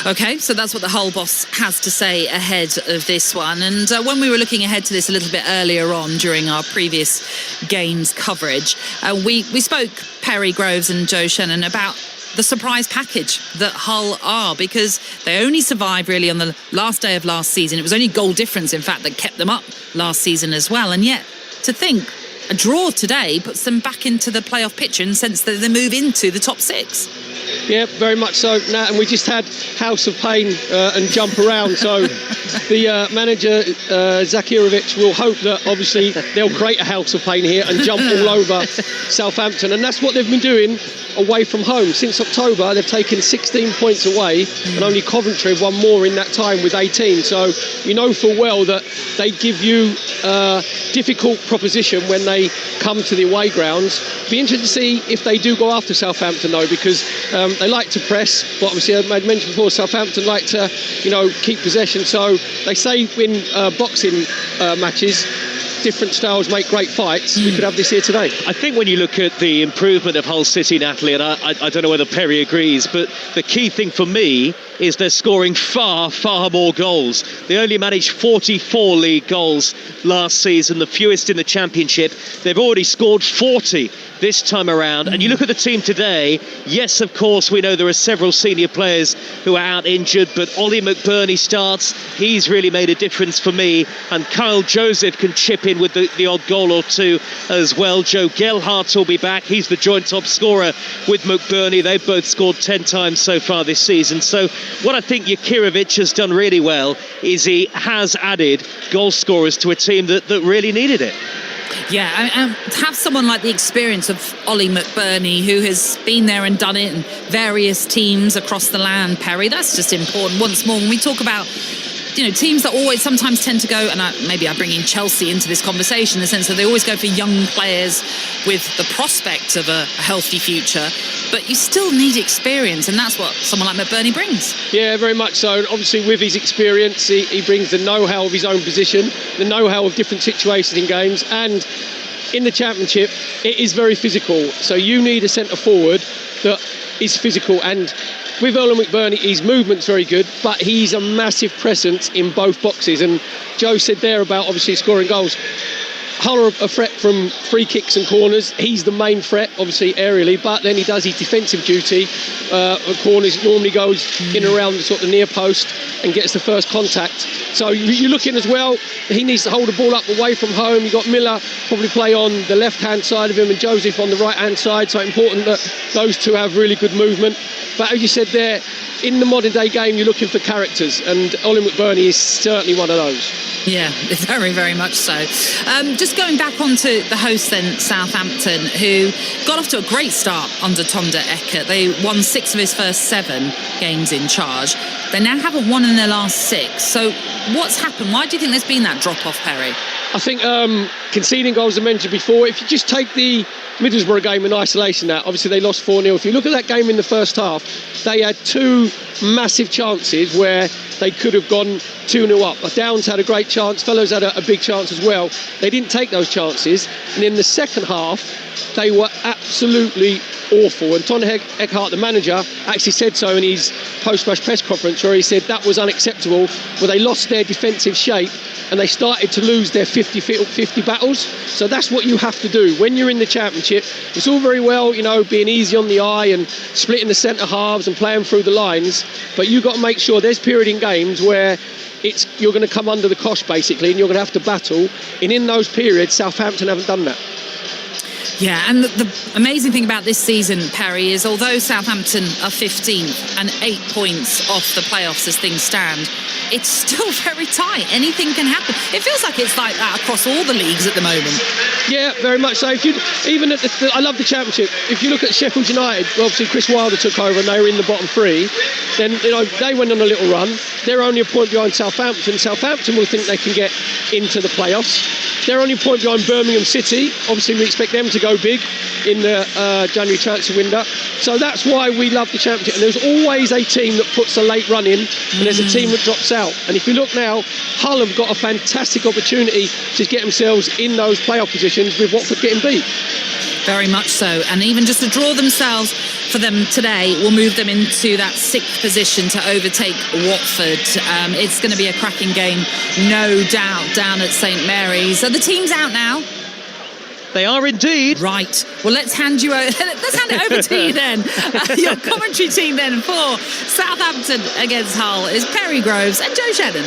OK, so that's what the Hull boss has to say ahead of this one. And when we were looking ahead to this a little bit earlier on during our previous games coverage, we spoke, Perry Groves and Joe Shannon, about the surprise package that Hull are, because they only survived really on the last day of last season. It was only goal difference, in fact, that kept them up last season as well. And yet, to think a draw today puts them back into the playoff picture in the sense that they move into the top six. Yeah, very much so, Nat, and we just had House of Pain and Jump Around, so the manager, Zakirovic, will hope that obviously they'll create a House of Pain here and jump all over Southampton, and that's what they've been doing away from home. Since October, they've taken 16 points away, and only Coventry have won more in that time with 18, so you know full well that they give you a difficult proposition when they come to the away grounds. Be interested to see if they do go after Southampton, though, because they like to press, but obviously I mentioned before, Southampton like to, keep possession. So they say in boxing matches, different styles make great fights. We could have this here today. I think when you look at the improvement of Hull City, Natalie, and I don't know whether Perry agrees, but the key thing for me is they're scoring far, far more goals. They only managed 44 league goals last season, the fewest in the Championship. They've already scored 40 this time around. And you look at the team today, yes, of course, we know there are several senior players who are out injured, but Ollie McBurney starts. He's really made a difference for me. And Kyle Joseph can chip in with the odd goal or two as well. Joe Gelhardt will be back. He's the joint top scorer with McBurney. They've both scored 10 times so far this season. So what I think Jakirovic has done really well is he has added goal scorers to a team that really needed it. Yeah, and to have someone like the experience of Ollie McBurney, who has been there and done it in various teams across the land, Perry, that's just important. Once more, when we talk about teams that always sometimes tend to go, and maybe I bring in Chelsea into this conversation, in the sense that they always go for young players with the prospect of a healthy future, but you still need experience, and that's what someone like McBurney brings. Yeah, very much so. And obviously with his experience, he brings the know-how of his own position, the know-how of different situations in games, and in the Championship it is very physical, so you need a centre forward that is physical. And with Ollie McBurney, his movement's very good, but he's a massive presence in both boxes. And Joe said there about obviously scoring goals. Hull are a threat from free kicks and corners. He's the main threat, obviously aerially, but then he does his defensive duty. Corners normally goes in and around the sort of near post and gets the first contact. So you're looking as well, he needs to hold the ball up away from home. You've got Miller probably play on the left-hand side of him and Joseph on the right-hand side. So important that those two have really good movement. But as you said there, in the modern day game, you're looking for characters, and Ollie McBurney is certainly one of those. Yeah, very, very much so. Just going back onto the hosts then, Southampton, who got off to a great start under Tonda Eckert. They won 6 of his first 7 games in charge. They now haven't won in their last 6. So what's happened? Why do you think there's been that drop-off, Perry? I think conceding goals, I mentioned before. If you just take the Middlesbrough game in isolation, now obviously they lost 4-0. If you look at that game in the first half, they had 2 massive chances where they could have gone 2-0 up. Downs had a great chance, Fellows had a big chance as well. They didn't take those chances, and in the second half they were absolutely awful. And Tonda Eckert, the manager, actually said so in his post-match press conference, where he said that was unacceptable, where they lost their defensive shape and they started to lose their 50-50 battles. So that's what you have to do when you're in the Championship. It's all very well, being easy on the eye and splitting the centre halves and playing through the lines, but you've got to make sure there's period in games where you're going to come under the cosh basically, and you're going to have to battle. And in those periods, Southampton haven't done that. Yeah, and the amazing thing about this season, Perry, is although Southampton are 15th and 8 points off the playoffs as things stand, it's still very tight. Anything can happen. It feels like it's like that across all the leagues at the moment. Yeah, very much so. I love the Championship. If you look at Sheffield United, obviously Chris Wilder took over and they were in the bottom 3. Then they went on a little run. They're only a point behind Southampton. Southampton will think they can get into the playoffs. They're only a point behind Birmingham City. Obviously, we expect them to go big in the January transfer window. So that's why we love the Championship. And there's always a team that puts a late run in, and there's a team that drops out. And if you look now, Hull have got a fantastic opportunity to get themselves in those playoff positions with Watford getting beat. Very much so. And even just a draw themselves for them today will move them into that 6th position to overtake Watford. It's going to be a cracking game, no doubt, down at St Mary's. Are the teams out now? They are indeed. Right. Well, let's hand it over to you then. Your commentary team then for Southampton against Hull is Perry Groves and Joe Shedden.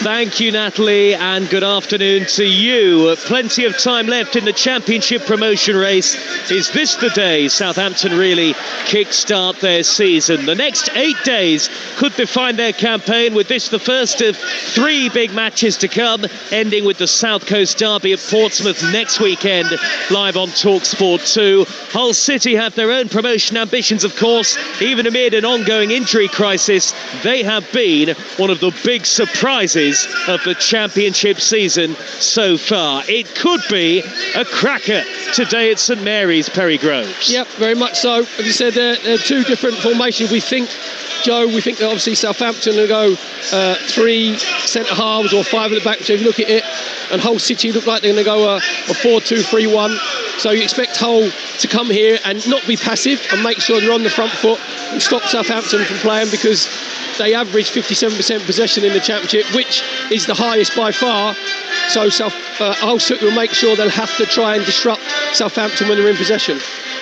Thank you, Natalie, and good afternoon to you. Plenty of time left in the Championship promotion race. Is this the day Southampton really kick-start their season? The next 8 days could define their campaign, with this the first of 3 big matches to come, ending with the South Coast Derby at Portsmouth next weekend, live on Talksport 2. Hull City have their own promotion ambitions, of course. Even amid an ongoing injury crisis, they have been one of the big surprises of the Championship season so far. It could be a cracker today at St Mary's, Perry Groves. Yep, very much so. As you said, there are 2 different formations. We think that obviously Southampton will go 3 centre halves or 5 at the back, whichever you look at it, and Hull City look like they're going to go a 4-2-3-1. So you expect Hull to come here and not be passive and make sure they're on the front foot and stop Southampton from playing, because they average 57% possession in the Championship, which is the highest by far. So Hull City will make sure they'll have to try and disrupt Southampton when they're in possession.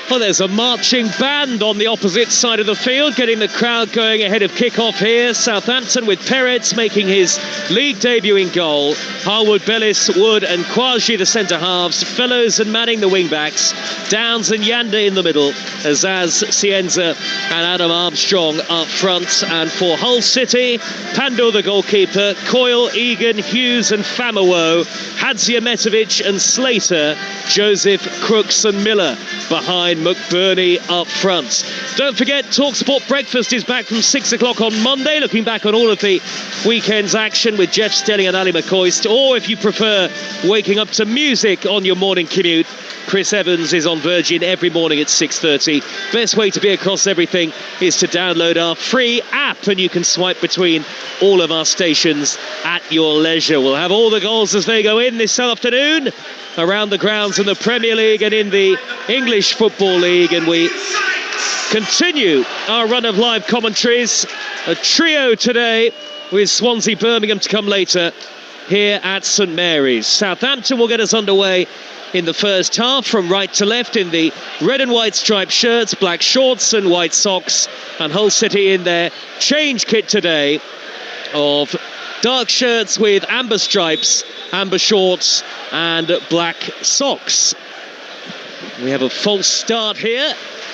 Well, there's a marching band on the opposite side of the field, getting the crowd going ahead of kick-off here. Southampton with Peretz making his league debut in goal. Harwood, Bellis, Wood and Kouaji the centre-halves. Fellows and Manning the wing-backs. Downs and Yanda in the middle. Azaz, Cienza and Adam Armstrong up front. And for Hull City, Pandor the goalkeeper, Coyle, Egan, Hughes and Famewo, Hadzimetovic and Slater, Joseph, Crooks and Miller behind McBurney up front. Don't forget, Talksport Breakfast is back from 6 o'clock on Monday, looking back on all of the weekend's action with Jeff Stelling and Ali McCoist. Or if you prefer waking up to music on your morning commute, Chris Evans is on Virgin every morning at 6:30. Best way to be across everything is to download our free app, and you can swipe between all of our stations at your leisure. We'll have all the goals as they go in this afternoon around the grounds in the Premier League and in the English Football League, and we continue our run of live commentaries. A trio today with Swansea Birmingham to come later here at St Mary's. Southampton will get us underway in the first half from right to left in the red and white striped shirts, black shorts and white socks, and Hull City in their change kit today of dark shirts with amber stripes, amber shorts and black socks. We have a false start here.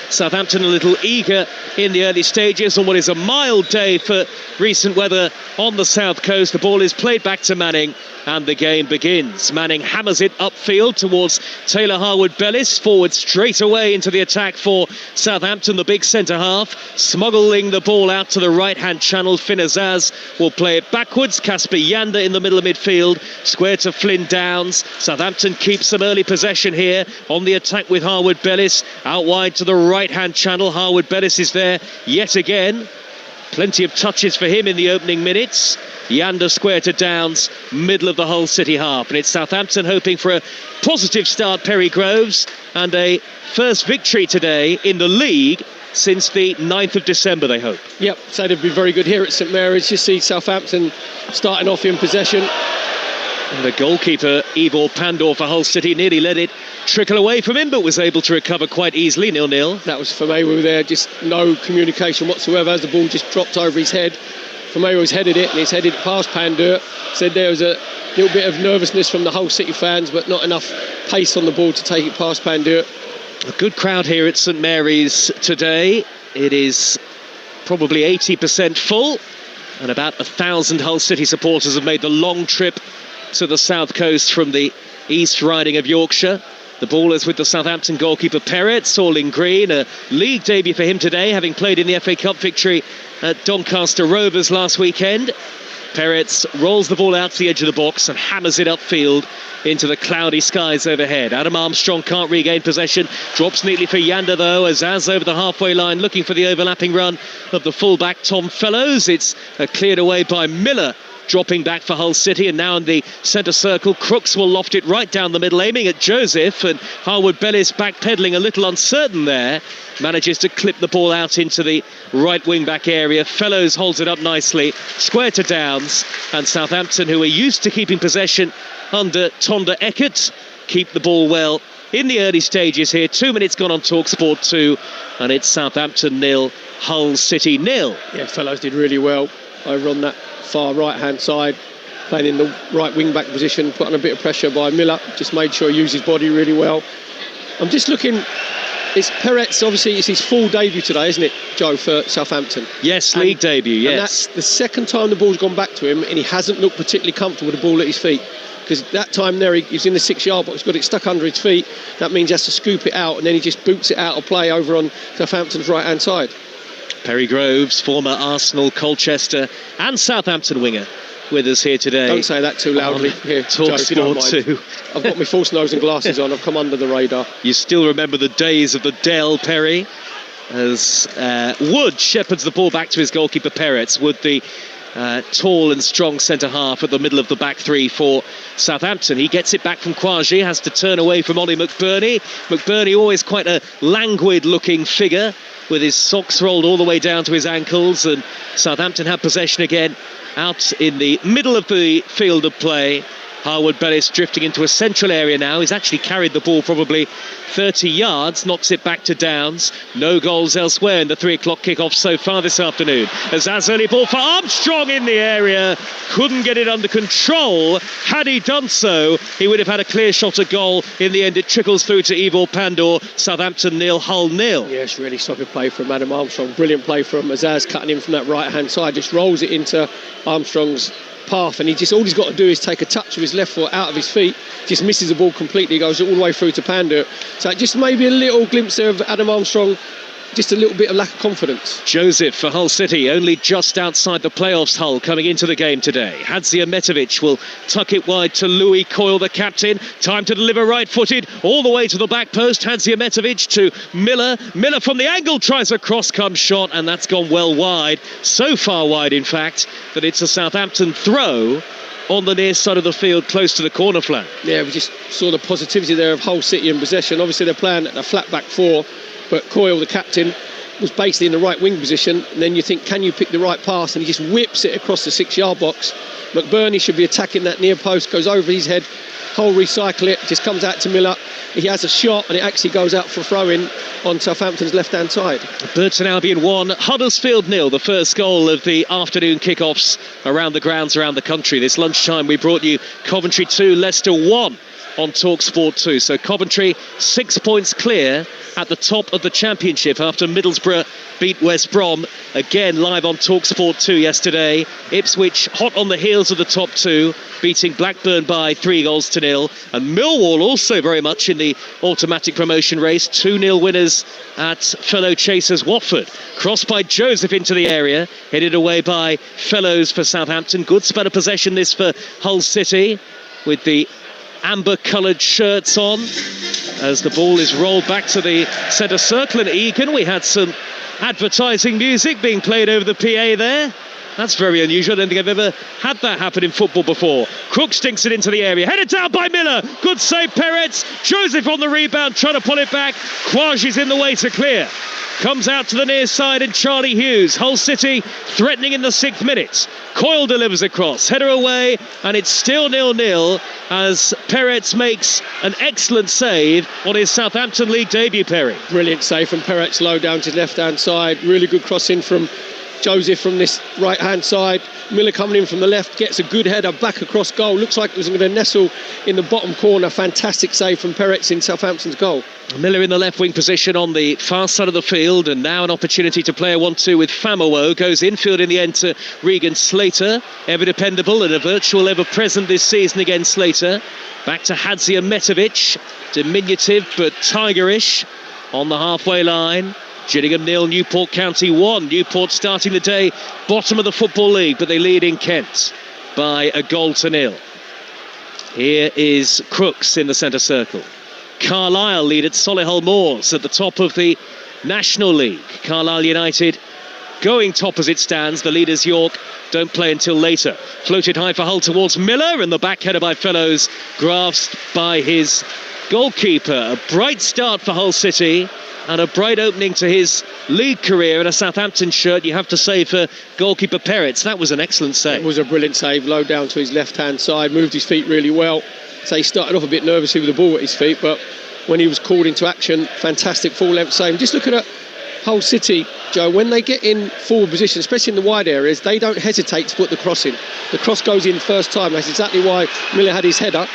Southampton a little eager in the early stages on what is a mild day for recent weather on the south coast. The ball is played back to Manning and the game begins. Manning hammers it upfield towards Taylor Harwood-Bellis, forward straight away into the attack for Southampton, the big centre half, smuggling the ball out to the right hand channel. Finn Azaz will play it backwards. Casper Yanda in the middle of midfield, square to Flynn Downs. Southampton keeps some early possession here on the attack with Harwood-Bellis out wide to the right hand channel. Harwood-Bellis is there yet again. Plenty of touches for him in the opening minutes. Yanda square to Downs, middle of the Hull City half. And it's Southampton hoping for a positive start, Perry Groves, and a first victory today in the league since the 9th of December, they hope. Yep, so they'd be very good here at St Mary's. You see Southampton starting off in possession. And the goalkeeper, Ivor Pandor for Hull City, nearly let it trickle away from him, but was able to recover quite easily, 0-0. That was Famewo there, just no communication whatsoever as the ball just dropped over his head. Famewo's headed it, and he's headed past Pandor. Said there was a little bit of nervousness from the Hull City fans, but not enough pace on the ball to take it past Pandor. A good crowd here at St Mary's today. It is probably 80% full, and about 1,000 Hull City supporters have made the long trip to the south coast from the East Riding of Yorkshire. The ball is with the Southampton goalkeeper Peretz, all in green. A league debut for him today, having played in the FA Cup victory at Doncaster Rovers last weekend. Peretz rolls the ball out to the edge of the box and hammers it upfield into the cloudy skies overhead. Adam Armstrong can't regain possession, drops neatly for Yanda though. Azaz over the halfway line looking for the overlapping run of the fullback Tom Fellows. It's cleared away by Miller dropping back for Hull City, and now in the centre circle, Crooks will loft it right down the middle, aiming at Joseph, and Harwood Bellis backpedaling a little uncertain there, manages to clip the ball out into the right wing back area. Fellows holds it up nicely, square to Downs, and Southampton, who are used to keeping possession under Tonda Eckert, keep the ball well in the early stages here. 2 minutes gone on Talksport 2, and it's Southampton 0, Hull City 0. Yeah, Fellows did really well over on that far right hand side, playing in the right wing back position, put on a bit of pressure by Miller, just made sure he used his body really well. I'm just looking, it's Peretz, obviously it's his full debut today, isn't it, Joe, for Southampton? Yes, league debut, yes. And that's the second time the ball's gone back to him, and he hasn't looked particularly comfortable with the ball at his feet. Because that time there, he's in the 6-yard box, got it stuck under his feet. That means he has to scoop it out, and then he just boots it out of play over on Southampton's right-hand side. Perry Groves, former Arsenal, Colchester and Southampton winger, with us here today. Don't say that too loudly here, Talksport 2. I've got my false nose and glasses on. I've come under the radar. You still remember the days of the Dell, Perry, as Wood shepherds the ball back to his goalkeeper Peretz. Wood, the tall and strong centre half at the middle of the back three for Southampton. He gets it back from Kouaji, has to turn away from Ollie McBurney. McBurney, always quite a languid looking figure, with his socks rolled all the way down to his ankles, and Southampton have possession again out in the middle of the field of play. Harwood Bellis drifting into a central area now. He's actually carried the ball probably 30 yards, knocks it back to Downs. No goals elsewhere in the 3 o'clock kickoff so far this afternoon. Azaz early ball for Armstrong in the area. Couldn't get it under control. Had he done so, he would have had a clear shot at goal. In the end, it trickles through to Ivor Pandor. Southampton 0, Hull 0. Yes, really solid play from Adam Armstrong. Brilliant play from Azaz, cutting in from that right-hand side. Just rolls it into Armstrong's path, and all he's got to do is take a touch of his left foot out of his feet, just misses the ball completely, goes all the way through to Pandor. So just maybe a little glimpse there of Adam Armstrong, just a little bit of lack of confidence. Joseph for Hull City, only just outside the playoffs. Hull coming into the game today. Hadzimetovic will tuck it wide to Louis Coyle, the captain. Time to deliver right-footed all the way to the back post. Hadzimetovic to Miller. Miller from the angle tries a cross-come shot, and that's gone well wide. So far wide, in fact, that it's a Southampton throw on the near side of the field, close to the corner flag. Yeah, we just saw the positivity there of Hull City in possession. Obviously, they're playing a flat back four, but Coyle, the captain, was basically in the right wing position. And then you think, can you pick the right pass? And he just whips it across the 6-yard box. McBurney should be attacking that near post, goes over his head. Hull recycle it, just comes out to Miller. He has a shot, and it actually goes out for throw-in on Southampton's left-hand side. Burton Albion 1, Huddersfield 0, the first goal of the afternoon kickoffs around the grounds around the country. This lunchtime we brought you Coventry 2, Leicester 1 on Talksport 2. So Coventry 6 points clear at the top of the Championship after Middlesbrough beat West Brom. Again live on Talksport 2 yesterday. Ipswich hot on the heels of the top two, beating Blackburn by 3-0. And Millwall also very much in the automatic promotion race. 2-0 winners at fellow chasers Watford. Crossed by Joseph into the area, headed away by Fellows for Southampton. Good spell of possession this for Hull City, with the amber-coloured shirts on, as the ball is rolled back to the centre circle. And Egan, we had some advertising music being played over the PA there. That's very unusual. I don't think I've ever had that happen in football before. Crook stinks it into the area, headed down by Miller. Good save, Peretz. Joseph on the rebound, trying to pull it back. Kouaji's in the way to clear. Comes out to the near side, and Charlie Hughes. Hull City threatening in the 6th minute. Coyle delivers across, header away, and it's still 0-0 as Peretz makes an excellent save on his Southampton League debut, Perry. Brilliant save from Peretz, low down to his left-hand side. Really good cross in from Joseph from this right-hand side. Miller coming in from the left, gets a good header back across goal. Looks like it was going to nestle in the bottom corner. Fantastic save from Peretz in Southampton's goal. Miller in the left wing position on the far side of the field, and now an opportunity to play a 1-2 with Famowo. Goes infield in the end to Regan Slater. Ever dependable and a virtual ever present this season again, Slater. Back to Hadzimetovic. Diminutive but tigerish on the halfway line. Gillingham 0, Newport County 1. Newport starting the day bottom of the Football League, but they lead in Kent by 1-0. Here is Crooks in the centre circle. Carlisle lead at Solihull Moors at the top of the National League. Carlisle United going top as it stands. The leaders, York, don't play until later. Floated high for Hull towards Miller, and the back header by Fellows grasped by his goalkeeper. A bright start for Hull City and a bright opening to his league career in a Southampton shirt, you have to say, for goalkeeper Peretz. That was an excellent save. It was a brilliant save, low down to his left-hand side, moved his feet really well. So he started off a bit nervously with the ball at his feet, but when he was called into action, fantastic full-length save. Just looking at Hull City, Joe, when they get in forward position, especially in the wide areas, they don't hesitate to put the cross in. The cross goes in first time. That's exactly why Miller had his header.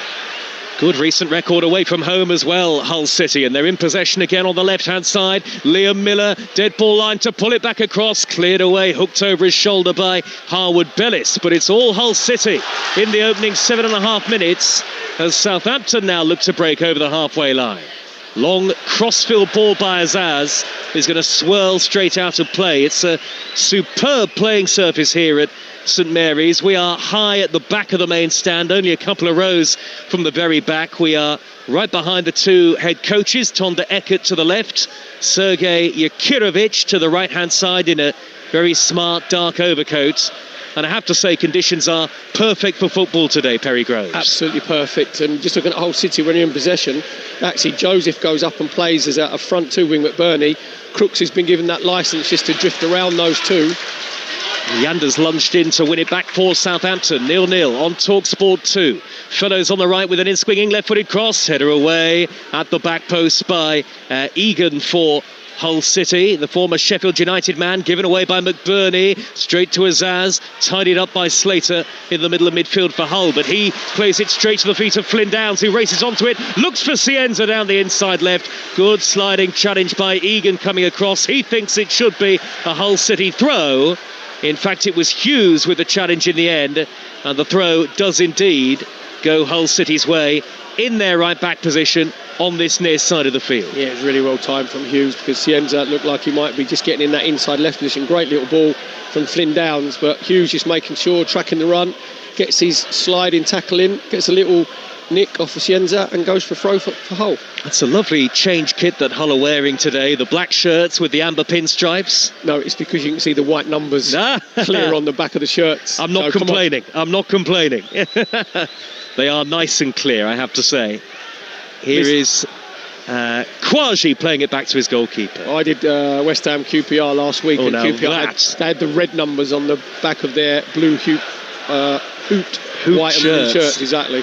Good recent record away from home as well, Hull City, and they're in possession again on the left-hand side. Liam Miller, dead ball line to pull it back across, cleared away, hooked over his shoulder by Harwood Bellis. But it's all Hull City in the opening 7.5 minutes as Southampton now look to break over the halfway line. Long cross-field ball by Azaz is going to swirl straight out of play. It's a superb playing surface here at St Mary's. We are high at the back of the main stand, only a couple of rows from the very back. We are right behind the two head coaches, Tonda Eckert to the left, Sergei Yakirovich to the right-hand side in a very smart dark overcoat. And I have to say, conditions are perfect for football today, Perry Groves. Absolutely perfect. And just looking at Hull City when you're in possession, actually Joseph goes up and plays as a front two wing McBurney. Crooks has been given that licence just to drift around those two. Yander's lunged in to win it back for Southampton. 0-0 on Talksport 2. Fellows on the right with an in-swinging left-footed cross. Header away at the back post by Egan for Hull City. The former Sheffield United man given away by McBurney. Straight to Azaz. Tidied up by Slater in the middle of midfield for Hull. But he plays it straight to the feet of Flynn Downs, who races onto it. Looks for Cienza down the inside left. Good sliding challenge by Egan coming across. He thinks it should be a Hull City throw. In fact, it was Hughes with the challenge in the end, and the throw does indeed go Hull City's way in their right back position on this near side of the field. Yeah, it's really well timed from Hughes, because Cienza looked like he might be just getting in that inside left position. Great little ball from Flynn Downs, but Hughes just making sure, tracking the run, gets his sliding tackle in, gets a little nick off of Cienza and goes for throw for Hull. That's a lovely change kit that Hull are wearing today. The black shirts with the amber pinstripes. No, it's because you can see the white numbers clear on the back of the shirts. I'm not complaining. I'm not complaining. They are nice and clear, I have to say. Here is Quasi playing it back to his goalkeeper. I did West Ham QPR last week, and QPR they had the red numbers on the back of their blue hoot white shirts. And blue shirts. Exactly.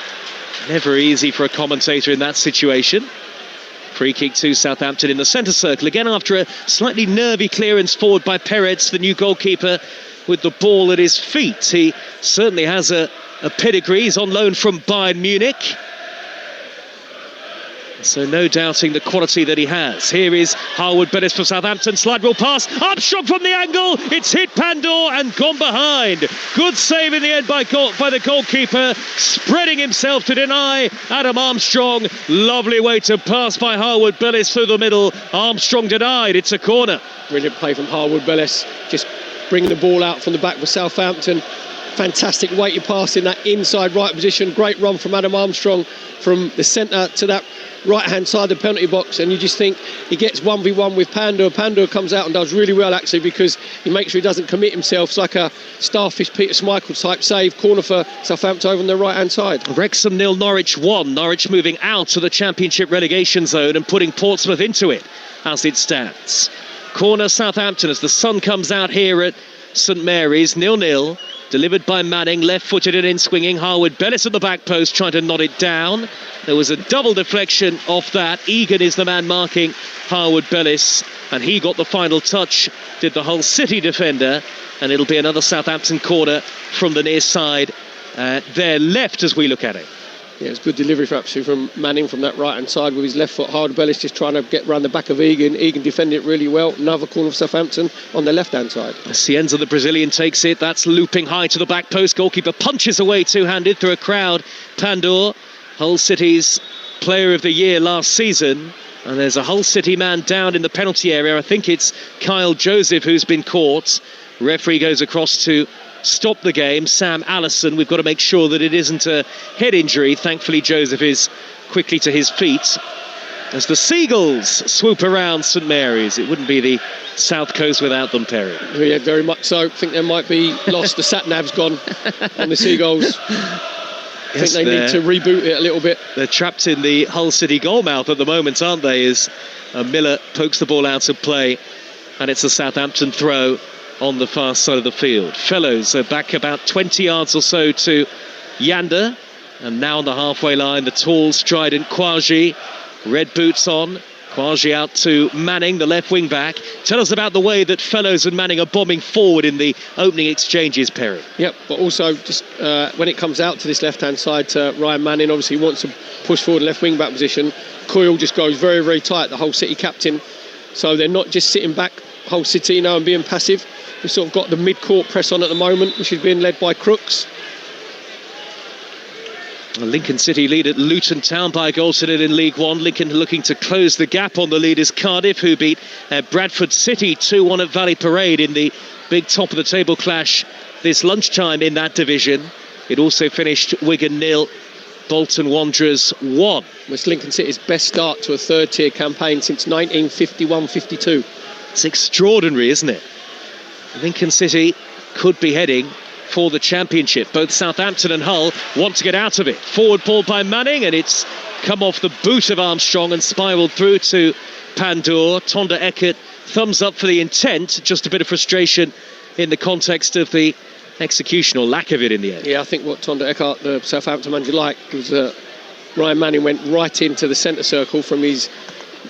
Never easy for a commentator in that situation. Free kick to Southampton in the centre circle. Again, after a slightly nervy clearance forward by Peretz, the new goalkeeper, with the ball at his feet. He certainly has a pedigree. He's on loan from Bayern Munich. So no doubting the quality that he has. Here is Harwood Bellis for Southampton. Slide rule pass. Armstrong from the angle. It's hit Pandor and gone behind. Good save in the end by the goalkeeper. Spreading himself to deny Adam Armstrong. Lovely way to pass by Harwood Bellis through the middle. Armstrong denied. It's a corner. Brilliant play from Harwood Bellis. Just bringing the ball out from the back for Southampton. Fantastic weighted pass in that inside right position. Great run from Adam Armstrong from the centre to that right-hand side of the penalty box, and you just think he gets 1v1 with Pandor. Pandor comes out and does really well, actually, because he makes sure he doesn't commit himself. It's like a Starfish Peter Schmeichel type save. Corner for Southampton over on their right-hand side. Wrexham 0, Norwich 1. Norwich moving out of the Championship relegation zone and putting Portsmouth into it as it stands. Corner Southampton as the sun comes out here at St Mary's. 0-0. Delivered by Manning, left-footed and in-swinging. Harwood Bellis at the back post trying to nod it down. There was a double deflection off that. Egan is the man marking Harwood Bellis, and he got the final touch, did the Hull City defender, and it'll be another Southampton corner from the near side, their left as we look at it. Yeah, it's good delivery from Manning from that right-hand side with his left foot. Harwood Bellis just trying to get round the back of Egan. Egan defending it really well. Another corner of Southampton on the left-hand side. Cienza, the Brazilian, takes it. That's looping high to the back post. Goalkeeper punches away two-handed through a crowd. Pandor, Hull City's player of the year last season. And there's a Hull City man down in the penalty area. I think it's Kyle Joseph who's been caught. Referee goes across to stop the game. Sam Allison. We've got to make sure that it isn't a head injury. Thankfully Joseph is quickly to his feet. as the seagulls swoop around St Mary's. It wouldn't be the South Coast without them, Perry. Yeah, very much so. I think they might be lost. The sat-nav's gone on the seagulls. I think they need to reboot it a little bit. They're trapped in the Hull City goalmouth at the moment, aren't they, as Miller pokes the ball out of play, and it's a Southampton throw on the far side of the field. Fellows are back about 20 yards or so to Yander, and now on the halfway line, the tall, strident Kouaji, red boots on. Kouaji out to Manning, the left wing back. Tell us about the way that Fellows and Manning are bombing forward in the opening exchanges, Perry. Yep, but also just when it comes out to this left-hand side to Ryan Manning, obviously he wants to push forward left wing back position. Coyle just goes very, very tight, the Hull City captain. So they're not just sitting back, Hull City now, and being passive. We've sort of got the mid-court press on at the moment, which is being led by Crooks. Lincoln City lead at Luton Town by a goal to nil in League One. Lincoln looking to close the gap on the leaders Cardiff, who beat Bradford City 2-1 at Valley Parade in the big top of the table clash this lunchtime in that division. It also finished Wigan 0, Bolton Wanderers 1. It's Lincoln City's best start to a third tier campaign since 1951-52. It's extraordinary, isn't it? Lincoln City could be heading for the championship. Both Southampton and Hull want to get out of it. Forward ball by Manning, and it's come off the boot of Armstrong and spiralled through to Pandur. Tonda Eckert, thumbs up for the intent. Just a bit of frustration in the context of the execution, or lack of it in the end. Yeah, I think what Tonda Eckert, the Southampton manager, liked was Ryan Manning went right into the centre circle from his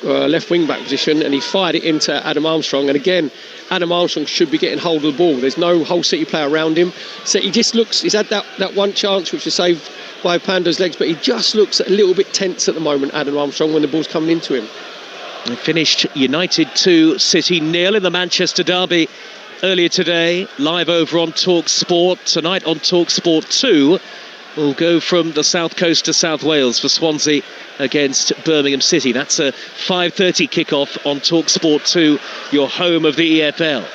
left wing back position, and he fired it into Adam Armstrong. And again, Adam Armstrong should be getting hold of the ball. There's no Hull City player around him, so he just looks, he's had that one chance which was saved by Pandur's legs, but he just looks a little bit tense at the moment, Adam Armstrong, when the ball's coming into him. They finished United 2, City 0 in the Manchester derby earlier today, live over on Talksport. Tonight on Talksport 2, we'll go from the South Coast to South Wales for Swansea against Birmingham City. That's a 5:30 kickoff on Talksport 2, your home of the EFL.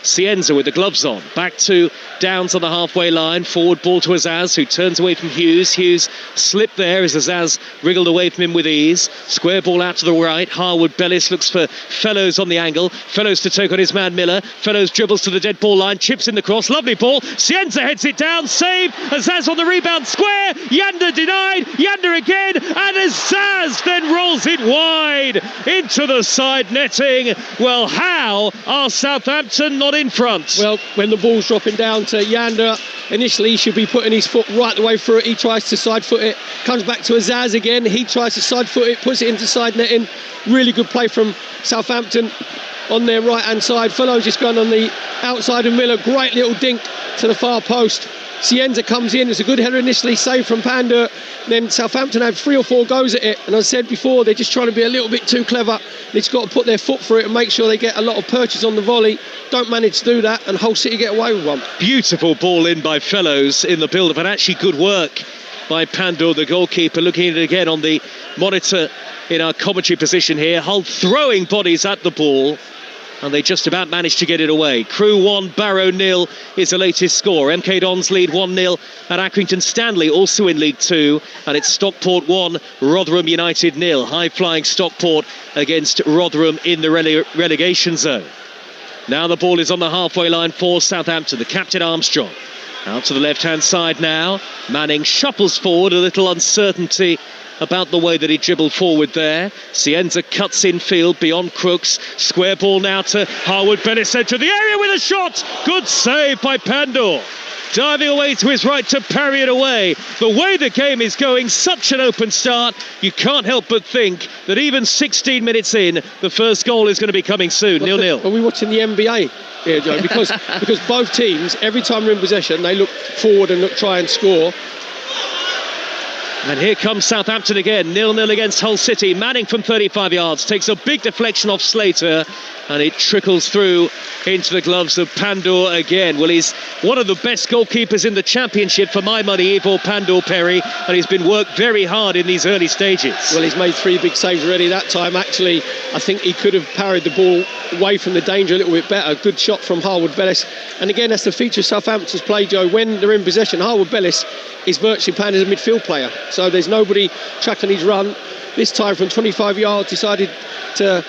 Cienza with the gloves on, back to Downs on the halfway line, forward ball to Azaz, who turns away from Hughes. Hughes slipped there as Azaz wriggled away from him with ease. Square ball out to the right, Harwood Bellis looks for Fellows on the angle, Fellows to take on his man Miller, Fellows dribbles to the dead ball line, chips in the cross, lovely ball, Cienza heads it down, save, Azaz on the rebound, square, Yander denied, Yander again, and Azaz then rolls it wide into the side netting. Well, how are Southampton not in front? Well, when the ball's dropping down to Yander, initially he should be putting his foot right the way through it. He tries to side foot it, comes back to Azaz again, he tries to side foot it, puts it into side netting. Really good play from Southampton on their right hand side. Fellows just gone on the outside of Miller, great little dink to the far post. Cienza comes in, it's a good header initially, saved from Pandur. Then Southampton had 3 or 4 goes at it, and as I said before, they're just trying to be a little bit too clever. They've just got to put their foot through it and make sure they get a lot of purchase on the volley. Don't manage to do that, and Hull City get away with one. Beautiful ball in by Fellows in the build-up, and actually good work by Pandur, the goalkeeper. Looking at it again on the monitor in our commentary position here. Hull throwing bodies at the ball, and they just about managed to get it away. Crew 1, Barrow 0 is the latest score. MK Dons lead 1-0 at Accrington Stanley, also in League 2. And it's Stockport 1, Rotherham United 0. High-flying Stockport against Rotherham in the relegation zone. Now the ball is on the halfway line for Southampton. The captain Armstrong out to the left-hand side now. Manning shuffles forward, a little uncertainty about the way that he dribbled forward there. Cienza cuts in field beyond Crooks. Square ball now to Harwood Bellis, to the area with a shot. Good save by Pandur. Diving away to his right to parry it away. The way the game is going, such an open start, you can't help but think that even 16 minutes in, the first goal is going to be coming soon. 0-0. Are we watching the NBA here, Joe? Because both teams, every time they're in possession, they look forward and try and score. And here comes Southampton again, 0-0 against Hull City. Manning from 35 yards takes a big deflection off Slater, and it trickles through into the gloves of Pandur again. Well, he's one of the best goalkeepers in the Championship for my money, Ivor Pandur, Perry, and he's been worked very hard in these early stages. Well, he's made 3 big saves already that time. Actually, I think he could have parried the ball away from the danger a little bit better. Good shot from Harwood Bellis. And again, that's the feature of Southampton's play, Joe. When they're in possession, Harwood Bellis is virtually playing as a midfield player. So there's nobody tracking his run. this time from 25 yards decided to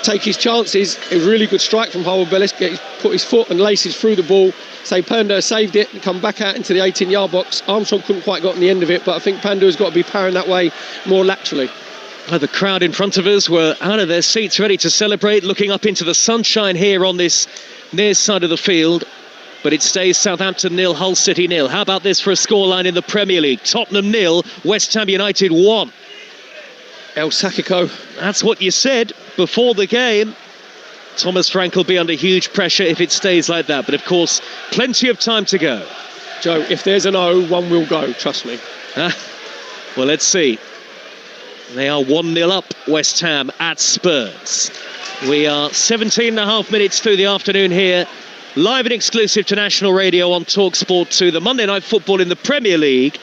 take his chances. A really good strike from Howard Bellis, put his foot and laces through the ball. Say Pandur saved it and come back out into the 18-yard box. Armstrong couldn't quite get on the end of it, but I think Pandur's got to be powering that way more laterally. The crowd in front of us were out of their seats ready to celebrate, looking up into the sunshine here on this near side of the field. But it stays Southampton 0, Hull City 0. How about this for a scoreline in the Premier League? Tottenham 0, West Ham United 1. El Sakiko. That's what you said before the game. Thomas Frank will be under huge pressure if it stays like that. But of course, plenty of time to go. Joe, if there's an O, one will go, trust me. Well, let's see. They are 1-0 up, West Ham at Spurs. We are 17 and a half minutes through the afternoon here. Live and exclusive to national radio on Talksport 2. The Monday Night Football in the Premier League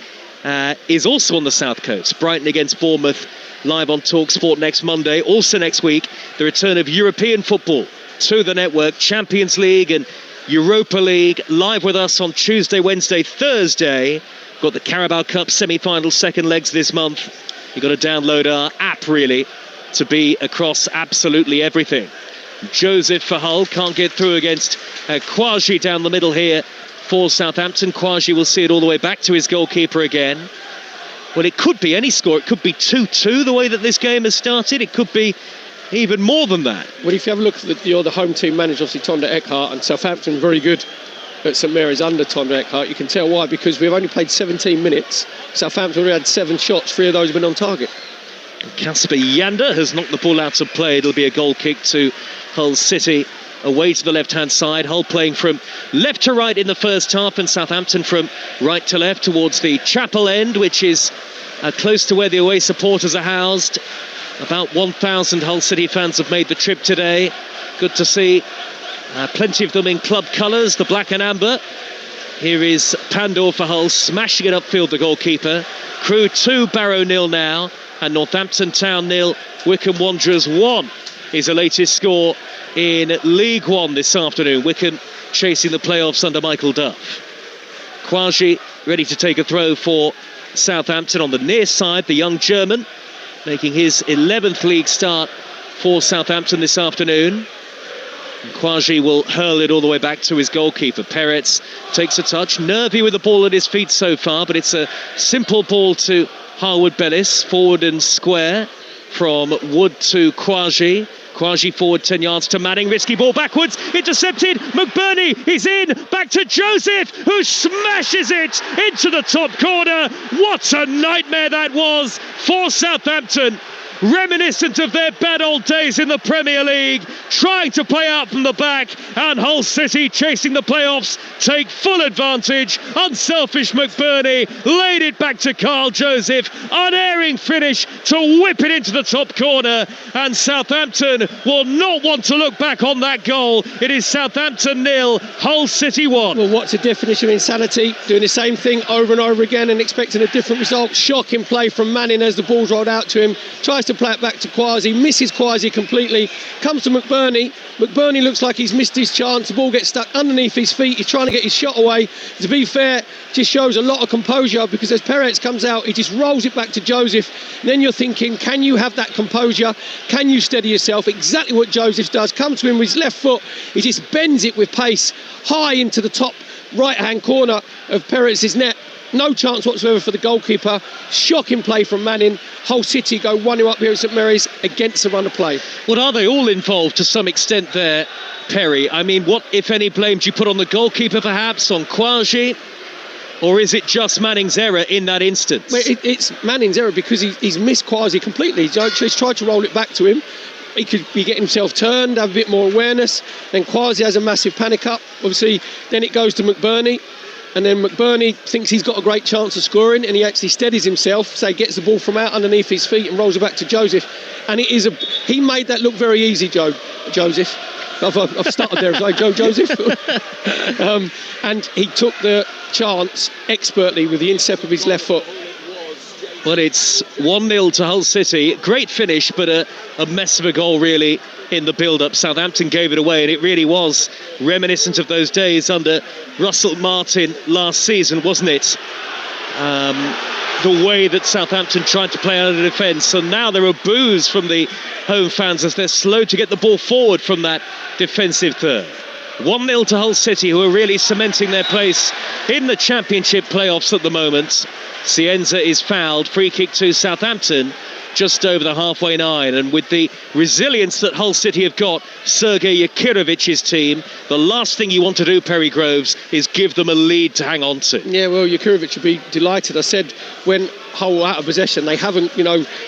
is also on the South Coast. Brighton against Bournemouth, live on Talksport next Monday. Also next week, the return of European football to the network. Champions League and Europa League live with us on Tuesday, Wednesday, Thursday. Got the Carabao Cup semi-final second legs this month. You've got to download our app, really, to be across absolutely everything. Joseph for Hull can't get through against Kouaji down the middle here for Southampton. Kouaji will see it all the way back to his goalkeeper again. Well, it could be any score. It could be 2-2 the way that this game has started. It could be even more than that. Well, if you have a look at the home team manager, obviously Tonda Eckhart, and Southampton very good at St Mary's under Tonda Eckhart. You can tell why, because we've only played 17 minutes. Southampton already had 7 shots, 3 of those have been on target. Kasper Yander has knocked the ball out of play. It'll be a goal kick to Hull City away to the left-hand side. Hull playing from left to right in the first half, and Southampton from right to left towards the chapel end, which is close to where the away supporters are housed. About 1,000 Hull City fans have made the trip today. Good to see. Plenty of them in club colours, the black and amber. Here is Pandur for Hull, smashing it upfield, the goalkeeper. Crewe 2, Barrow 0 now. And Northampton Town 0, Wycombe Wanderers 1 is the latest score in League One this afternoon. Wycombe chasing the playoffs under Michael Duff. Kouaji ready to take a throw for Southampton on the near side. The young German making his 11th league start for Southampton this afternoon. Kouaji will hurl it all the way back to his goalkeeper. Peretz takes a touch, nervy with the ball at his feet so far, but it's a simple ball to Harwood Bellis, forward and square from Wood to Kouaji. Kouaji forward 10 yards to Manning, risky ball backwards, intercepted. McBurney is in, back to Joseph, who smashes it into the top corner. What a nightmare that was for Southampton. Reminiscent of their bad old days in the Premier League, trying to play out from the back, and Hull City chasing the playoffs take full advantage. Unselfish McBurney laid it back to Carl Joseph, unerring finish to whip it into the top corner, and Southampton will not want to look back on that goal. It is Southampton 0, Hull City 1. Well, what's the definition of insanity? Doing the same thing over and over again and expecting a different result. Shocking play from Manning as the ball's rolled out to him, tries to play it back to Kouaji, misses Kouaji completely, comes to McBurney. McBurney looks like he's missed his chance. The ball gets stuck underneath his feet. He's trying to get his shot away. To be fair, just shows a lot of composure, because as Peretz comes out, he just rolls it back to Joseph. And then you're thinking, can you have that composure? Can you steady yourself? Exactly what Joseph does. Comes to him with his left foot. He just bends it with pace high into the top right-hand corner of Peretz's net. No chance whatsoever for the goalkeeper. Shocking play from Manning. Hull City go 1-0 up here at St Mary's against the run of play. Well, are they all involved to some extent there, Perry? I mean, what, if any, blame do you put on the goalkeeper, perhaps, on Kouaji? Or is it just Manning's error in that instance? Well, it's Manning's error because he's missed Kouaji completely. He's tried to roll it back to him. He could be getting himself turned, have a bit more awareness. Then Kouaji has a massive panic up. Obviously, then it goes to McBurney. And then McBurney thinks he's got a great chance of scoring, and he actually steadies himself, say gets the ball from out underneath his feet and rolls it back to Joseph. And he made that look very easy, Joseph. I've started there as I go, Joseph. And he took the chance expertly with the instep of his left foot. Well, it's 1-0 to Hull City. Great finish, but a mess of a goal, really, in the build-up. Southampton gave it away, and it really was reminiscent of those days under Russell Martin last season, wasn't it? the way that Southampton tried to play out of defence. So now there are boos from the home fans as they're slow to get the ball forward from that defensive third. 1-0 to Hull City, who are really cementing their place in the Championship playoffs at the moment. Cienza is fouled, free kick to Southampton, just over the halfway line. And with the resilience that Hull City have got, Sergei Yakirovic's team, the last thing you want to do, Perry Groves, is give them a lead to hang on to. Yeah, well, Yakirovic would be delighted. I said when Hull were out of possession, they haven't,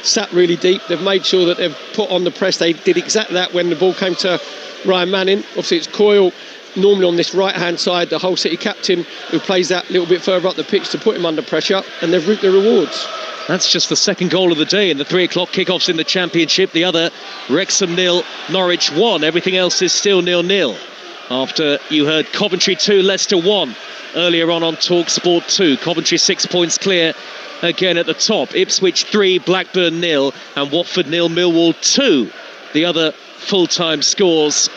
sat really deep. They've made sure that they've put on the press. They did exactly that when the ball came to Ryan Manning. Obviously, it's Coyle normally on this right-hand side, the Hull City captain, who plays that little bit further up the pitch to put him under pressure, and they've reaped their rewards. That's just the second goal of the day in the 3 o'clock kickoffs in the Championship. The other, Wrexham 0, Norwich 1. Everything else is still 0-0. After you heard Coventry 2, Leicester 1 earlier on Talksport 2. Coventry 6 points clear again at the top. Ipswich 3, Blackburn 0, and Watford 0, Millwall 2. The other full-time scores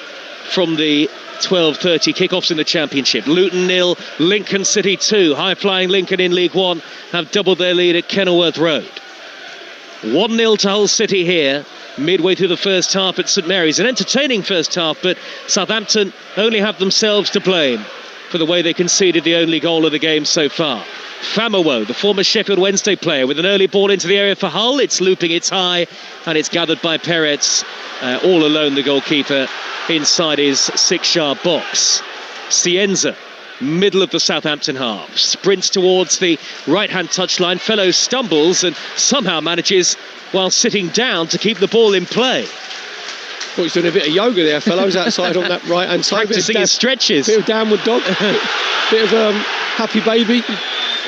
from the 12:30 kickoffs in the Championship. Luton 0, Lincoln City 2. High-flying Lincoln in League One have doubled their lead at Kenilworth Road. 1-0 to Hull City here, midway through the first half at St Mary's. An entertaining first half, but Southampton only have themselves to blame for the way they conceded the only goal of the game so far. Famewo, the former Sheffield Wednesday player, with an early ball into the area for Hull. It's looping, it's high, and it's gathered by Perez. All alone, the goalkeeper, inside his 6-yard box. Cienza, middle of the Southampton half, sprints towards the right-hand touchline. Fellow stumbles and somehow manages, while sitting down, to keep the ball in play. Well, he's doing a bit of yoga there, fellows, outside on that right-hand side. Practising his stretches. Bit of downward dog, bit of happy baby.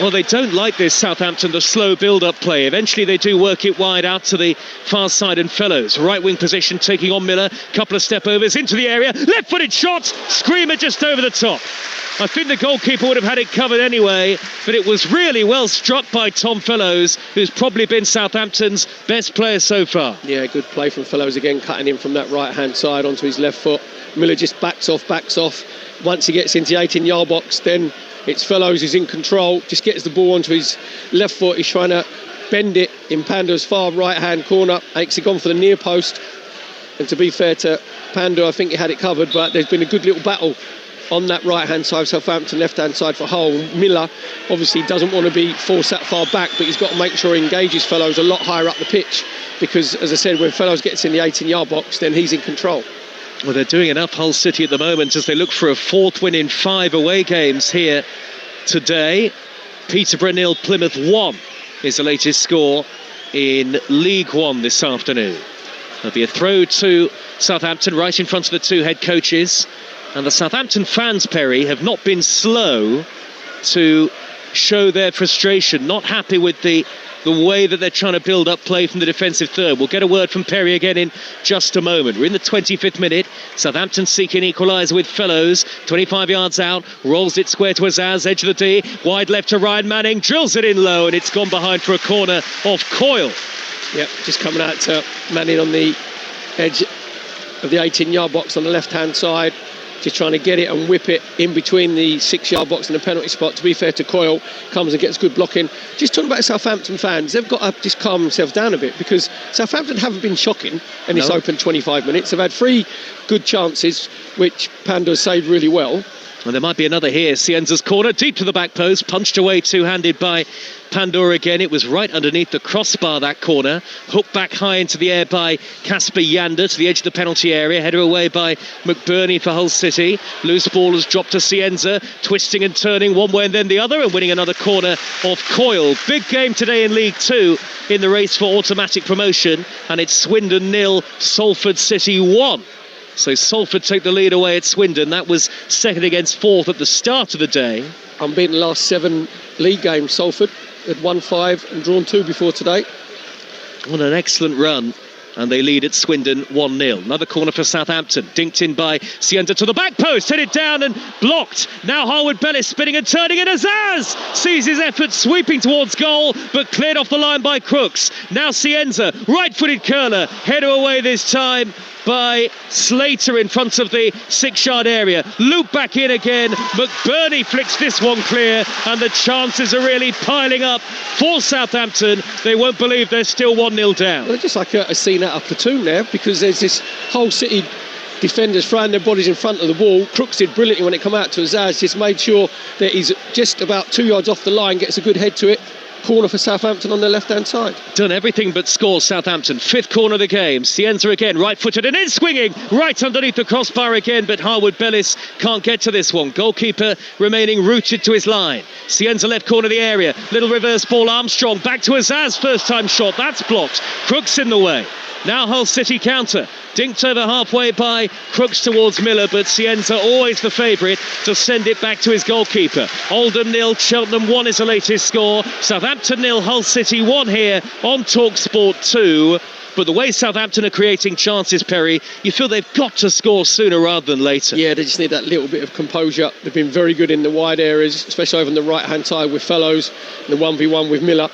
Well, they don't like this, Southampton, the slow build-up play. Eventually they do work it wide out to the far side, and Fellows, right-wing position, taking on Miller. Couple of step-overs into the area. Left-footed shot. Screamer just over the top. I think the goalkeeper would have had it covered anyway, but it was really well struck by Tom Fellows, who's probably been Southampton's best player so far. Yeah, good play from Fellows again, cutting in from that right-hand side onto his left foot. Miller just backs off. Once he gets into the 18-yard box, then it's Fellows who's in control, just gets the ball onto his left foot. He's trying to bend it in Pando's far right-hand corner. Actually gone for the near post. And to be fair to Pando, I think he had it covered, but there's been a good little battle on that right-hand side, Southampton left-hand side for Hull. Miller obviously doesn't want to be forced that far back, but he's got to make sure he engages Fellows a lot higher up the pitch, because, as I said, when Fellows gets in the 18-yard box, then he's in control. Well, they're doing enough, Hull City, at the moment, as they look for a 4th win in 5 away games here today. Peterborough 0, Plymouth 1 is the latest score in League One this afternoon. There'll be a throw to Southampton right in front of the two head coaches. And the Southampton fans, Perry, have not been slow to show their frustration, not happy with the way that they're trying to build up play from the defensive third. We'll get a word from Perry again in just a moment. We're in the 25th minute. Southampton seeking equaliser with Fellows. 25 yards out, rolls it square to Azaz, edge of the D, wide left to Ryan Manning, drills it in low, and it's gone behind for a corner off Coyle. Yep, just coming out to Manning on the edge of the 18-yard box on the left-hand side. Just trying to get it and whip it in between the 6-yard box and the penalty spot. To be fair to Coyle, comes and gets good blocking. Just talking about Southampton fans, they've got to just calm themselves down a bit, because Southampton haven't been shocking in this open 25 minutes. They've had 3 good chances, which Pando saved really well. And there might be another here. Cienza's corner, deep to the back post, punched away two-handed by Pandora again. It was right underneath the crossbar, that corner. Hooked back high into the air by Casper Yander to the edge of the penalty area. Header away by McBurney for Hull City. Loose ball has dropped to Cienza, twisting and turning one way and then the other, and winning another corner off Coyle. Big game today in League 2 in the race for automatic promotion. And it's Swindon 0, Salford City 1. So Salford take the lead away at Swindon. That was second against 4th at the start of the day. Unbeaten last 7 league games, Salford. Had won 5 and drawn 2 before today. What an excellent run and they lead at Swindon 1-0. Another corner for Southampton, dinked in by Cienza to the back post, headed down and blocked. Now Harwood-Bellis spinning and turning, and Azaz sees his effort sweeping towards goal, but cleared off the line by Crooks. Now Cienza, right-footed curler, header away this time by Slater in front of the 6-yard area. Loop back in again. McBurney flicks this one clear, and the chances are really piling up for Southampton. They won't believe they're still 1-0 down. Well, just like a scene out of Platoon there, because there's this whole City defenders throwing their bodies in front of the ball. Crooks did brilliantly when it came out to Azaz, just made sure that he's just about 2 yards off the line, gets a good head to it. Corner for Southampton on the left-hand side. Done everything but score, Southampton. 5th corner of the game. Cienza again, right-footed and in swinging right underneath the crossbar again, but Harwood-Bellis can't get to this one. Goalkeeper remaining rooted to his line. Cienza left corner of the area. Little reverse ball, Armstrong back to Azaz. First time shot, that's blocked. Crooks in the way. Now Hull City counter. Dinked over halfway by Crooks towards Miller, but Cienza always the favourite to send it back to his goalkeeper. Oldham 0, Cheltenham 1 is the latest score. Southampton 0, Hull City 1 here on Talksport 2. But the way Southampton are creating chances, Perry, you feel they've got to score sooner rather than later. Yeah, they just need that little bit of composure. They've been very good in the wide areas, especially over on the right-hand side with Fellows, and the 1v1 with Miller.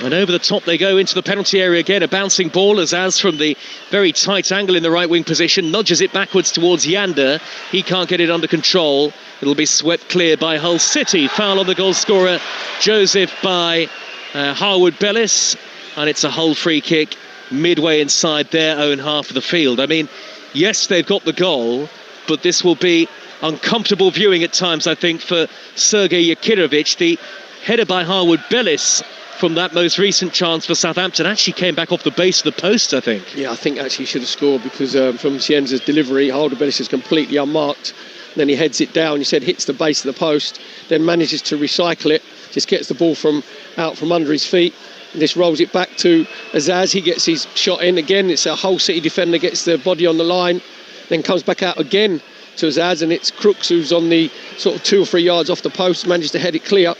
And over the top they go into the penalty area again. A bouncing ball as from the very tight angle in the right wing position nudges it backwards towards Yander. He can't get it under control. It'll be swept clear by Hull City. Foul on the goal scorer Joseph by Harwood-Bellis, and it's a Hull free kick midway inside their own half of the field. I mean, yes, they've got the goal, but this will be uncomfortable viewing at times, I think, for Sergei Yakirovich. The header by Harwood-Bellis from that most recent chance for Southampton actually came back off the base of the post, I think. Yeah, I think actually he should have scored, because from Cienza's delivery, Harwood-Bellis is completely unmarked. Then he heads it down, you said hits the base of the post, then manages to recycle it, just gets the ball out from under his feet, and just rolls it back to Azaz. He gets his shot in again. It's a Hull City defender, gets the body on the line, then comes back out again to Azaz, and it's Crooks who's on the sort of 2 or 3 yards off the post, manages to head it clear.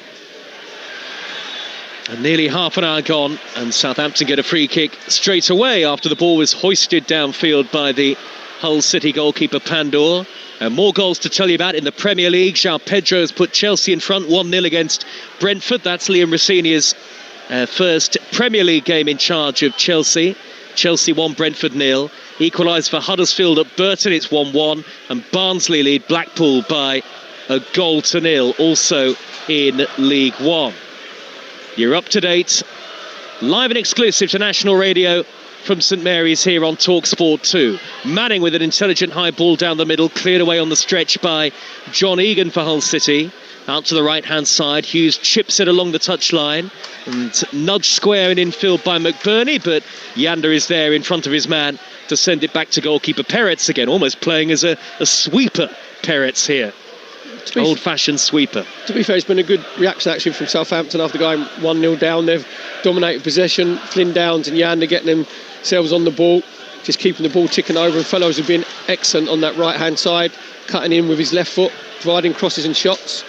And nearly half an hour gone, and Southampton get a free kick straight away after the ball was hoisted downfield by the Hull City goalkeeper Pandor. And more goals to tell you about in the Premier League. João Pedro has put Chelsea in front 1-0 against Brentford. That's Liam Rossinia's first Premier League game in charge of Chelsea. Chelsea 1, Brentford 0. Equalised for Huddersfield at Burton, it's 1-1. And Barnsley lead Blackpool by a 1-0, also in League One. You're up to date, live and exclusive to National Radio from St Mary's here on Talksport 2. Manning with an intelligent high ball down the middle, cleared away on the stretch by John Egan for Hull City. Out to the right-hand side, Hughes chips it along the touchline and nudged square and infield by McBurney, but Yander is there in front of his man to send it back to goalkeeper Peretz again, almost playing as a sweeper, Peretz here. Old-fashioned sweeper. To be fair, it's been a good reaction actually from Southampton after going 1-0 down. They've dominated possession. Flynn Downs and Yander getting themselves on the ball, just keeping the ball ticking over. And Fellows have been excellent on that right-hand side, cutting in with his left foot, providing crosses and shots.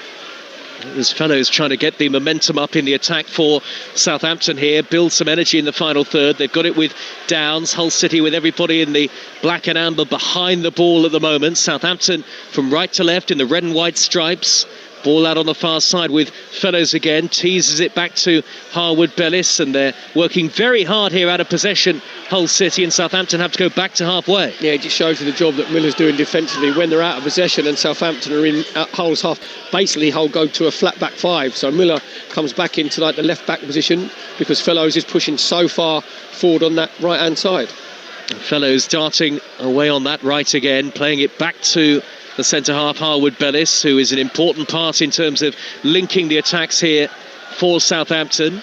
There's Fellows trying to get the momentum up in the attack for Southampton here, build some energy in the final third. They've got it with Downs. Hull City with everybody in the black and amber behind the ball at the moment. Southampton from right to left in the red and white stripes. Ball out on the far side with Fellows again, teases it back to Harwood-Bellis, and they're working very hard here out of possession, Hull City, and Southampton have to go back to halfway. Yeah, it just shows you the job that Miller's doing defensively when they're out of possession and Southampton are in Hull's half. Basically, Hull go to a flat back 5, so Miller comes back into like the left back position because Fellows is pushing so far forward on that right hand side. Fellows darting away on that right again, playing it back to the centre-half Harwood-Bellis, who is an important part in terms of linking the attacks here for Southampton.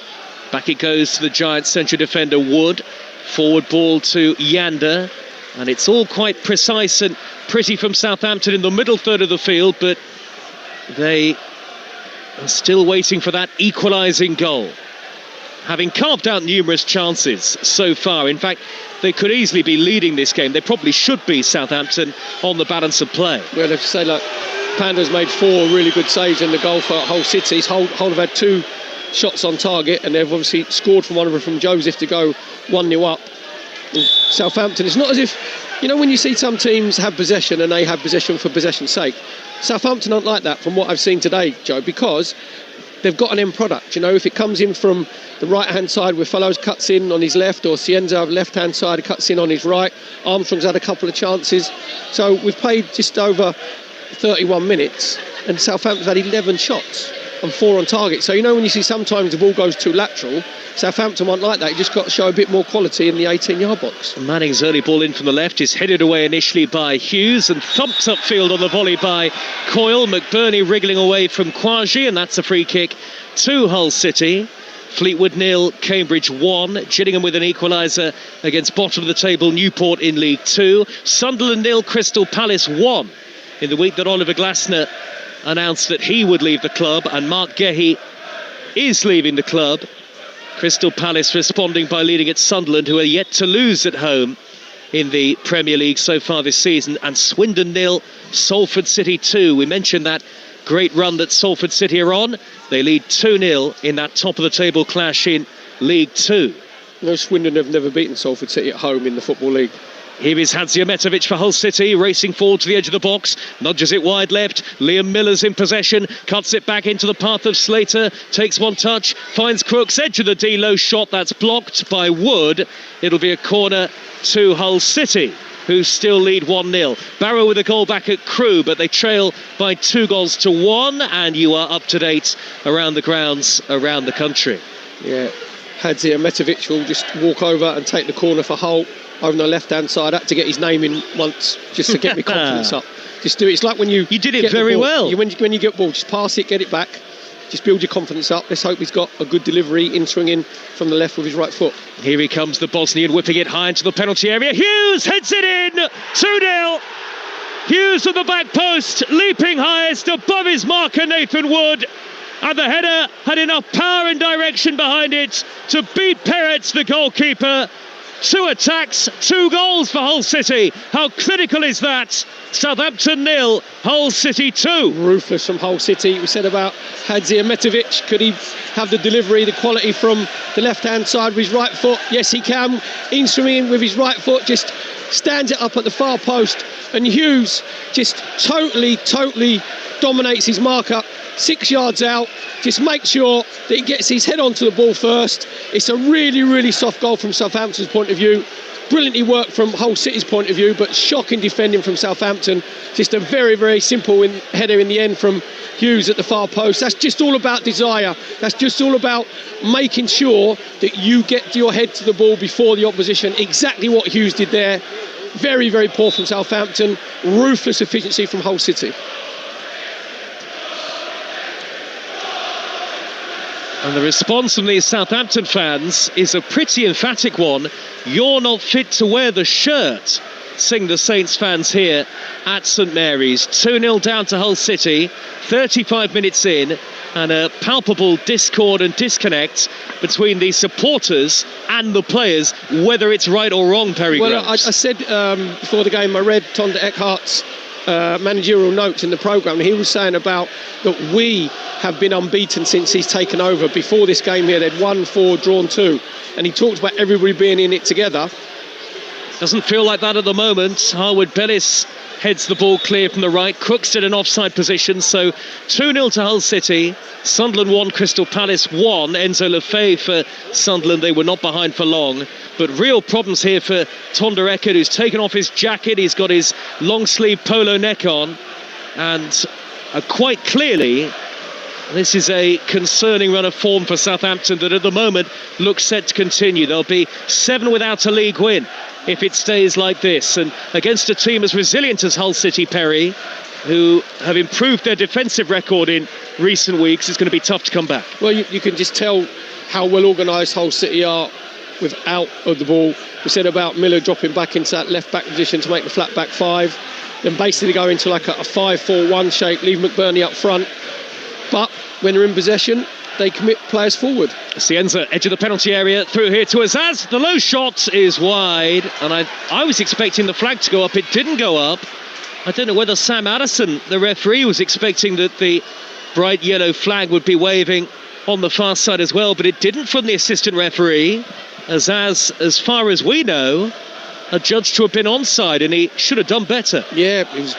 Back it goes to the Giants central defender Wood. Forward ball to Yander. And it's all quite precise and pretty from Southampton in the middle third of the field, but they are still waiting for that equalising goal, having carved out numerous chances so far. In fact, they could easily be leading this game. They probably should be, Southampton, on the balance of play. Well, if you say, like, Panda's made 4 really good saves in the goal for Hull City. Hull have had 2 shots on target, and they've obviously scored from one of them from Joseph to go 1-0 up. Southampton, it's not as if, when you see some teams have possession and they have possession for possession's sake. Southampton aren't like that from what I've seen today, Joe, because they've got an end product. If it comes in from the right-hand side where Fellows cuts in on his left, or Cienza left-hand side cuts in on his right, Armstrong's had a couple of chances. So we've played just over 31 minutes and Southampton's had 11 shots and 4 on target. So when you see sometimes the ball goes too lateral, Southampton won't like that. You just got to show a bit more quality in the 18-yard box. Manning's early ball in from the left is headed away initially by Hughes and thumped upfield on the volley by Coyle. McBurney wriggling away from Quasi, and that's a free kick to Hull City. Fleetwood 0, Cambridge 1. Gillingham with an equaliser against bottom of the table Newport in League 2. Sunderland 0, Crystal Palace 1. In the week that Oliver Glasner announced that he would leave the club, and Mark Gehi is leaving the club. Crystal Palace responding by leading at Sunderland, who are yet to lose at home in the Premier League so far this season. And Swindon 0, Salford City 2. We mentioned that great run that Salford City are on. They lead 2-0 in that top of the table clash in League 2. Swindon have never beaten Salford City at home in the Football League. Here is Hadzimetovic for Hull City, racing forward to the edge of the box, nudges it wide left. Liam Miller's in possession, cuts it back into the path of Slater, takes one touch, finds Crooks, edge of the D, low shot, that's blocked by Wood. It'll be a corner to Hull City, who still lead 1-0. Barrow with a goal back at Crewe, but they trail by 2-1, and you are up to date around the grounds around the country. Yeah, Hadzimetovic will just walk over and take the corner for Hull. Over on the left-hand side, I had to get his name in once just to get my confidence up. Just do it. It's like when you did it very well. When you get the ball, just pass it, get it back. Just build your confidence up. Let's hope he's got a good delivery in swinging from the left with his right foot. Here he comes, the Bosnian, whipping it high into the penalty area. Hughes heads it in. 2-0. Hughes at the back post, leaping highest above his marker, Nathan Wood. And the header had enough power and direction behind it to beat Peretz, the goalkeeper. 2 attacks, 2 goals for Hull City. How critical is that? Southampton 0, Hull City 2. Ruthless from Hull City. We said about Hadzimetovic. Could he have the delivery, the quality from the left-hand side with his right foot? Yes, he can. In with his right foot, just stands it up at the far post. And Hughes just totally dominates his marker. 6 yards out, just make sure that he gets his head onto the ball first. It's a really soft goal from Southampton's point of view. Brilliantly worked from Hull City's point of view, but shocking defending from Southampton. Just a very simple header in the end from Hughes at the far post. That's just all about desire. That's just all about making sure that you get your head to the ball before the opposition. Exactly what Hughes did there. Very poor from Southampton. Ruthless efficiency from Hull City. And the response from these Southampton fans is a pretty emphatic one. You're not fit to wear the shirt, sing the Saints fans here at St Mary's. 2-0 down to Hull City, 35 minutes in, and a palpable discord and disconnect between the supporters and the players, whether it's right or wrong, Perry Groves. Well, I said before the game, I read Tonda Eckhart's managerial notes in the programme. He was saying about that we have been unbeaten since he's taken over. Before this game here, they'd won 4, drawn 2, and he talked about everybody being in it together. Doesn't feel like that at the moment. Harwood Bellis heads the ball clear from the right. Crooks in an offside position, so 2-0 to Hull City. Sunderland 1, Crystal Palace 1. Enzo Lefebvre for Sunderland. They were not behind for long, but real problems here for Tonda Eckert, who's taken off his jacket. He's got his long sleeve polo neck on, and quite clearly this is a concerning run of form for Southampton that at the moment looks set to continue. They'll be 7 without a league win if it stays like this, and against a team as resilient as Hull City, Perry, who have improved their defensive record in recent weeks, it's going to be tough to come back. Well, you can just tell how well organised Hull City are without of the ball. We said about Miller dropping back into that left back position to make the flat back 5, then basically go into like a 5-4-1 shape, leave McBurney up front, but when they're in possession they commit players forward. Cienza, edge of the penalty area, through here to Azaz. The low shot is wide, and I was expecting the flag to go up. It didn't go up. I don't know whether Sam Addison, the referee, was expecting that the bright yellow flag would be waving on the far side as well, but it didn't from the assistant referee. as far as we know, adjudged to have been onside, and he should have done better. Yeah, he was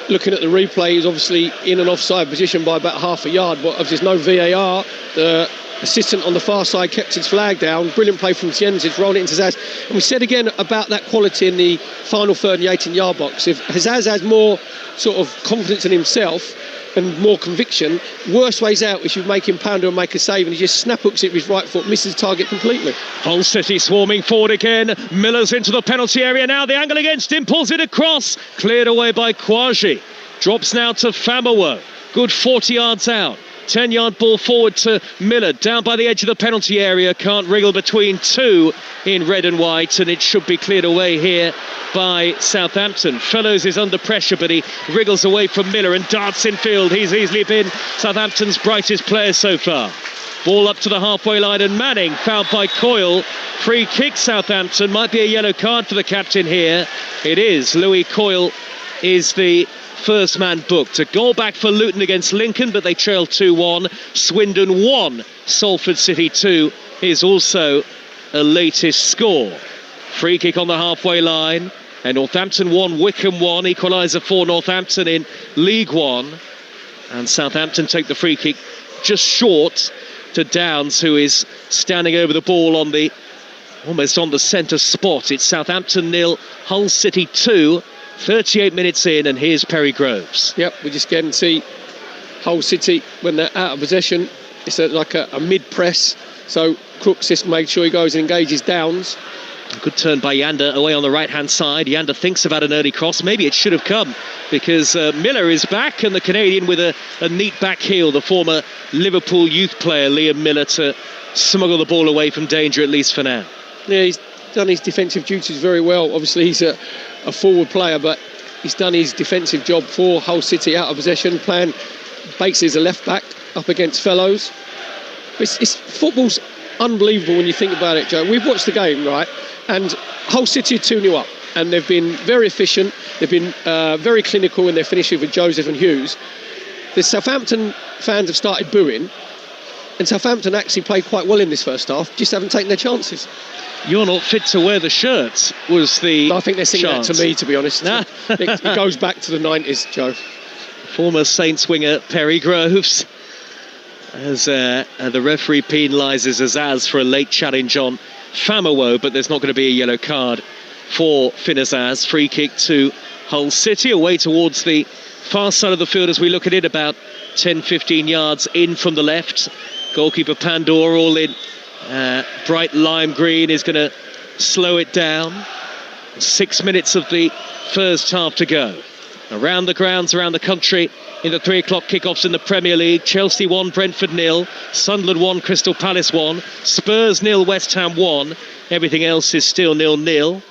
looking at the replay. He's obviously in an offside position by about half a yard, but if there's no VAR, the assistant on the far side kept his flag down. Brilliant play from Cienzic, rolling it into Hazard. And we said again about that quality in the final third in the 18-yard box. If Hazard has more sort of confidence in himself and more conviction, worst ways out is you make him pounder and make a save, and he just snap hooks it with his right foot, misses the target completely. Hull City swarming forward again. Miller's into the penalty area now. The angle against him, pulls it across. Cleared away by Kouaji. Drops now to Famewo. Good 40 yards out. 10-yard ball forward to Miller, down by the edge of the penalty area. Can't wriggle between two in red and white, and it should be cleared away here by Southampton. Fellows is under pressure, but he wriggles away from Miller and darts infield. He's easily been Southampton's brightest player so far. Ball up to the halfway line, and Manning fouled by Coyle. Free kick Southampton. Might be a yellow card for the captain here. It is. Louis Coyle is the first man booked. A goal back for Luton against Lincoln, but they trail 2-1. Swindon 1, Salford City 2 is also a latest score. Free kick on the halfway line, and Northampton 1, Wickham 1. Equaliser for Northampton in League One, and Southampton take the free kick just short to Downs, who is standing over the ball on the almost on the centre spot. It's Southampton 0, Hull City 2. 38 minutes in, and here's Perry Groves. Yep, we just again see Hull City when they're out of possession. It's like a mid-press, so Crooks just made sure he goes and engages Downs. A good turn by Yander away on the right-hand side. Yander thinks about an early cross. Maybe it should have come, because Miller is back, and the Canadian with a neat back heel, the former Liverpool youth player Liam Miller, to smuggle the ball away from danger, at least for now. Yeah, he's done his defensive duties very well. Obviously he's a forward player, but he's done his defensive job for Hull City out of possession, playing basically as a left back up against Fellows. Football's unbelievable when you think about it, Joe. We've watched the game, right, and Hull City are 2-0 up, and they've been very efficient. They've been very clinical in their finishing with Joseph and Hughes. The Southampton fans have started booing, and Southampton actually played quite well in this first half, just haven't taken their chances. You're not fit to wear the shirt, was the I think they're singing chant. that to me, to be honest. It goes back to the 90s, Joe. Former Saints winger Perry Groves, as the referee penalises Azaz for a late challenge on Famewo, but there's not going to be a yellow card for Finn Azaz. Free kick to Hull City, away towards the far side of the field as we look at it, about 10-15 yards in from the left. Goalkeeper Pandor, all in bright lime green, is going to slow it down. 6 minutes of the first half to go. Around the grounds, around the country, in the 3 o'clock kickoffs in the Premier League, Chelsea 1, Brentford 0, Sunderland 1, Crystal Palace 1, Spurs 0, West Ham 1. Everything else is still 0-0.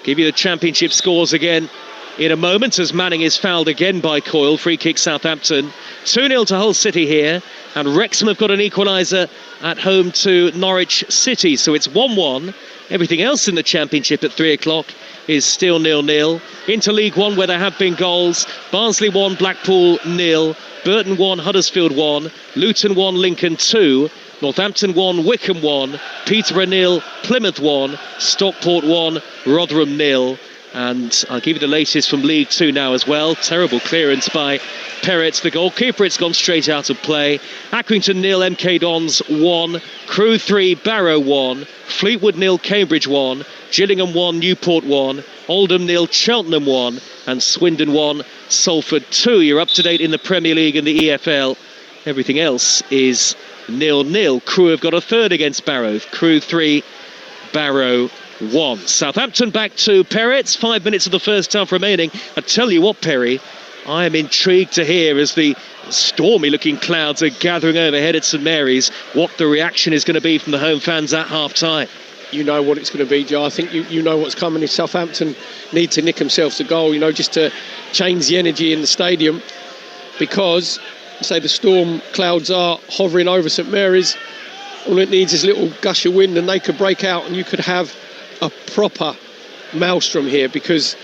Give you the championship scores again in a moment, as Manning is fouled again by Coyle. Free kick Southampton. 2-0 to Hull City here, and Wrexham have got an equaliser at home to Norwich City, so it's 1-1. Everything else in the championship at 3 o'clock is still 0-0. Into League One, where there have been goals: Barnsley 1, Blackpool 0, Burton 1, Huddersfield 1, Luton 1, Lincoln 2, Northampton 1, Wickham 1, Peterborough 0, Plymouth 1, Stockport 1, Rotherham 0. And I'll give you the latest from League Two now as well. Terrible clearance by Perrett, the goalkeeper. It's gone straight out of play. Accrington 0, MK Dons 1, Crewe 3, Barrow 1, Fleetwood 0, Cambridge 1, Gillingham 1, Newport 1, Oldham 0, Cheltenham 1, and Swindon 1, Salford 2. You're up to date in the Premier League and the EFL. Everything else is 0-0. Crewe have got a third against Barrow. Crewe 3, Barrow 1. Southampton back to Perrett. 5 minutes of the first half remaining. I tell you what, Perry, I am intrigued to hear, as the stormy looking clouds are gathering overhead at St Mary's, what the reaction is going to be from the home fans at half time. You know what it's going to be, Joe. I think you know what's coming. If Southampton need to nick themselves a goal, just to change the energy in the stadium, because say the storm clouds are hovering over St Mary's. All it needs is a little gush of wind and they could break out, and you could have a proper maelstrom here, because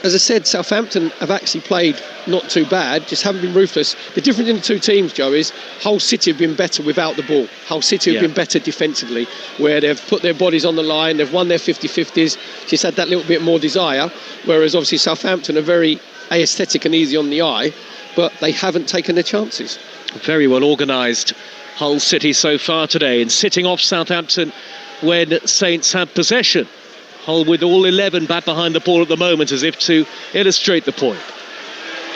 as I said, Southampton have actually played not too bad, just haven't been ruthless. The difference in the two teams, Joe, is Hull City have been better without the ball. Hull City have been better defensively, where they've put their bodies on the line, they've won their 50-50s, just had that little bit more desire, whereas obviously Southampton are very aesthetic and easy on the eye, but they haven't taken their chances. Very well organised Hull City so far today, and sitting off Southampton when Saints had possession. Hull with all 11 back behind the ball at the moment, as if to illustrate the point.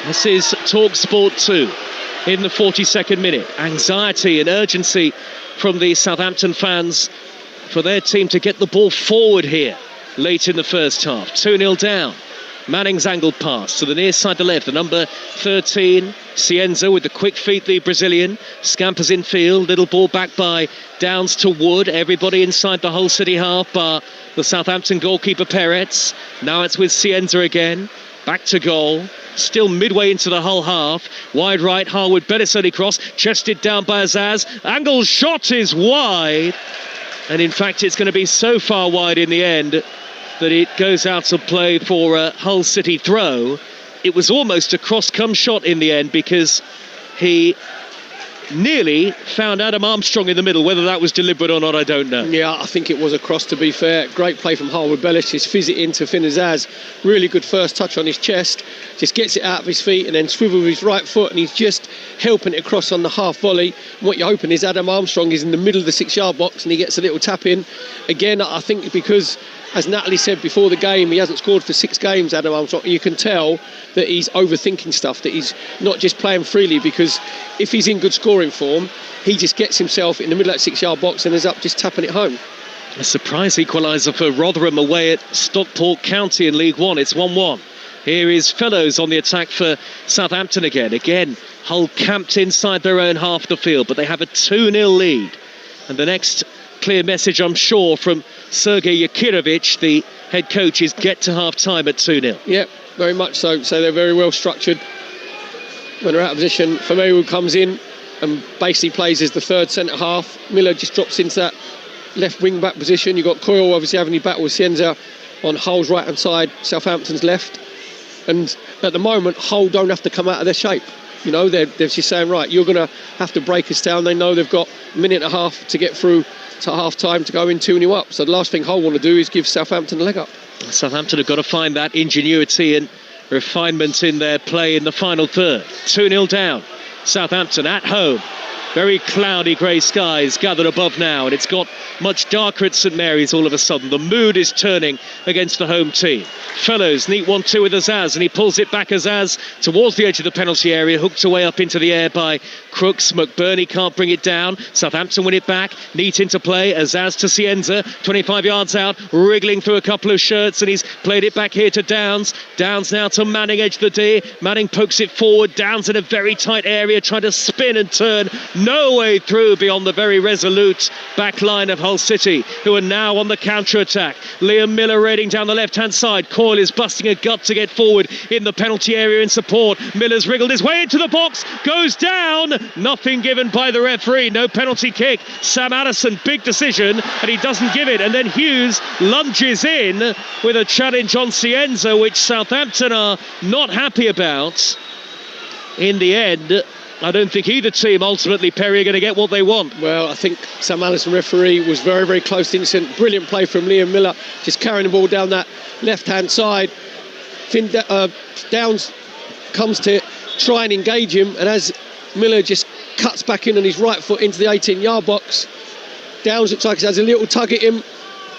This is Talksport 2 in the 42nd minute. Anxiety and urgency from the Southampton fans for their team to get the ball forward here late in the first half. 2-0 down. Manning's angled pass to the near side to left. The number 13, Cienza, with the quick feet, the Brazilian. Scampers in field. Little ball back by Downs to Wood. Everybody inside the Hull City half bar the Southampton goalkeeper Peretz. Now it's with Cienza again. Back to goal. Still midway into the Hull half. Wide right, Harwood, Belisoni cross. Chested down by Azaz. Angle shot is wide. And in fact, it's going to be so far wide in the end that it goes out of play for a Hull City throw. It was almost a cross-come shot in the end, because he nearly found Adam Armstrong in the middle. Whether that was deliberate or not, I don't know. Yeah, I think it was a cross, to be fair. Great play from Harwood Bellis, just fizz it into Finn Azaz. Really good first touch on his chest, just gets it out of his feet and then swivels his right foot, and he's just helping it across on the half volley. And what you're hoping is Adam Armstrong is in the middle of the 6-yard box and he gets a little tap in. Again, I think because, as Natalie said before the game, he hasn't scored for 6 games, Adam Armstrong. You can tell that he's overthinking stuff, that he's not just playing freely, because if he's in good scoring form, he just gets himself in the middle of that 6-yard box and is up just tapping it home. A surprise equaliser for Rotherham away at Stockport County in League One. It's 1-1. Here is Fellows on the attack for Southampton again. Again, Hull camped inside their own half of the field, but they have a 2-0 lead. And the next clear message, I'm sure, from Sergei Yakirovich, the head coach, is get to half-time at 2-0. Yep, very much so. So they're very well structured. When they're out of position, Fameru comes in and basically plays as the third centre-half. Miller just drops into that left wing-back position. You've got Coyle obviously having his battle with Cienza on Hull's right-hand side, Southampton's left. And at the moment, Hull don't have to come out of their shape. You know, they're just saying, right, you're going to have to break us down. They know they've got a minute and a half to get through to half-time to go in 2-0 up. So the last thing Hull want to do is give Southampton a leg up. Southampton have got to find that ingenuity and refinement in their play in the final third. 2-0 down. Southampton at home. Very cloudy grey skies gathered above now, and it's got much darker at St Mary's all of a sudden. The mood is turning against the home team. Fellows, neat 1-2 with Azaz, and he pulls it back, Azaz, towards the edge of the penalty area, hooked away up into the air by Crooks. McBurney can't bring it down. Southampton win it back. Neat into play. Azaz to Cienza, 25 yards out, wriggling through a couple of shirts, and he's played it back here to Downs. Downs now to Manning, edge of the D. Manning pokes it forward. Downs in a very tight area, trying to spin and turn. No way through beyond the very resolute back line of Hull City, who are now on the counter-attack. Liam Miller raiding down the left-hand side. Coyle is busting a gut to get forward in the penalty area in support. Miller's wriggled his way into the box, goes down. Nothing given by the referee. No penalty kick. Sam Allison, big decision, and he doesn't give it. And then Hughes lunges in with a challenge on Cienza, which Southampton are not happy about. In the end, I don't think either team ultimately, Perry, are going to get what they want. Well, I think Sam Allison, referee, was very, very close to innocent. Brilliant play from Liam Miller, just carrying the ball down that left-hand side. Downs comes to try and engage him, and as Miller just cuts back in on his right foot into the 18-yard box, Downs looks like he has a little tug at him,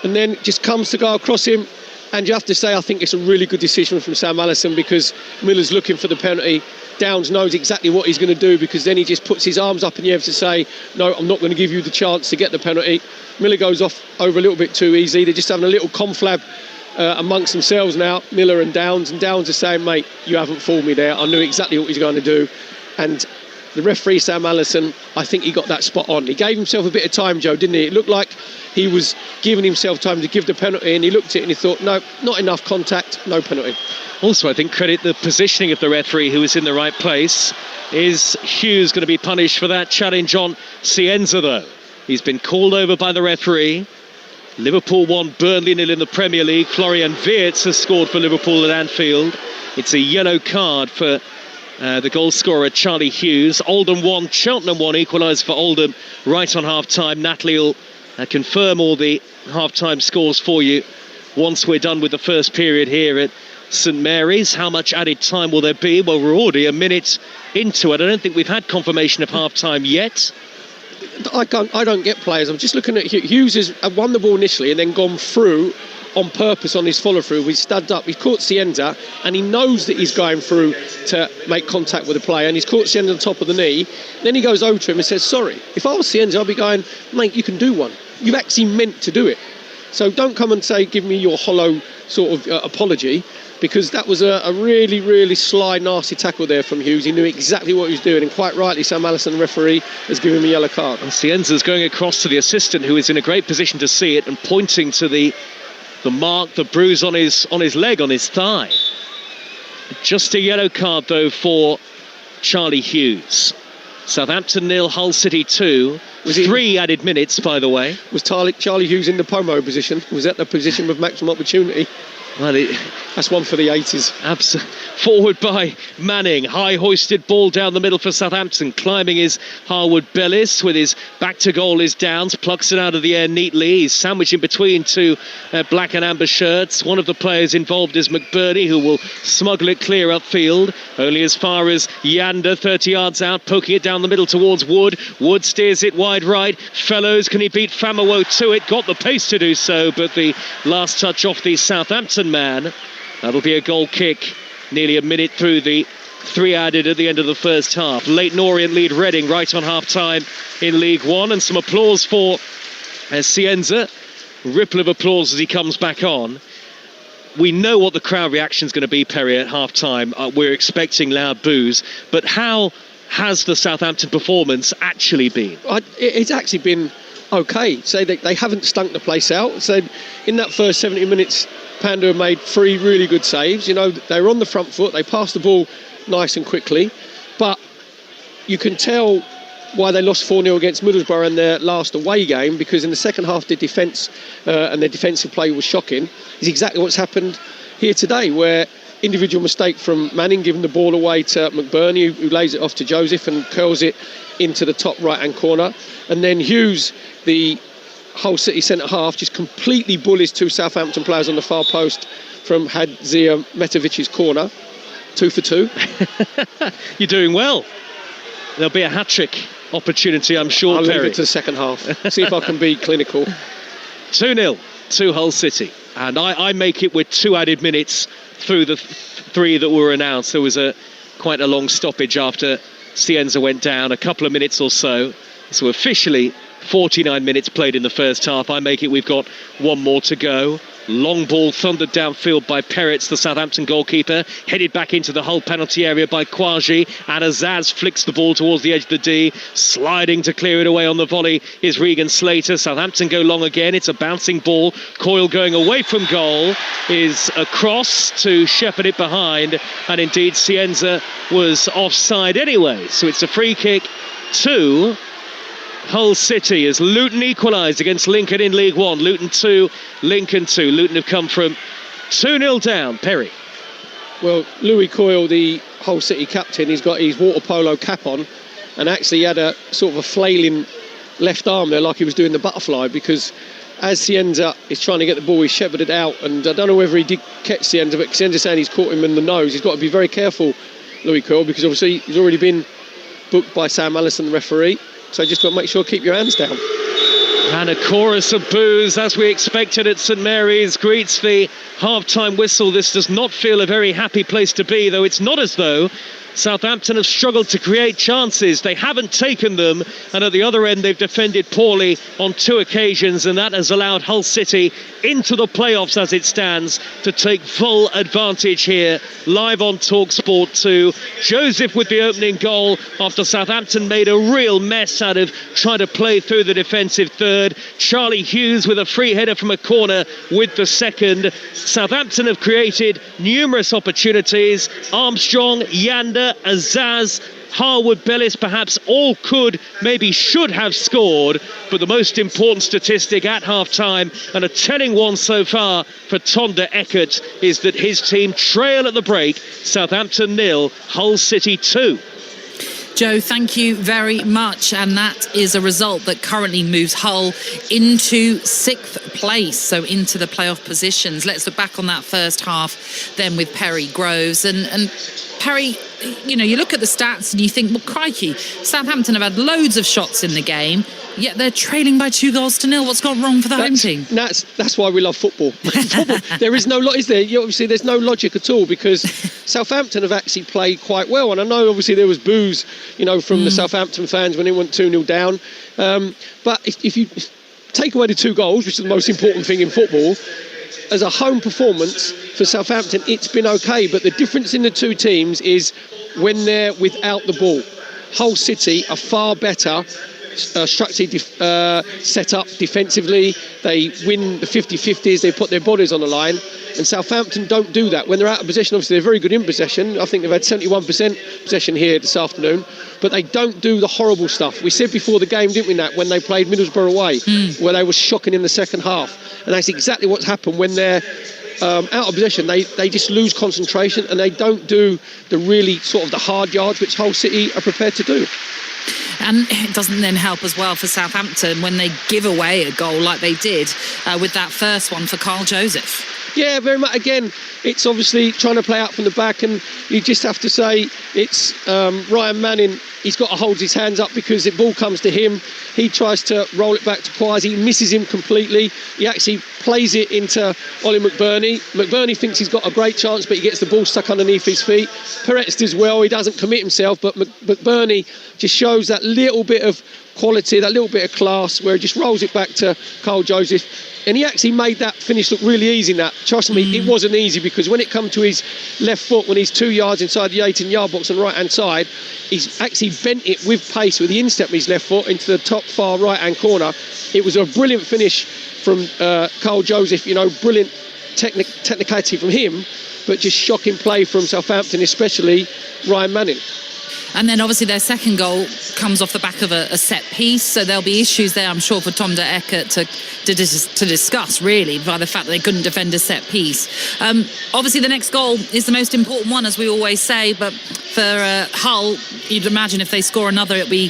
and then just comes to go across him. And you have to say, I think it's a really good decision from Sam Allison, because Miller's looking for the penalty. Downs knows exactly what he's going to do, because then he just puts his arms up in the air to say, no, I'm not going to give you the chance to get the penalty. Miller goes off over a little bit too easy. They're just having a little conflab amongst themselves now, Miller and Downs are saying, mate, you haven't fooled me there. I knew exactly what he's going to do. And the referee, Sam Allison, I think he got that spot on. He gave himself a bit of time, Joe, didn't he? It looked like he was giving himself time to give the penalty, and he looked at it and he thought, no, not enough contact, no penalty. Also, I think credit the positioning of the referee, who was in the right place. Is Hughes going to be punished for that challenge on Cienza, though? He's been called over by the referee. Liverpool 1, Burnley 0 in the Premier League. Florian Wirtz has scored for Liverpool at Anfield. It's a yellow card for the goal scorer Charlie Hughes. Oldham 1, Cheltenham 1, equalised for Oldham right on half-time. Natalie will confirm all the half-time scores for you once we're done with the first period here at St Mary's. How much added time will there be? Well, we're already a minute into it. I don't think we've had confirmation of half-time yet. I don't get players. I'm just looking at Hughes has won the ball initially and then gone through on purpose on his follow-through. He's studded up, he's caught Cienza, and he knows that he's going through to make contact with the player, and he's caught Cienza on the top of the knee. Then he goes over to him and says, sorry. If I was Cienza, I'd be going, mate, you can do one. You've actually meant to do it. So don't come and say, give me your hollow sort of apology, because that was a really, really sly, nasty tackle there from Hughes. He knew exactly what he was doing, and quite rightly, Sam Allison, the referee, has given him a yellow card. And Cienza's going across to the assistant, who is in a great position to see it, and pointing to the mark, the bruise on his leg, on his thigh. Just a yellow card, though, for Charlie Hughes. Southampton 0, Hull City 2. 3 added minutes, by the way. Was Charlie Hughes in the Pomo position? Was that the position with maximum opportunity? Well, that's one for the 80s. Forward by Manning. High hoisted ball down the middle for Southampton. Climbing is Harwood Bellis with his back to goal is Downs. Plucks it out of the air neatly. He's sandwiched in between two black and amber shirts. One of the players involved is McBurney, who will smuggle it clear upfield. Only as far as Yander, 30 yards out, poking it down the middle towards Wood. Wood steers it wide right. Fellows, can he beat Famawo to it? Got the pace to do so, but the last touch off the Southampton man. That'll be a goal kick nearly a minute through the 3 added at the end of the first half. Leighton Orient lead Reading right on half-time in League One, and some applause for Cienza. Ripple of applause as he comes back on. We know what the crowd reaction is going to be, Perry, at half-time. We're expecting loud boos, but how has the Southampton performance actually been? It's actually been okay. So they haven't stunk the place out. So in that first 70 minutes, Panda made 3 really good saves. You know, they were on the front foot. They passed the ball nice and quickly. But you can tell why they lost 4-0 against Middlesbrough in their last away game, because in the second half, their defence and their defensive play was shocking. Is exactly what's happened here today, where individual mistake from Manning, giving the ball away to McBurney, who lays it off to Joseph and curls it into the top right-hand corner. And then Hughes, the Hull City centre-half, just completely bullies 2 Southampton players on the far post from Hadzia Metovic's corner. 2 for 2. You're doing well. There'll be a hat-trick opportunity, I'm sure, I'll Perry. leave it to the second half. See if I can be clinical. 2-0 to Hull City. And I make it with 2 added minutes through the 3 that were announced. There was quite a long stoppage after Cienza went down, a couple of minutes or so. So officially 49 minutes played in the first half. I make it we've got 1 more to go. Long ball thundered downfield by Peretz, the Southampton goalkeeper, headed back into the Hull penalty area by Kouaji, and Azaz flicks the ball towards the edge of the D. Sliding to clear it away on the volley is Regan Slater. Southampton go long again. It's a bouncing ball. Coyle going away from goal is a cross to shepherd it behind, and indeed Cienza was offside anyway. So it's a free kick to Hull City as Luton equalised against Lincoln in League One. Luton 2, Lincoln 2. Luton have come from 2-0 down. Perry. Well, Louis Coyle, the Hull City captain, he's got his water polo cap on, and actually had a sort of a flailing left arm there like he was doing the butterfly, because as Cienza is trying to get the ball, he's shepherded out, and I don't know whether he did catch Cienza, but Cienza saying he's caught him in the nose. He's got to be very careful, Louis Coyle, because obviously he's already been booked by Sam Allison, the referee. So just got to make sure, keep your hands down. And a chorus of boos, as we expected at St Mary's, greets the half-time whistle. This does not feel a very happy place to be, though it's not as though Southampton have struggled to create chances. They haven't taken them, and at the other end they've defended poorly on 2 occasions, and that has allowed Hull City into the playoffs as it stands to take full advantage here. Live on Talksport 2. Joseph with the opening goal after Southampton made a real mess out of trying to play through the defensive third. Charlie Hughes with a free header from a corner with the second. Southampton have created numerous opportunities. Armstrong, Yander, Azaz, Harwood, Bellis, perhaps all could, maybe should have scored. But the most important statistic at half-time, and a telling one so far for Tonda Eckert, is that his team trail at the break. Southampton 0, Hull City 2. Joe, thank you very much. And that is a result that currently moves Hull into 6th place, so into the playoff positions. Let's look back on that first half then with Perry Groves. And Perry, you know, you look at the stats and you think, well, crikey, Southampton have had loads of shots in the game, yet they're trailing by 2-0. What's gone wrong for the home team? That's why we love football. There is no is there? Obviously, there's no logic at all, because Southampton have actually played quite well. And I know, obviously, there was boos, you know, from the Southampton fans when they went 2-0 down. But if you take away the 2 goals, which is the most important thing in football, as a home performance for Southampton, it's been okay. But the difference in the two teams is when they're without the ball. Hull City are far better structurally set up defensively. They win the 50-50s, they put their bodies on the line, and Southampton don't do that. When they're out of possession, obviously they're very good in possession. I think they've had 71% possession here this afternoon, but they don't do the horrible stuff. We said before the game, didn't we, Nat, when they played Middlesbrough away, where they were shocking in the second half, and that's exactly what's happened when they're out of possession. They just lose concentration, and they don't do the really sort of the hard yards which Hull City are prepared to do. And it doesn't then help as well for Southampton when they give away a goal like they did with that first one for Carl Joseph. Yeah, very much. Again, it's obviously trying to play out from the back, and you just have to say it's Ryan Manning. He's got to hold his hands up because the ball comes to him. He tries to roll it back to Kwasi, misses him completely. He actually plays it into Ollie McBurney. McBurney thinks he's got a great chance, but he gets the ball stuck underneath his feet. Peretz does well. He doesn't commit himself, but McBurney just shows that little bit of quality, that little bit of class, where he just rolls it back to Carl Joseph. And he actually made that finish look really easy. That, trust me, it wasn't easy, because when it come to his left foot, when he's 2 yards inside the 18-yard box on the right-hand side, he's actually bent it with pace with the instep of his left foot into the top far right-hand corner. It was a brilliant finish from Carl Joseph, you know, brilliant technicality from him, but just shocking play from Southampton, especially Ryan Manning. And then obviously their second goal comes off the back of a set piece, so there'll be issues there, I'm sure, for Tonda Eckert to discuss, really, by the fact that they couldn't defend a set piece. Obviously the next goal is the most important one, as we always say, but for Hull, you'd imagine if they score another, it'll be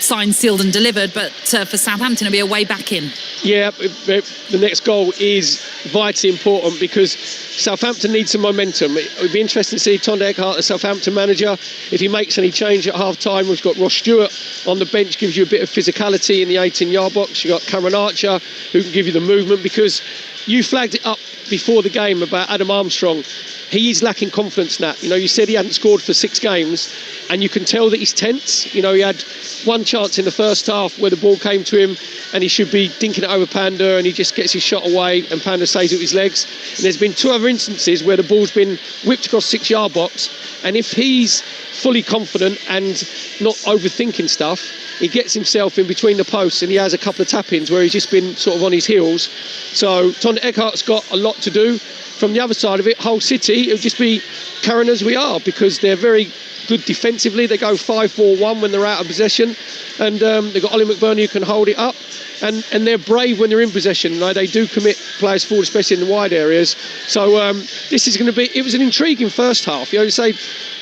signed, sealed and delivered, but for Southampton it'll be a way back in. Yeah, the next goal is vitally important, because Southampton needs some momentum. It would be interesting to see Tonda Eckert, the Southampton manager, if he makes any change at half-time. We've got Ross Stewart on the bench, gives you a bit of physicality in the 18-yard box. You've got Cameron Archer, who can give you the movement, because you flagged it up before the game about Adam Armstrong. He is lacking confidence now. You know, you said he hadn't scored for 6 games, and you can tell that he's tense. You know, he had one chance in the first half where the ball came to him and he should be dinking it over Panda, and he just gets his shot away and Panda saves it with his legs. And there's been 2 other instances where the ball's been whipped across 6-yard box, and if he's fully confident and not overthinking stuff, he gets himself in between the posts, and he has a couple of tap-ins where he's just been sort of on his heels. So Tonda Eckhart's got a lot to do. From the other side of it, Hull City, it'll just be carrying as we are, because they're very good defensively. They go 5-4-1 when they're out of possession, and they've got Ollie McBurney who can hold it up, and they're brave when they're in possession. You know, they do commit players forward, especially in the wide areas. So this is going to be, it was an intriguing first half. You know, you say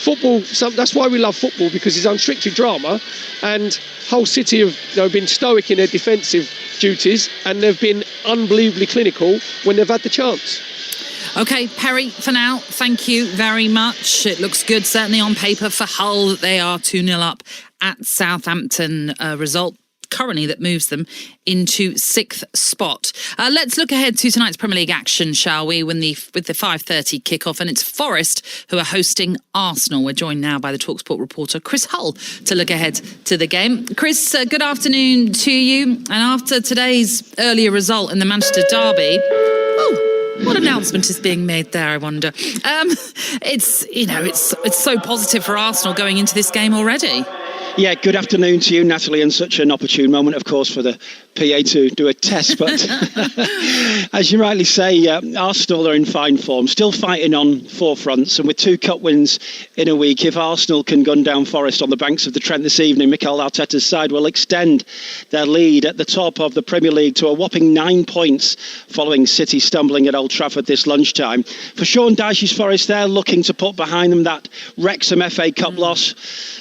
football, that's why we love football, because it's unstricted drama, and Hull City have been stoic in their defensive duties, and they've been unbelievably clinical when they've had the chance. OK, Perry, for now, thank you very much. It looks good, certainly on paper, for Hull, that they are 2-0 up at Southampton. Result currently that moves them into 6th spot. Let's look ahead to tonight's Premier League action, shall we, with the 5:30 kickoff, and it's Forest who are hosting Arsenal. We're joined now by the Talksport reporter Chris Hull to look ahead to the game. Chris, good afternoon to you. And after today's earlier result in the Manchester derby, what announcement is being made there, I wonder? It's so positive for Arsenal going into this game already. Yeah, good afternoon to you, Natalie, and such an opportune moment, of course, for the PA to do a test. But as you rightly say, Arsenal are in fine form, still fighting on four fronts, and with 2 cup wins in a week, if Arsenal can gun down Forest on the banks of the Trent this evening, Mikel Arteta's side will extend their lead at the top of the Premier League to a whopping 9 points following City stumbling at Old Trafford this lunchtime. For Sean Dyche's Forest, they're looking to put behind them that Wrexham FA Cup loss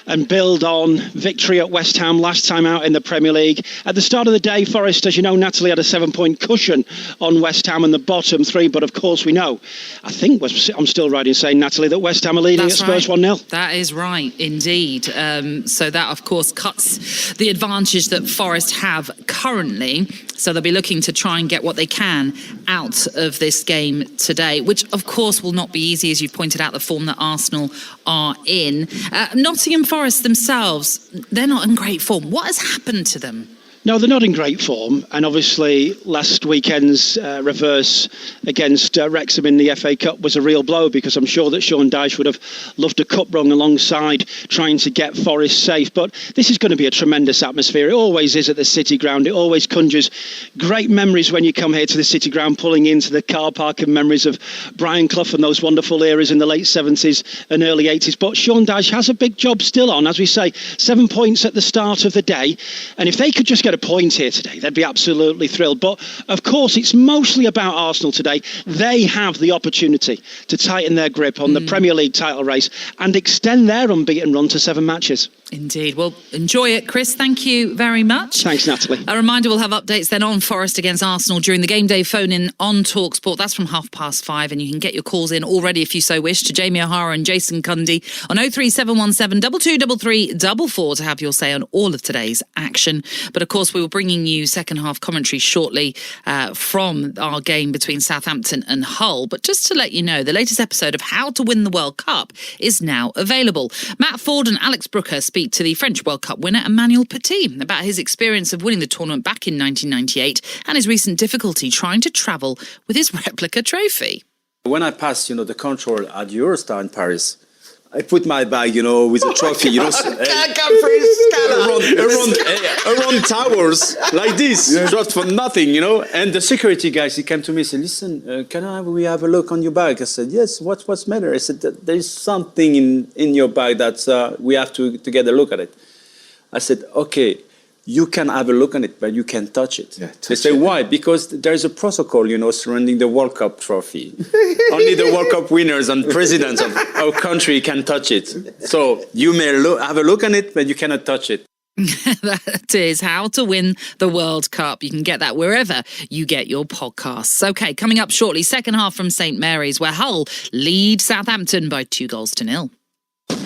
and build on victory at West Ham last time out in the Premier League. At the start of the day, Forest, as you know, Natalie, had a 7-point cushion on West Ham and the bottom 3, but of course we know, I think I'm still right in saying, Natalie, that West Ham are leading at Spurs 1-0. That is right, indeed. So that, of course, cuts the advantage that Forest have currently. So they'll be looking to try and get what they can out of this game today, which, of course, will not be easy, as you've pointed out, the form that Arsenal are in. Nottingham Forest themselves, they're not in great form. What has happened to them? No, they're not in great form, and obviously last weekend's reverse against Wrexham in the FA Cup was a real blow, because I'm sure that Sean Dyche would have loved a cup run alongside trying to get Forest safe. But this is going to be a tremendous atmosphere. It always is at the City Ground. It always conjures great memories when you come here to the City Ground, pulling into the car park, and memories of Brian Clough and those wonderful eras in the late 70s and early 80s. But Sean Dyche has a big job still on, as we say, 7 points at the start of the day, and if they could just get a point here today, they'd be absolutely thrilled. But of course, it's mostly about Arsenal today. They have the opportunity to tighten their grip on the Premier League title race and extend their unbeaten run to 7 matches. Indeed. Well, enjoy it, Chris. Thank you very much. Thanks, Natalie. A reminder, we'll have updates then on Forest against Arsenal during the game day phone-in on Talksport. That's from 5:30, and you can get your calls in already, if you so wish, to Jamie O'Hara and Jason Cundy on 03717 223344 to have your say on all of today's action. But of course, we will bringing you second half commentary shortly from our game between Southampton and Hull. But just to let you know, the latest episode of How to Win the World Cup is now available. Matt Ford and Alex Brooker speak to the French World Cup winner Emmanuel Petit about his experience of winning the tournament back in 1998 and his recent difficulty trying to travel with his replica trophy. When I passed, the control at Eurostar in Paris, I put my bag, with a trophy, around towers like this, just for nothing, And the security guys, he came to me and said, "Listen, we have a look on your bag?" I said, "Yes. What's the matter?" I said, "There's something in your bag that we have to get a look at it." I said, "Okay, you can have a look on it, but you can't touch it." Yeah, they say, "Why?" "Because there's a protocol, surrounding the World Cup trophy. Only the World Cup winners and presidents of our country can touch it. So you may have a look on it, but you cannot touch it." That is How to Win the World Cup. You can get that wherever you get your podcasts. Okay, coming up shortly, second half from St Mary's, where Hull lead Southampton by 2-0.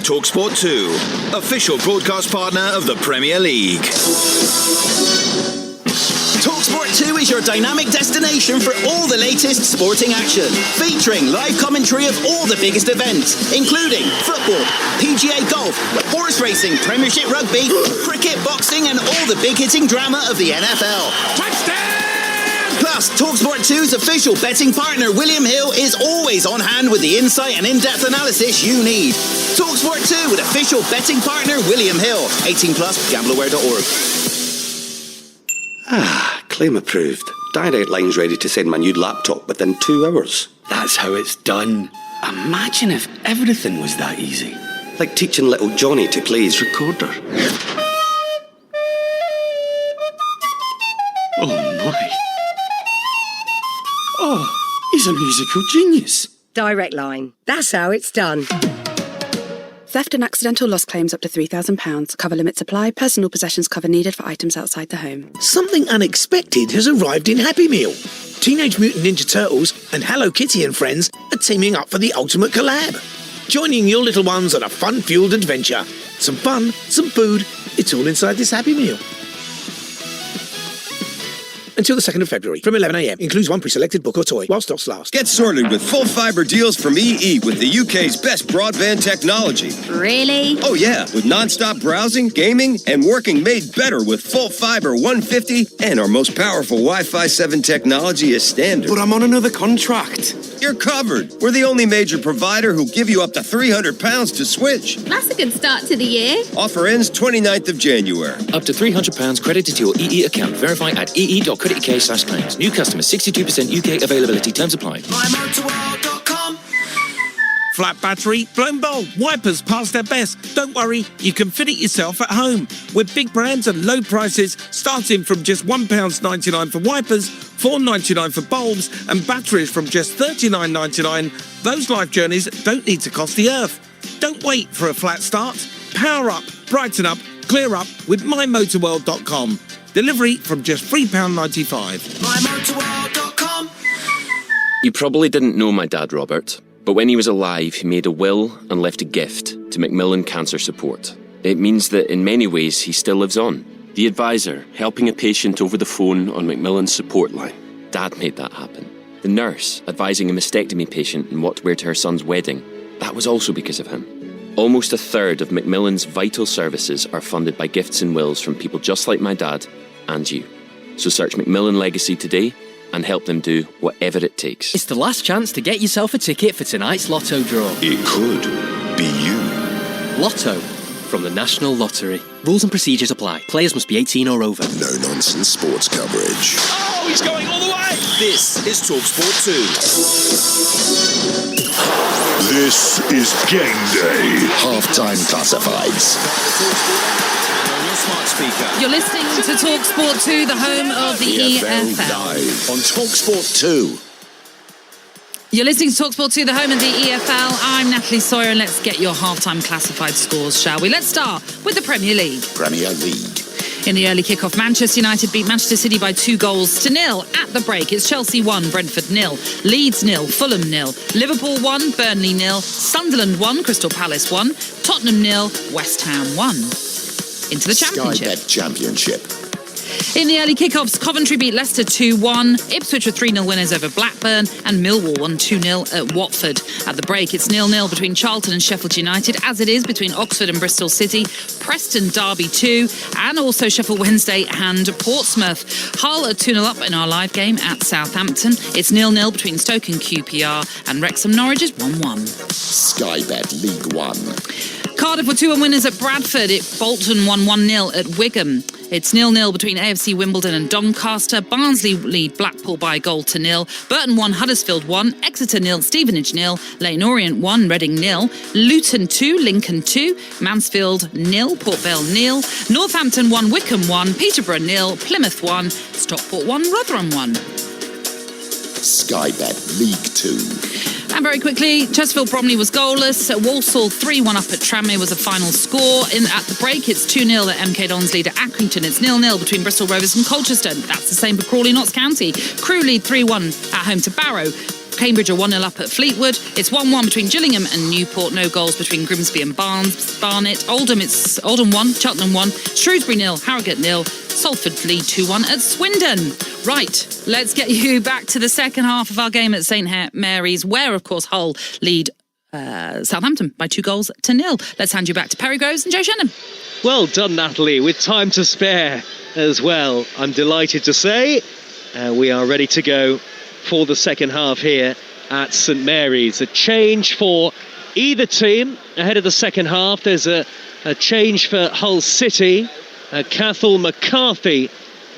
Talksport 2, official broadcast partner of the Premier League. Talksport 2 is your dynamic destination for all the latest sporting action, featuring live commentary of all the biggest events, including football, PGA golf, horse racing, Premiership rugby, cricket, boxing, and all the big-hitting drama of the NFL. Touchdown! Plus, Talksport 2's official betting partner, William Hill, is always on hand with the insight and in-depth analysis you need. Talksport 2 with official betting partner, William Hill. 18+, gambleaware.org. Claim approved. Direct Line's ready to send my new laptop within 2 hours. That's how it's done. Imagine if everything was that easy. Like teaching little Johnny to play his recorder. Oh my. Oh, he's a musical genius. Direct Line. That's how it's done. Theft and accidental loss claims up to £3,000. Cover limits apply. Personal possessions cover needed for items outside the home. Something unexpected has arrived in Happy Meal. Teenage Mutant Ninja Turtles and Hello Kitty and friends are teaming up for the ultimate collab. Joining your little ones on a fun-fueled adventure. Some fun, some food, it's all inside this Happy Meal. Until the 2nd of February, from 11 a.m. Includes one pre-selected book or toy, while stocks last. Get sorted with full fibre deals from EE with the UK's best broadband technology. Really? Oh yeah, with non-stop browsing, gaming, and working made better with full fibre 150 and our most powerful Wi-Fi 7 technology is standard. But I'm on another contract. you're covered. We're the only major provider who'll give you up to £300 to switch. That's a good start to the year. Offer ends 29th of January. Up to £300 credited to your EE account. Verify at ee.co.uk/claims. New customer, 62% UK availability. Terms apply. mymotorworld.com. Flat battery, blown bulb, wipers past their best. Don't worry, you can fit it yourself at home. With big brands and low prices, starting from just £1.99 for wipers, $4.99 for bulbs, and batteries from just $39.99. Those life journeys don't need to cost the earth. Don't wait for a flat start. Power up, brighten up, clear up with mymotorworld.com. Delivery from just £3.95. mymotorworld.com. You probably didn't know my dad, Robert, but when he was alive, he made a will and left a gift to Macmillan Cancer Support. It means that in many ways he still lives on. The advisor, helping a patient over the phone on Macmillan's support line. Dad made that happen. The nurse, advising a mastectomy patient on what to wear to her son's wedding. That was also because of him. Almost a third of Macmillan's vital services are funded by gifts and wills from people just like my dad and you. So search Macmillan Legacy today and help them do whatever it takes. It's the last chance to get yourself a ticket for tonight's Lotto draw. It could be you. Lotto from the National Lottery. Rules and procedures apply. Players must be 18 or over. No-nonsense sports coverage. Oh, he's going all the way! This is Talksport 2. This is game day. Half-time classifieds. Smart speaker. You're listening to Talksport 2, the home of the EFL. Live on Talksport 2. You're listening to Talksport 2, the home of the EFL. I'm Natalie Sawyer, and let's get your half-time classified scores, shall we? Let's start with the Premier League. Premier League. In the early kick-off, Manchester United beat Manchester City by 2-0. At the break, it's Chelsea 1, Brentford 0, Leeds 0, Fulham 0, Liverpool 1, Burnley 0, Sunderland 1, Crystal Palace 1, Tottenham 0, West Ham 1. Into the Championship. Sky Bet Championship. In the early kickoffs, Coventry beat Leicester 2-1, Ipswich were 3-0 winners over Blackburn, and Millwall won 2-0 at Watford. At the break, it's 0-0 between Charlton and Sheffield United, as it is between Oxford and Bristol City, Preston Derby 2, and also Sheffield Wednesday and Portsmouth. Hull are 2-0 up in our live game at Southampton. It's 0-0 between Stoke and QPR, and Wrexham Norwich is 1-1. Sky Bet League One. Cardiff were 2-1 winners at Bradford. Bolton won 1-0 at Wigan. It's 0-0 between AFC Wimbledon and Doncaster. Barnsley lead Blackpool by 1-0. Burton 1, Huddersfield 1, Exeter 0, Stevenage 0, Leyton Orient 1, Reading 0, Luton 2, Lincoln 2, Mansfield 0, Port Vale 0, Northampton 1, Wycombe 1, Peterborough 0, Plymouth 1, Stockport 1, Rotherham 1. Sky Bet League 2. And very quickly, Chesterfield Bromley was goalless. Walsall 3-1 up at Tranmere was the final score. At the break, it's 2-0 at MK Dons lead at Accrington. It's 0-0 between Bristol Rovers and Colchester. That's the same for Crawley Notts County. Crewe lead 3-1 at home to Barrow. Cambridge are 1-0 up at Fleetwood. It's 1-1 between Gillingham and Newport. No goals between Grimsby and Barnet. Oldham 1, Cheltenham 1, Shrewsbury 0, Harrogate 0, Salford lead 2-1 at Swindon. Right, let's get you back to the second half of our game at St Mary's, where, of course, Hull lead Southampton by 2-0. Let's hand you back to Perry Groves and Joe Shannon. Well done, Natalie, with time to spare as well. I'm delighted to say we are ready to go for the second half here at St Mary's. A change for either team ahead of the second half. There's a change for Hull City. Cathal McCarthy,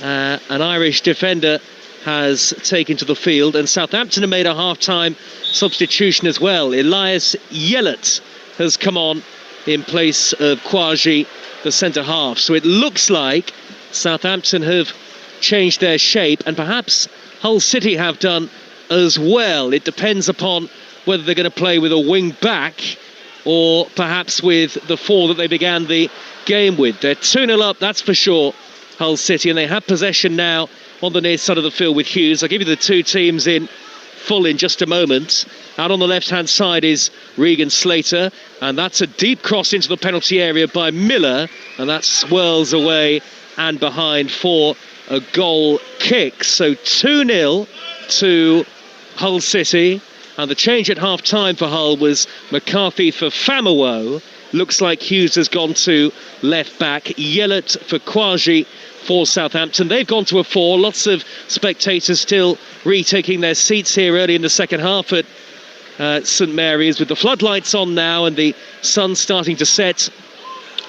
an Irish defender, has taken to the field, and Southampton have made a half-time substitution as well. Elias Yellett has come on in place of Kouaji, the centre-half. So it looks like Southampton have changed their shape, and perhaps Hull City have done as well. It depends upon whether they're going to play with a wing back or perhaps with the four that they began the game with. They're 2-0 up, that's for sure, Hull City, and they have possession now on the near side of the field with Hughes. I'll give you the two teams in full in just a moment. Out on the left-hand side is Regan Slater, and that's a deep cross into the penalty area by Miller, and that swirls away and behind for a goal kick. So 2-0 to Hull City, and the change at half-time for Hull was McCarthy for Famewo, Looks like Hughes has gone to left back. Yellett for Kouaji for Southampton. They've gone to a 4. Lots of spectators still retaking their seats here early in the second half at St Mary's, with the floodlights on now and the sun starting to set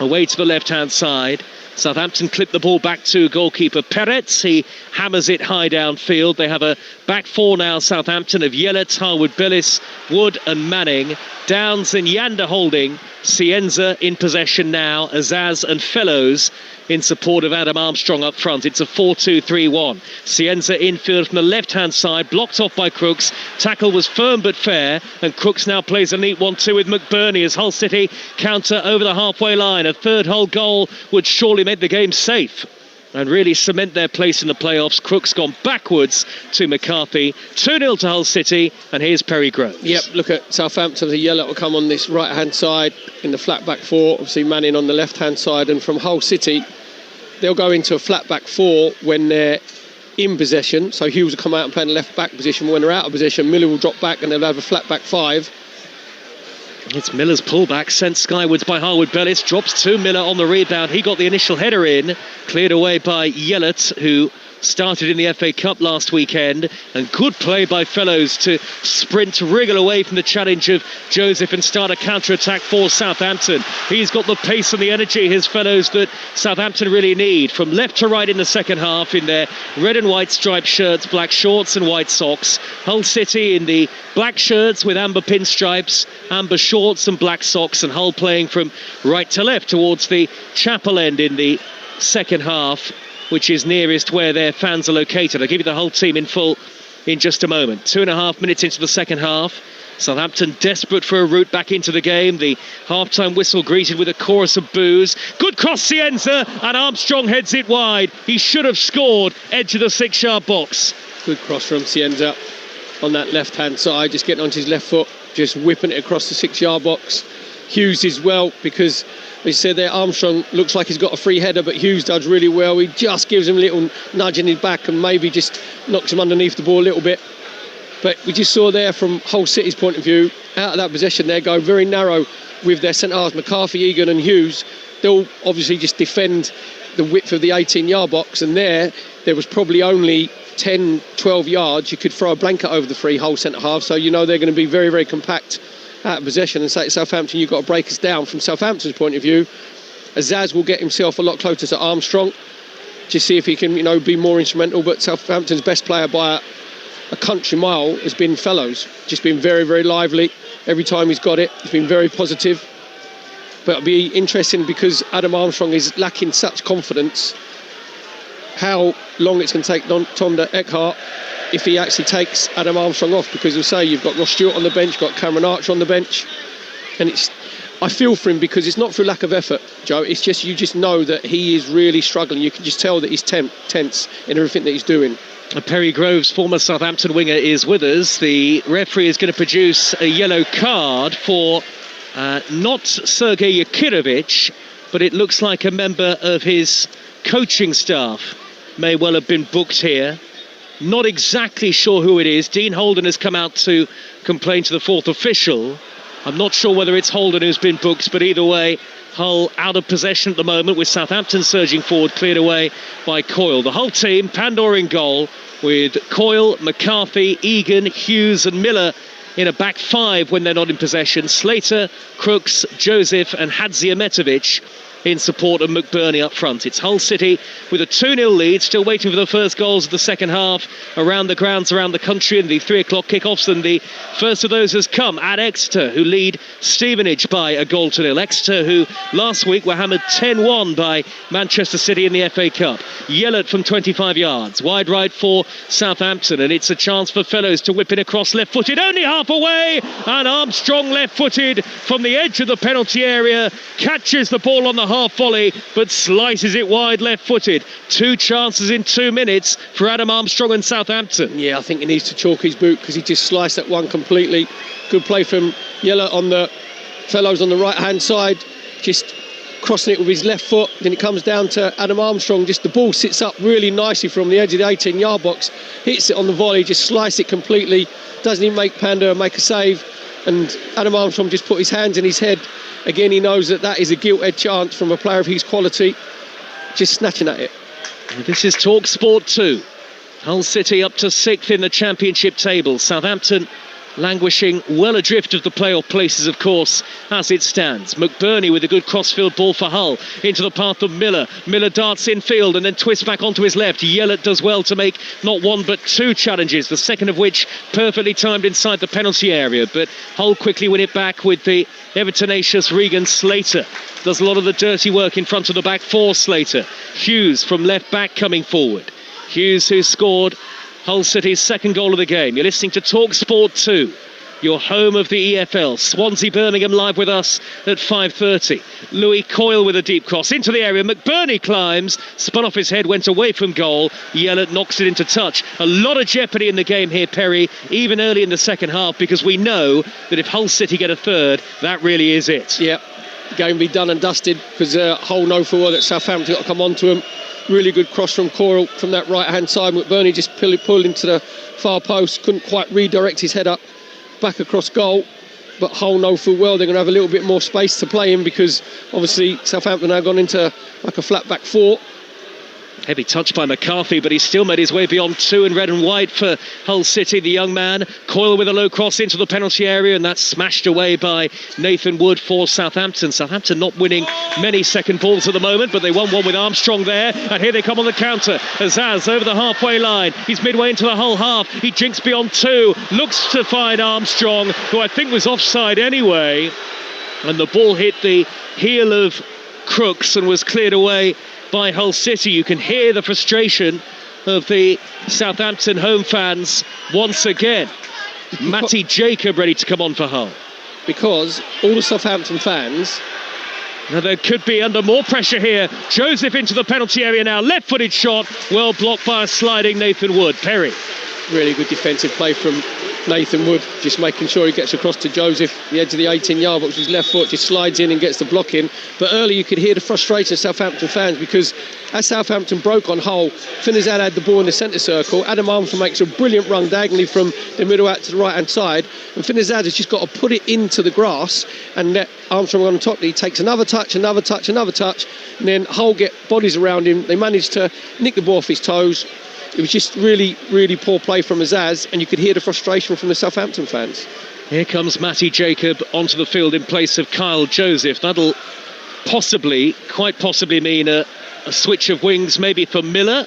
away to the left-hand side. Southampton clip the ball back to goalkeeper Peretz. He hammers it high downfield. They have a back 4 now, Southampton, of Yellett, Harwood-Billis, Wood and Manning. Downs and Yanda holding. Cienza in possession now. Azaz and Fellows in support of Adam Armstrong up front. It's a 4-2-3-1. Cienza infield from the left-hand side, blocked off by Crooks. Tackle was firm but fair, and Crooks now plays a neat 1-2 with McBurney as Hull City counter over the halfway line. A third Hull goal would surely make the game safe and really cement their place in the playoffs. Crooks gone backwards to McCarthy. 2-0 to Hull City, and here's Perry Groves. Yep, look at Southampton. The Yellow will come on this right-hand side in the flat back 4. Obviously Manning on the left-hand side, and from Hull City, they'll go into a flat back 4 when they're in possession. So Hughes will come out and play in the left back position. When they're out of possession, Miller will drop back and they'll have a flat back 5. It's Miller's pullback, sent skywards by Harwood-Bellis, drops to Miller on the rebound. He got the initial header in, cleared away by Yellett, who started in the FA Cup last weekend, and good play by Fellows to sprint, wriggle away from the challenge of Joseph and start a counter-attack for Southampton. He's got the pace and the energy, his Fellows, that Southampton really need. From left to right in the second half in their red and white striped shirts, black shorts and white socks. Hull City in the black shirts with amber pinstripes, amber shorts and black socks, and Hull playing from right to left towards the chapel end in the second half, which is nearest where their fans are located. I'll give you the whole team in full in just a moment. 2.5 minutes into the second half. Southampton desperate for a route back into the game. The half-time whistle greeted with a chorus of boos. Good cross, Cienza, and Armstrong heads it wide. He should have scored, edge of the 6-yard box. Good cross from Cienza on that left-hand side, just getting onto his left foot, just whipping it across the 6-yard box. Hughes as well, because they said there Armstrong looks like he's got a free header, but Hughes does really well. He just gives him a little nudge in his back and maybe just knocks him underneath the ball a little bit. But we just saw there from Hull City's point of view, out of that possession they go very narrow with their centre-halves, McCarthy, Egan and Hughes. They'll obviously just defend the width of the 18-yard box, and there was probably only 10, 12 yards. You could throw a blanket over the 3 Hull centre-halves, so you know they're going to be very, very compact out of possession. And say to Southampton, you've got to break us down. From Southampton's point of view, Azaz will get himself a lot closer to Armstrong, just see if he can, be more instrumental. But Southampton's best player by a country mile has been Fellows. Just been very, very lively every time he's got it. He's been very positive. But it'll be interesting because Adam Armstrong is lacking such confidence, how long it's going to take Tonda Eckhart if he actually takes Adam Armstrong off, because you'll say you've got Ross Stewart on the bench, you've got Cameron Archer on the bench, and I feel for him because it's not through lack of effort, Joe. It's just, you just know that he is really struggling. You can just tell that he's tense in everything that he's doing. Perry Groves, former Southampton winger, is with us. The referee is going to produce a yellow card for not Sergei Yakirovich, but it looks like a member of his coaching staff may well have been booked here. Not exactly sure who it is. Dean Holden has come out to complain to the 4th official. I'm not sure whether it's Holden who's been booked, but either way, Hull out of possession at the moment with Southampton surging forward, cleared away by Coyle. The whole team, Pandor in goal, with Coyle, McCarthy, Egan, Hughes and Miller in a back 5 when they're not in possession. Slater, Crooks, Joseph and Hadzimetovic in support of McBurney up front. It's Hull City with a 2-0 lead, still waiting for the first goals of the second half around the grounds around the country in the 3 o'clock kickoffs, and the first of those has come at Exeter, who lead Stevenage by a 0-0. Exeter, who last week were hammered 10-1 by Manchester City in the FA Cup. Yellett from 25 yards, wide right for Southampton, and it's a chance for Fellows to whip it across left-footed, only half away, and Armstrong left-footed from the edge of the penalty area, catches the ball on the half volley but slices it wide left-footed. 2 chances in 2 minutes for Adam Armstrong and Southampton. Yeah, I think he needs to chalk his boot because he just sliced that one completely. Good play from Yellett on the Fellows on the right hand side, just crossing it with his left foot. Then it comes down to Adam Armstrong, just the ball sits up really nicely from the edge of the 18-yard box, hits it on the volley, just slice it completely, doesn't even make Pandor make a save. And Adam Armstrong just put his hands in his head. Again, he knows that is a gilt-edged chance from a player of his quality, just snatching at it. This is Talksport 2. Hull City up to 6th in the Championship table. Southampton languishing well adrift of the playoff places, of course, as it stands. McBurney with a good crossfield ball for Hull into the path of Miller. Miller darts infield and then twists back onto his left. Yellett does well to make not one but two challenges, the second of which perfectly timed inside the penalty area. But Hull quickly win it back with the ever-tenacious Regan Slater. Does a lot of the dirty work in front of the back for Slater. Hughes from left back coming forward. Hughes, who scored Hull City's second goal of the game. You're listening to Talksport 2, your home of the EFL. Swansea Birmingham live with us at 5:30. Louis Coyle with a deep cross into the area. McBurney climbs, spun off his head, went away from goal. Yellett knocks it into touch. A lot of jeopardy in the game here, Perry, even early in the second half, because we know that if Hull City get a third, that really is it. Yep, game will be done and dusted, because Hull know for well that Southampton got to come on to them. Really good cross from Coyle from that right-hand side. McBurney just pulled into the far post, couldn't quite redirect his head up back across goal. But Hull know full well they're going to have a little bit more space to play in, because obviously Southampton have gone into like a flat back four. Heavy touch by McCarthy, but he still made his way beyond two in red and white for Hull City, the young man. Coyle with a low cross into the penalty area, and that's smashed away by Nathan Wood for Southampton. Southampton not winning many second balls at the moment, but they won one with Armstrong there, and here they come on the counter. Azaz over the halfway line. He's midway into the Hull half. He jinks beyond two, looks to find Armstrong, who I think was offside anyway, and the ball hit the heel of Crooks and was cleared away by Hull City. You can hear the frustration of the Southampton home fans once again. Matty Jacob ready to come on for Hull. Because all the Southampton fans... Now they could be under more pressure here. Joseph into the penalty area now. Left-footed shot. Well blocked by a sliding Nathan Wood. Perry. Really good defensive play from Nathan Wood, just making sure he gets across to Joseph, the edge of the 18-yard box, his left foot just slides in and gets the block in. But early you could hear the frustration of Southampton fans, because as Southampton broke on Hull, Finazad had the ball in the centre circle. Adam Armstrong makes a brilliant run diagonally from the middle out to the right-hand side, and Finazad has just got to put it into the grass and let Armstrong on top. He takes another touch, and then Hull get bodies around him. They manage to nick the ball off his toes. It was just really, really poor play from Azaz, and you could hear the frustration from the Southampton fans. Here comes Matty Jacob onto the field in place of Kyle Joseph. That'll quite possibly mean a switch of wings, maybe for Miller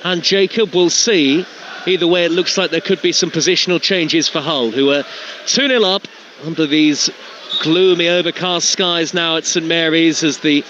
and Jacob. We'll see. Either way, it looks like there could be some positional changes for Hull, who are 2-0 up under these gloomy, overcast skies now at St Mary's as the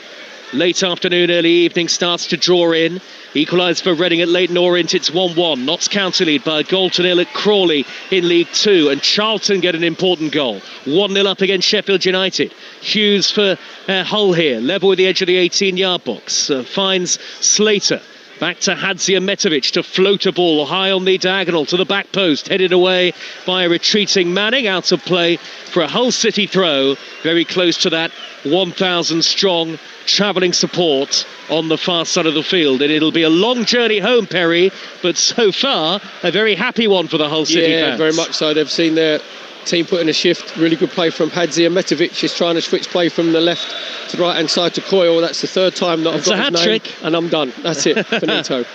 late afternoon, early evening starts to draw in. Equalised for Reading at Leyton Orient, it's 1-1. Notts County lead by a goal to nil at Crawley in League 2, and Charlton get an important goal. 1-0 up against Sheffield United. Hughes for Hull here, level with the edge of the 18-yard box. Finds Slater. Back to Hadzimetovic to float a ball high on the diagonal to the back post, headed away by a retreating Manning, out of play for a Hull City throw, very close to that 1,000 strong travelling support on the far side of the field. And it'll be a long journey home, Perry, but so far a very happy one for the Hull City fans. Yeah, very much so. They've seen their team put in a shift. Really good play from Hadzimetovic. He's trying to switch play from the left to the right hand side to Coyle. That's the third time that I've got his name, and I'm done. That's it. Finito.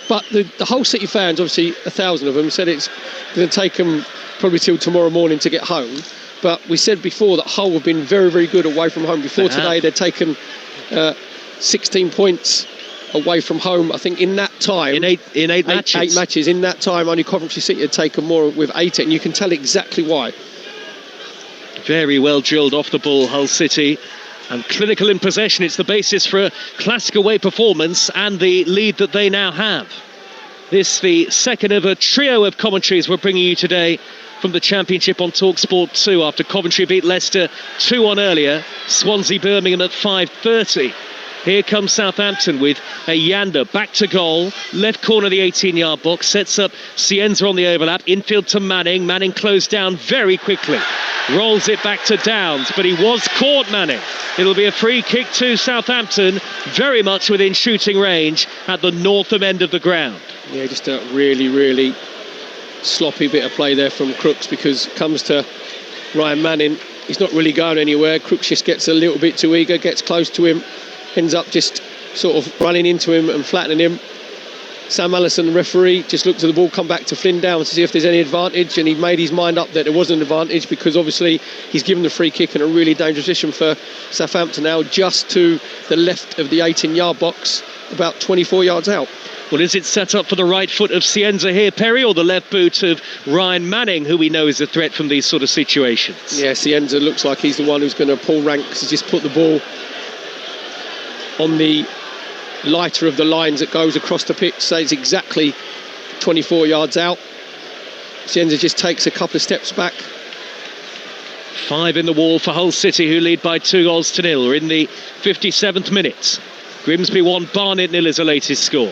But the Hull City fans, obviously 1,000 of them, said it's going to take them probably till tomorrow morning to get home. But we said before that Hull have been very, very good away from home. Before today, they'd taken 16 points away from home. I think in that time, in eight matches. 8 matches. In that time, only Coventry City had taken more with 8, and you can tell exactly why. Very well drilled off the ball, Hull City, and clinical in possession. It's the basis for a classic away performance and the lead that they now have. This the second of a trio of commentaries we're bringing you today from the Championship on Talksport 2 after Coventry beat Leicester 2-1 earlier. Swansea Birmingham at 5:30. Here comes Southampton with a Yanda back to goal, left corner of the 18-yard box, sets up Cienza on the overlap, infield to Manning. Manning closed down very quickly, rolls it back to Downs, but he was caught, Manning. It'll be a free kick to Southampton, very much within shooting range at the northern end of the ground. Yeah, just a really, really sloppy bit of play there from Crooks, because it comes to Ryan Manning, he's not really going anywhere. Crooks just gets a little bit too eager, gets close to him, ends up just sort of running into him and flattening him. Sam Allison, the referee, just looked at the ball, come back to Flynn Down to see if there's any advantage, and he made his mind up that there was an advantage, because obviously he's given the free kick in a really dangerous position for Southampton now, just to the left of the 18-yard box, about 24 yards out. Well, is it set up for the right foot of Cienza here, Perry, or the left boot of Ryan Manning, who we know is a threat from these sort of situations? Yeah, Cienza looks like he's the one who's going to pull rank, because he's just put the ball on the lighter of the lines that goes across the pitch, so it's exactly 24 yards out. Cienza just takes a couple of steps back. 5 in the wall for Hull City, who lead by 2-0. We're in the 57th minute. Grimsby 1, Barnet 0 is the latest score.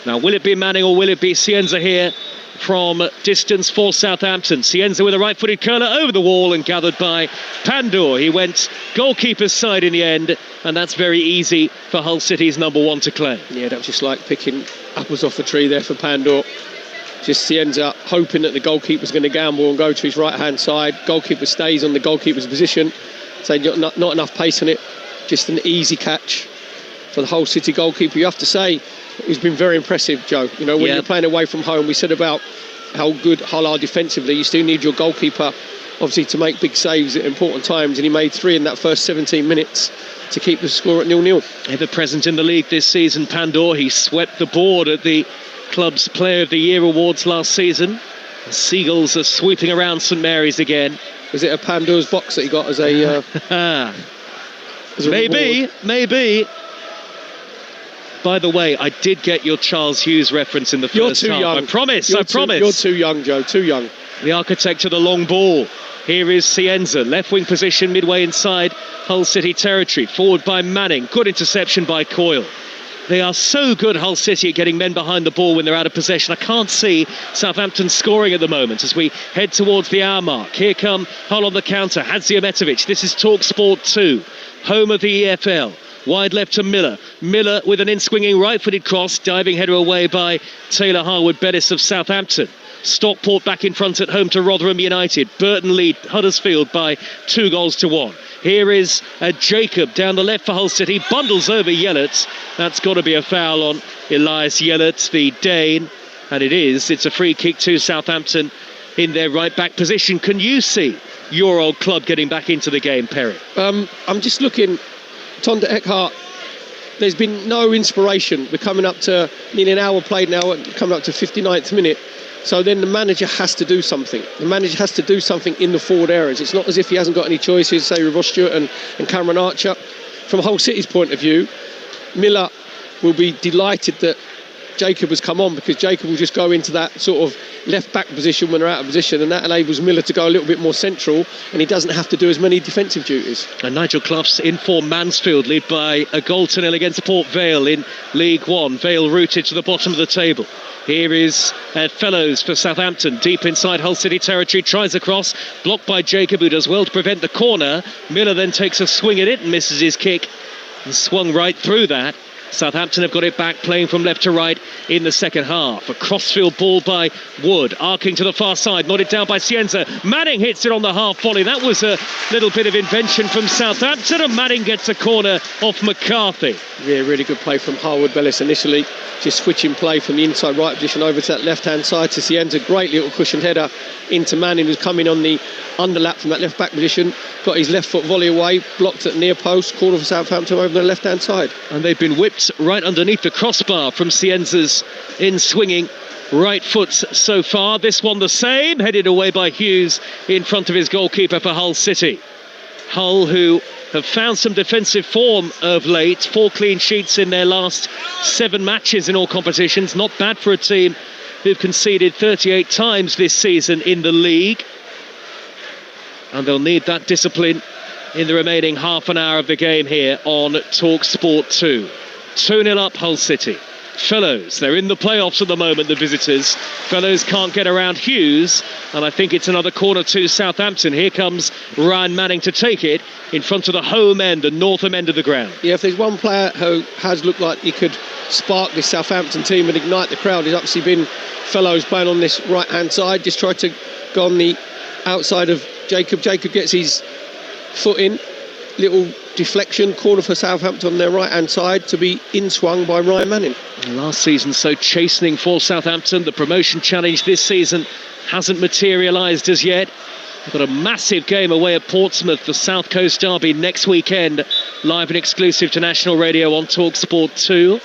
Now, will it be Manning or will it be Cienza here from distance for Southampton? Cienza with a right-footed curler over the wall and gathered by Pandor. He went goalkeeper's side in the end, and that's very easy for Hull City's number 1 to claim. Yeah, that was just like picking apples off a tree there for Pandor. Just Cienza hoping that the goalkeeper's going to gamble and go to his right-hand side. Goalkeeper stays on the goalkeeper's position, so not enough pace on it. Just an easy catch for the Hull City goalkeeper. You have to say, he's been very impressive, Joe. You know, when you're playing away from home, we said about how good Hull are defensively. You still need your goalkeeper, obviously, to make big saves at important times, and he made 3 in that first 17 minutes to keep the score at 0-0. Ever present in the league this season, Pandor, he swept the board at the club's Player of the Year awards last season. The Seagulls are sweeping around St Mary's again. Was it a Pandor's box that he got as a... Maybe. By the way, I did get your Charles Hughes reference in the first half. Young. I promise. You're too young, Joe, too young. The architect of the long ball. Here is Cienza, left wing position midway inside Hull City territory. Forward by Manning. Good interception by Coyle. They are so good, Hull City, at getting men behind the ball when they're out of possession. I can't see Southampton scoring at the moment as we head towards the hour mark. Here come Hull on the counter. Hadzimetovic. This is Talksport 2, home of the EFL. Wide left to Miller. Miller with an in-swinging right-footed cross. Diving header away by Taylor Harwood-Bellis of Southampton. Stockport back in front at home to Rotherham United. Burton lead Huddersfield by 2-1. Here is Jacob down the left for Hull City. Bundles over Yellert. That's got to be a foul on Elias Yellert, the Dane. And it is. It's a free kick to Southampton in their right-back position. Can you see your old club getting back into the game, Perry? I'm just looking... Tonda Eckhart, there's been no inspiration. We're coming up to nearly an hour played now, coming up to 59th minute. So then the manager has to do something. The manager has to do something in the forward areas. It's not as if he hasn't got any choices, say with Ross Stewart and Cameron Archer. From Hull City's point of view, Miller will be delighted that Jacob has come on, because Jacob will just go into that sort of left-back position when they're out of position, and that enables Miller to go a little bit more central, and he doesn't have to do as many defensive duties. And Nigel Clough's in for Mansfield, lead by a 0-0 against Port Vale in League One. Vale rooted to the bottom of the table. Here is Fellows for Southampton, deep inside Hull City territory, tries a cross, blocked by Jacob, who does well to prevent the corner. Miller then takes a swing at it and misses his kick, and swung right through that. Southampton have got it back, playing from left to right in the second half. A crossfield ball by Wood, arcing to the far side, nodded down by Cienza. Manning hits it on the half volley. That was a little bit of invention from Southampton, and Manning gets a corner off McCarthy. Yeah, really good play from Harwood-Bellis initially. Just switching play from the inside right position over to that left-hand side to Cienza. Great little cushioned header into Manning, who's coming on the underlap from that left-back position. Got his left foot volley away, blocked at near post, corner for Southampton over the left-hand side. And they've been whipped right underneath the crossbar from Cienza's in-swinging right foot so far. This one the same, headed away by Hughes in front of his goalkeeper for Hull City. Hull, who have found some defensive form of late, 4 clean sheets in their last 7 matches in all competitions. Not bad for a team who've conceded 38 times this season in the league. And they'll need that discipline in the remaining half an hour of the game here on Talksport 2. 2-0 up Hull City. Fellows, they're in the playoffs at the moment, the visitors. Fellows can't get around Hughes, and I think it's another corner to Southampton. Here comes Ryan Manning to take it in front of the home end, the northern end of the ground. Yeah, if there's one player who has looked like he could spark this Southampton team and ignite the crowd, it's actually been Fellows playing on this right-hand side. Just tried to go on the outside of Jacob. Jacob gets his foot in. Little deflection, corner for Southampton on their right-hand side to be in-swung by Ryan Manning. Last season so chastening for Southampton. The promotion challenge this season hasn't materialised as yet. They've got a massive game away at Portsmouth, the South Coast Derby next weekend, live and exclusive to national radio on Talksport 2.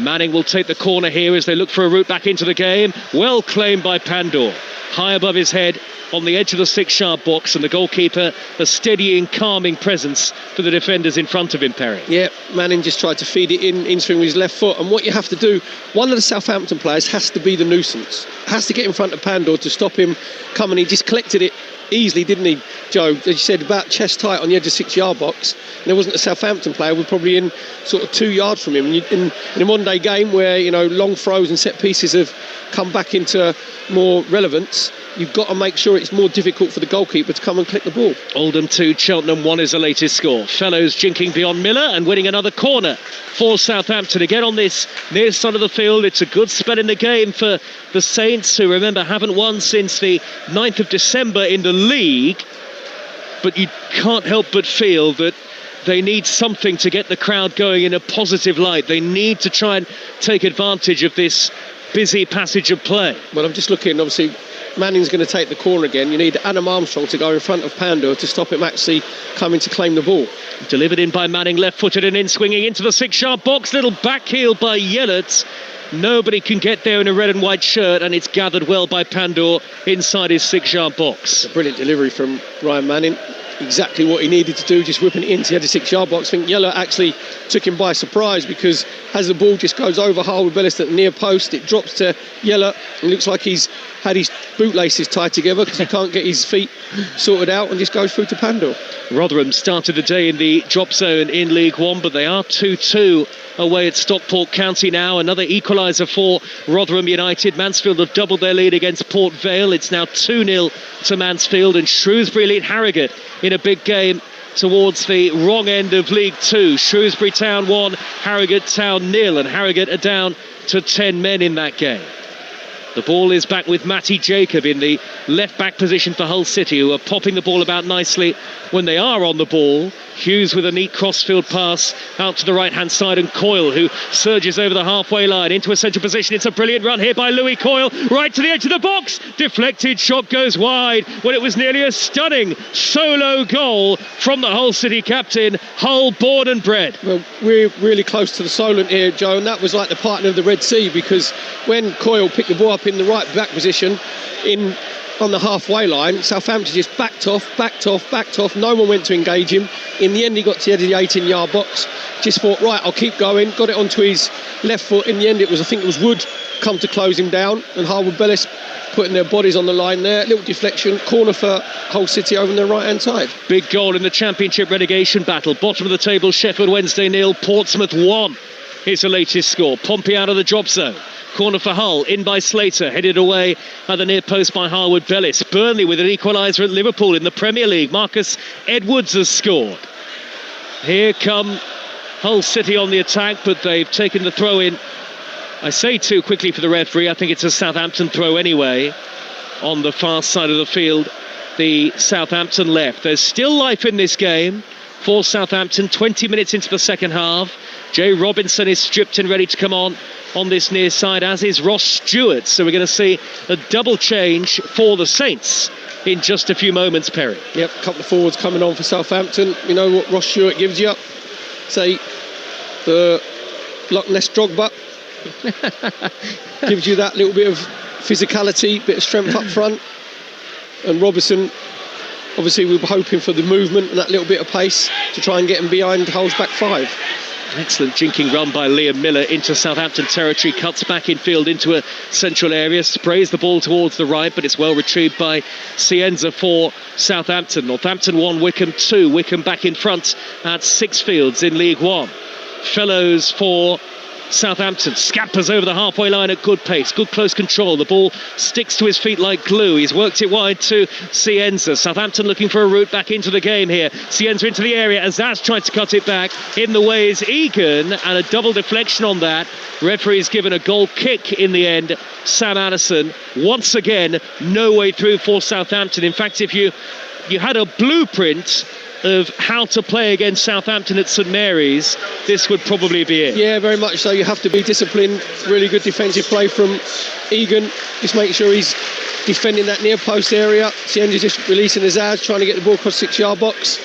Manning will take the corner here as they look for a route back into the game. Well claimed by Pandor. High above his head on the edge of the 6-yard box, and the goalkeeper a steadying, calming presence for the defenders in front of him, Perry. Yeah, Manning just tried to feed it in swing with his left foot, and what you have to do, one of the Southampton players has to be the nuisance, has to get in front of Pandor to stop him coming. He just collected it easily, didn't he, Joe? As you said, about chest tight on the edge of the 6-yard box. And there wasn't a Southampton player, we're probably in sort of 2 yards from him. And in a modern day game where, you know, long throws and set pieces have come back into more relevance, you've got to make sure it's more difficult for the goalkeeper to come and click the ball. Oldham 2, Cheltenham 1 is the latest score. Fellows jinking beyond Miller and winning another corner for Southampton. Again on this near side of the field, it's a good spell in the game for the Saints, who, remember, haven't won since the 9th of December in the league. But you can't help but feel that they need something to get the crowd going in a positive light. They need to try and take advantage of this busy passage of play. Well, I'm just looking, obviously Manning's going to take the corner again. You need Adam Armstrong to go in front of Pandor to stop him actually coming to claim the ball. Delivered in by Manning, left-footed and in, swinging into the 6-yard box. Little back heel by Yellert. Nobody can get there in a red and white shirt, and it's gathered well by Pandor inside his 6-yard box. A brilliant delivery from Ryan Manning. Exactly what he needed to do, just whipping it into the 6-yard box. I think Yellert actually took him by surprise, because as the ball just goes over Harwood Bellis at the near post, it drops to Yellert. It looks like he's had his bootlaces tied together because he can't get his feet sorted out, and just goes through to Pandor. Rotherham started the day in the drop zone in League One, but they are 2-2 away at Stockport County now. Another equaliser for Rotherham United. Mansfield have doubled their lead against Port Vale. It's now 2-0 to Mansfield, and Shrewsbury lead Harrogate in a big game towards the wrong end of League Two. Shrewsbury Town 1, Harrogate Town 0, and Harrogate are down to 10 men in that game. The ball is back with Matty Jacob in the left-back position for Hull City, who are popping the ball about nicely when they are on the ball. Hughes with a neat crossfield pass out to the right-hand side, and Coyle, who surges over the halfway line into a central position. It's a brilliant run here by Louis Coyle, right to the edge of the box. Deflected shot goes wide when it was nearly a stunning solo goal from the Hull City captain. Hull born and bred. Well, we're really close to the Solent here, Joe, and that was like the parting of the Red Sea, because when Coyle picked the ball up in the right back position on the halfway line, Southampton just backed off. No one went to engage him. In the end, he got to the edge of the 18-yard box. Just thought, right, I'll keep going. Got it onto his left foot. In the end, I think it was Wood come to close him down, and Harwood Bellis putting their bodies on the line there. Little deflection, corner for Hull City over on their right-hand side. Big goal in the Championship relegation battle. Bottom of the table, Sheffield Wednesday 0, Portsmouth 1. Here's the latest score. Pompey out of the drop zone. Corner for Hull, in by Slater, headed away at the near post by Harwood Bellis. Burnley with an equaliser at Liverpool in the Premier League. Marcus Edwards has scored. Here come Hull City on the attack, but they've taken the throw in, I say too quickly for the referee. I think it's a Southampton throw anyway, on the far side of the field. The Southampton left. There's still life in this game for Southampton. 20 minutes into the second half. Jay Robinson is stripped and ready to come on this near side, as is Ross Stewart. So we're going to see a double change for the Saints in just a few moments, Perry. Yep, a couple of forwards coming on for Southampton. You know what Ross Stewart gives you? Say, the Loch Ness Drogba. Gives you that little bit of physicality, bit of strength up front. And Robinson, obviously we were hoping for the movement and that little bit of pace to try and get him behind Hull's back five. Excellent jinking run by Liam Miller into Southampton territory, cuts back in field into a central area, sprays the ball towards the right, but it's well retrieved by Cienza for Southampton. Northampton 1, Wickham 2. Wickham back in front at Sixfields in League One. Fellows for Southampton scampers over the halfway line at good pace, good close control. The ball sticks to his feet like glue. He's worked it wide to Cienza. Southampton looking for a route back into the game here. Cienza into the area as Zaz tried to cut it back. In the way is Egan, and a double deflection on that. Referee's given a goal kick in the end. Sam Addison, once again, no way through for Southampton. In fact, if you had a blueprint of how to play against Southampton at St Mary's, this would probably be it. Yeah, very much so. You have to be disciplined. Really good defensive play from Egan. Just making sure he's defending that near post area. Cienza just releasing Azaz, trying to get the ball across 6-yard box.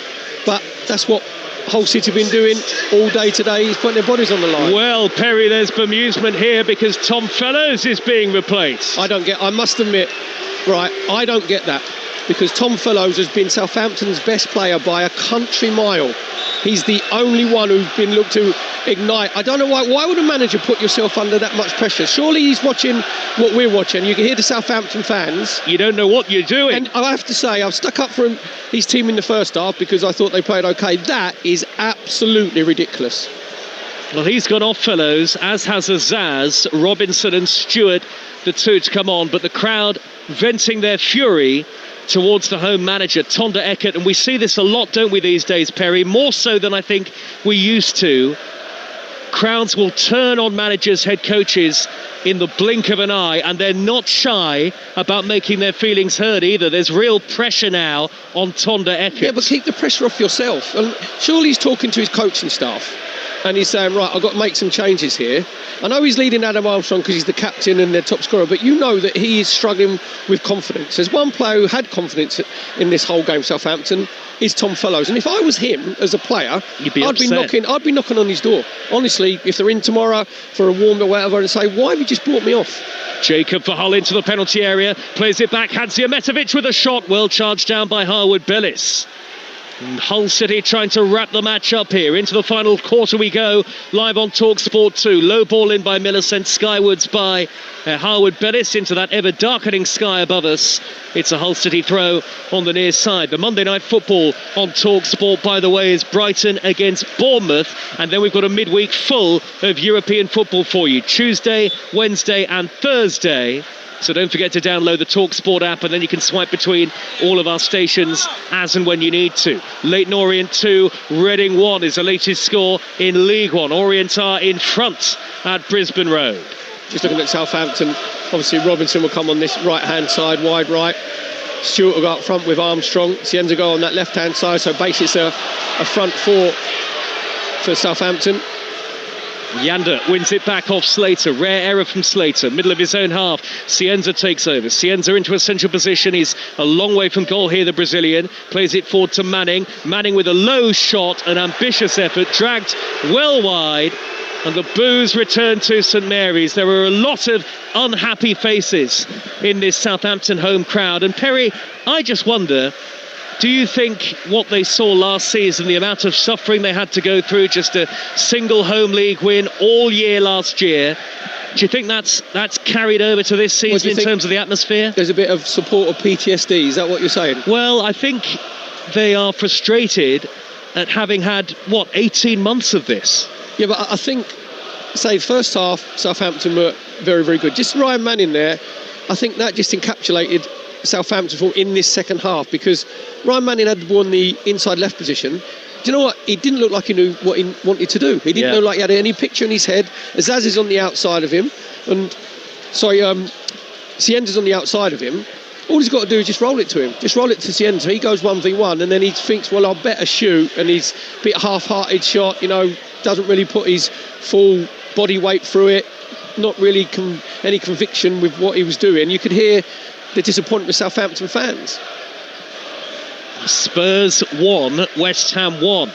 But that's what Hull City have been doing all day today. He's putting their bodies on the line. Well, Perry, there's bemusement here because Tom Fellows is being replaced. I must admit, right, I don't get that. Because Tom Fellows has been Southampton's best player by a country mile. He's the only one who's been looked to ignite. I don't know why would a manager put yourself under that much pressure? Surely he's watching what we're watching. You can hear the Southampton fans. You don't know what you're doing. And I have to say, I've stuck up for his team in the first half because I thought they played okay. That is absolutely ridiculous. Well, he's gone off Fellows, as has Azaz, Robinson and Stewart, the two to come on. But the crowd venting their fury towards the home manager, Tonda Eckert, and we see this a lot, don't we, these days, Perry? More so than I think we used to. Crowds will turn on managers, head coaches in the blink of an eye, and they're not shy about making their feelings heard either. There's real pressure now on Tonda Eckert. Yeah, but keep the pressure off yourself. And surely he's talking to his coaching staff and he's saying, right, I've got to make some changes here. I know he's leading Adam Armstrong because he's the captain and their top scorer, but you know that he is struggling with confidence. There's one player who had confidence in this whole game, Southampton, is Tom Fellows. And if I was him as a player, I'd be knocking on his door. Honestly, if they're in tomorrow for a warm or whatever, and say, why have you just brought me off? Jacob for Hull into the penalty area, plays it back, Hadzimetovic with a shot, well charged down by Harwood Bellis. And Hull City trying to wrap the match up here. Into the final quarter we go, live on Talksport 2. Low ball in by Miller, sent skywards by Harwood Bellis into that ever darkening sky above us. It's a Hull City throw on the near side. The Monday Night Football on Talksport, by the way, is Brighton against Bournemouth. And then we've got a midweek full of European football for you. Tuesday, Wednesday and Thursday. So don't forget to download the TalkSport app, and then you can swipe between all of our stations as and when you need to. Leyton Orient 2, Reading 1 is the latest score in League One. Orient are in front at Brisbane Road. Just looking at Southampton, obviously Robinson will come on this right-hand side, wide right. Stewart will go up front with Armstrong. Cienza go on that left-hand side, so basically it's a front four for Southampton. Yander wins it back off Slater. Rare error from Slater. Middle of his own half. Cienza takes over. Cienza into a central position. He's a long way from goal here, the Brazilian. Plays it forward to Manning. Manning with a low shot. An ambitious effort. Dragged well wide. And the boos return to St Mary's. There were a lot of unhappy faces in this Southampton home crowd. And Perry, I just wonder, do you think what they saw last season, the amount of suffering they had to go through, just a single home league win all year last year, do you think that's carried over to this season in terms of the atmosphere? There's a bit of support of PTSD, is that what you're saying? Well, I think they are frustrated at having had, 18 months of this? Yeah, but I think, say, first half, Southampton were very, very good. Just Ryan Manning there, I think that just encapsulated Southampton form in this second half, because Ryan Manning had the ball in the inside left position. Do you know what? He didn't look like he knew what he wanted to do. He didn't know like he had any picture in his head. Azaz is on the outside of him, and Cienza's on the outside of him. All he's got to do is just roll it to him. Just roll it to Cienza. He goes 1v1, and then he thinks, well, I'll better shoot, and he's a bit half-hearted shot, doesn't really put his full body weight through it, not really any conviction with what he was doing. You could hear the disappointment of Southampton fans. Spurs 1, West Ham 1.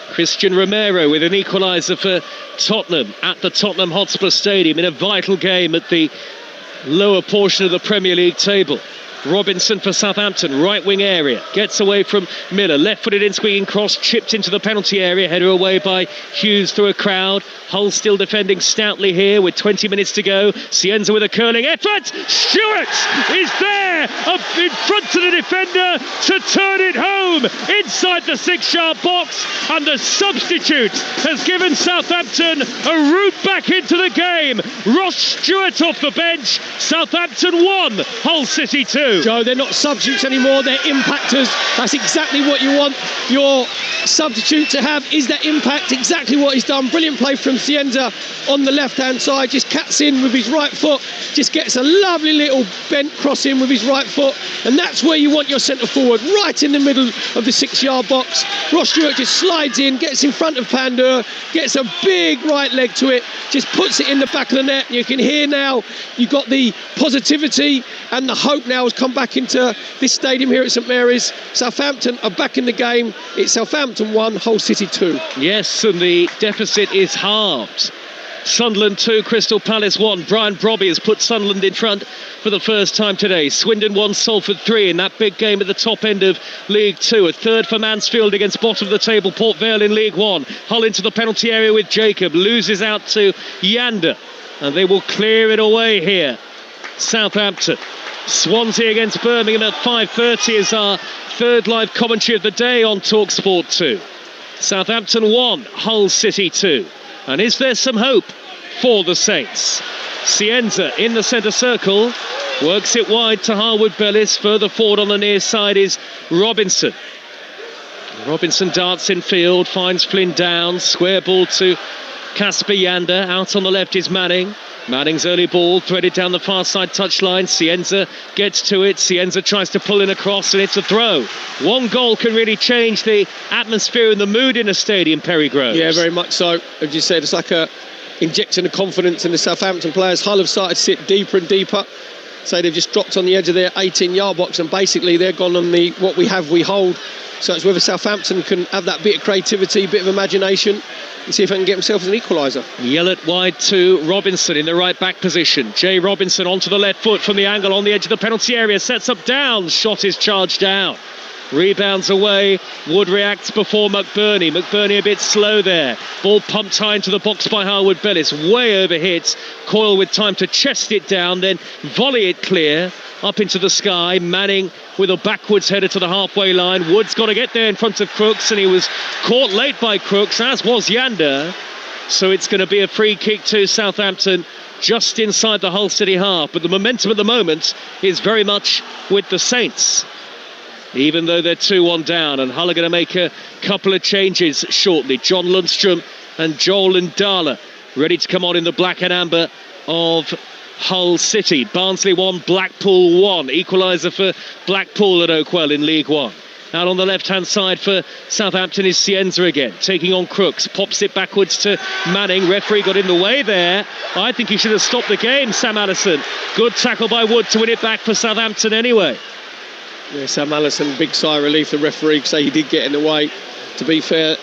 Christian Romero with an equaliser for Tottenham at the Tottenham Hotspur Stadium in a vital game at the lower portion of the Premier League table. Robinson for Southampton, right wing area, gets away from Miller, left-footed in, squeaking cross, chipped into the penalty area, header away by Hughes through a crowd. Hull still defending stoutly here with 20 minutes to go. Cienza with a curling effort. Stewart is there up in front of the defender to turn it home inside the 6-yard box, and the substitute has given Southampton a route back into the game. Ross Stewart off the bench. Southampton 1, Hull City 2. Joe, they're not substitutes anymore, they're impactors. That's exactly what you want your substitute to have, is that impact. Exactly what he's done. Brilliant play from Cienza on the left-hand side, just cats in with his right foot, just gets a lovely little bent cross in with his right foot, and that's where you want your centre forward, right in the middle of the 6-yard box. Ross Stewart just slides in, gets in front of Pandur, gets a big right leg to it, just puts it in the back of the net. You can hear now you've got the positivity and the hope now has come back into this stadium here at St Mary's. Southampton are back in the game. It's Southampton 1, Hull City 2. Yes, and the deficit is halved. Sunderland 2, Crystal Palace 1. Brian Brobby has put Sunderland in front for the first time today. Swindon 1, Salford 3 in that big game at the top end of League 2. A third for Mansfield against bottom of the table Port Vale in League 1. Hull into the penalty area with Jacob. Loses out to Yander, and they will clear it away here. Southampton. Swansea against Birmingham at 5:30 is our third live commentary of the day on Talksport 2. Southampton 1, Hull City 2. And is there some hope for the Saints? Cienza in the centre circle, works it wide to Harwood-Bellis. Further forward on the near side is Robinson. Robinson darts in field, finds Flynn down, square ball to Casper Yander. Out on the left is Manning. Manning's early ball threaded down the far side touchline. Cienza gets to it. Cienza tries to pull in across, and it's a throw. One goal can really change the atmosphere and the mood in a stadium, Perry Groves. Yeah, very much so. As you said, it's like a injection of confidence in the Southampton players. Hull have started to sit deeper and deeper. So they've just dropped on the edge of their 18-yard box, and basically they're gone on the what we have, we hold. So it's whether Southampton can have that bit of creativity, bit of imagination, and see if they can get themselves an equaliser. Yellett wide to Robinson in the right back position. Jay Robinson onto the left foot from the angle on the edge of the penalty area. Sets up down. Shot is charged down. Rebounds away. Wood reacts before McBurney. McBurney a bit slow there. Ball pumped high into the box by Harwood-Bellis. Way overhit. Coyle with time to chest it down, then volley it clear up into the sky. Manning with a backwards header to the halfway line. Wood's got to get there in front of Crooks, and he was caught late by Crooks, as was Yander. So it's going to be a free kick to Southampton just inside the Hull City half. But the momentum at the moment is very much with the Saints, even though they're 2-1 down, and Hull are going to make a couple of changes shortly. John Lundstrom and Joel Ndala ready to come on in the black and amber of Hull City. Barnsley 1, Blackpool 1. Equaliser for Blackpool at Oakwell in League 1. Out on the left-hand side for Southampton is Cienza again, taking on Crooks. Pops it backwards to Manning. Referee got in the way there. I think he should have stopped the game, Sam Allison. Good tackle by Wood to win it back for Southampton anyway. Yeah, Sam Allison, big sigh of relief. The referee say he did get in the way. To be fair,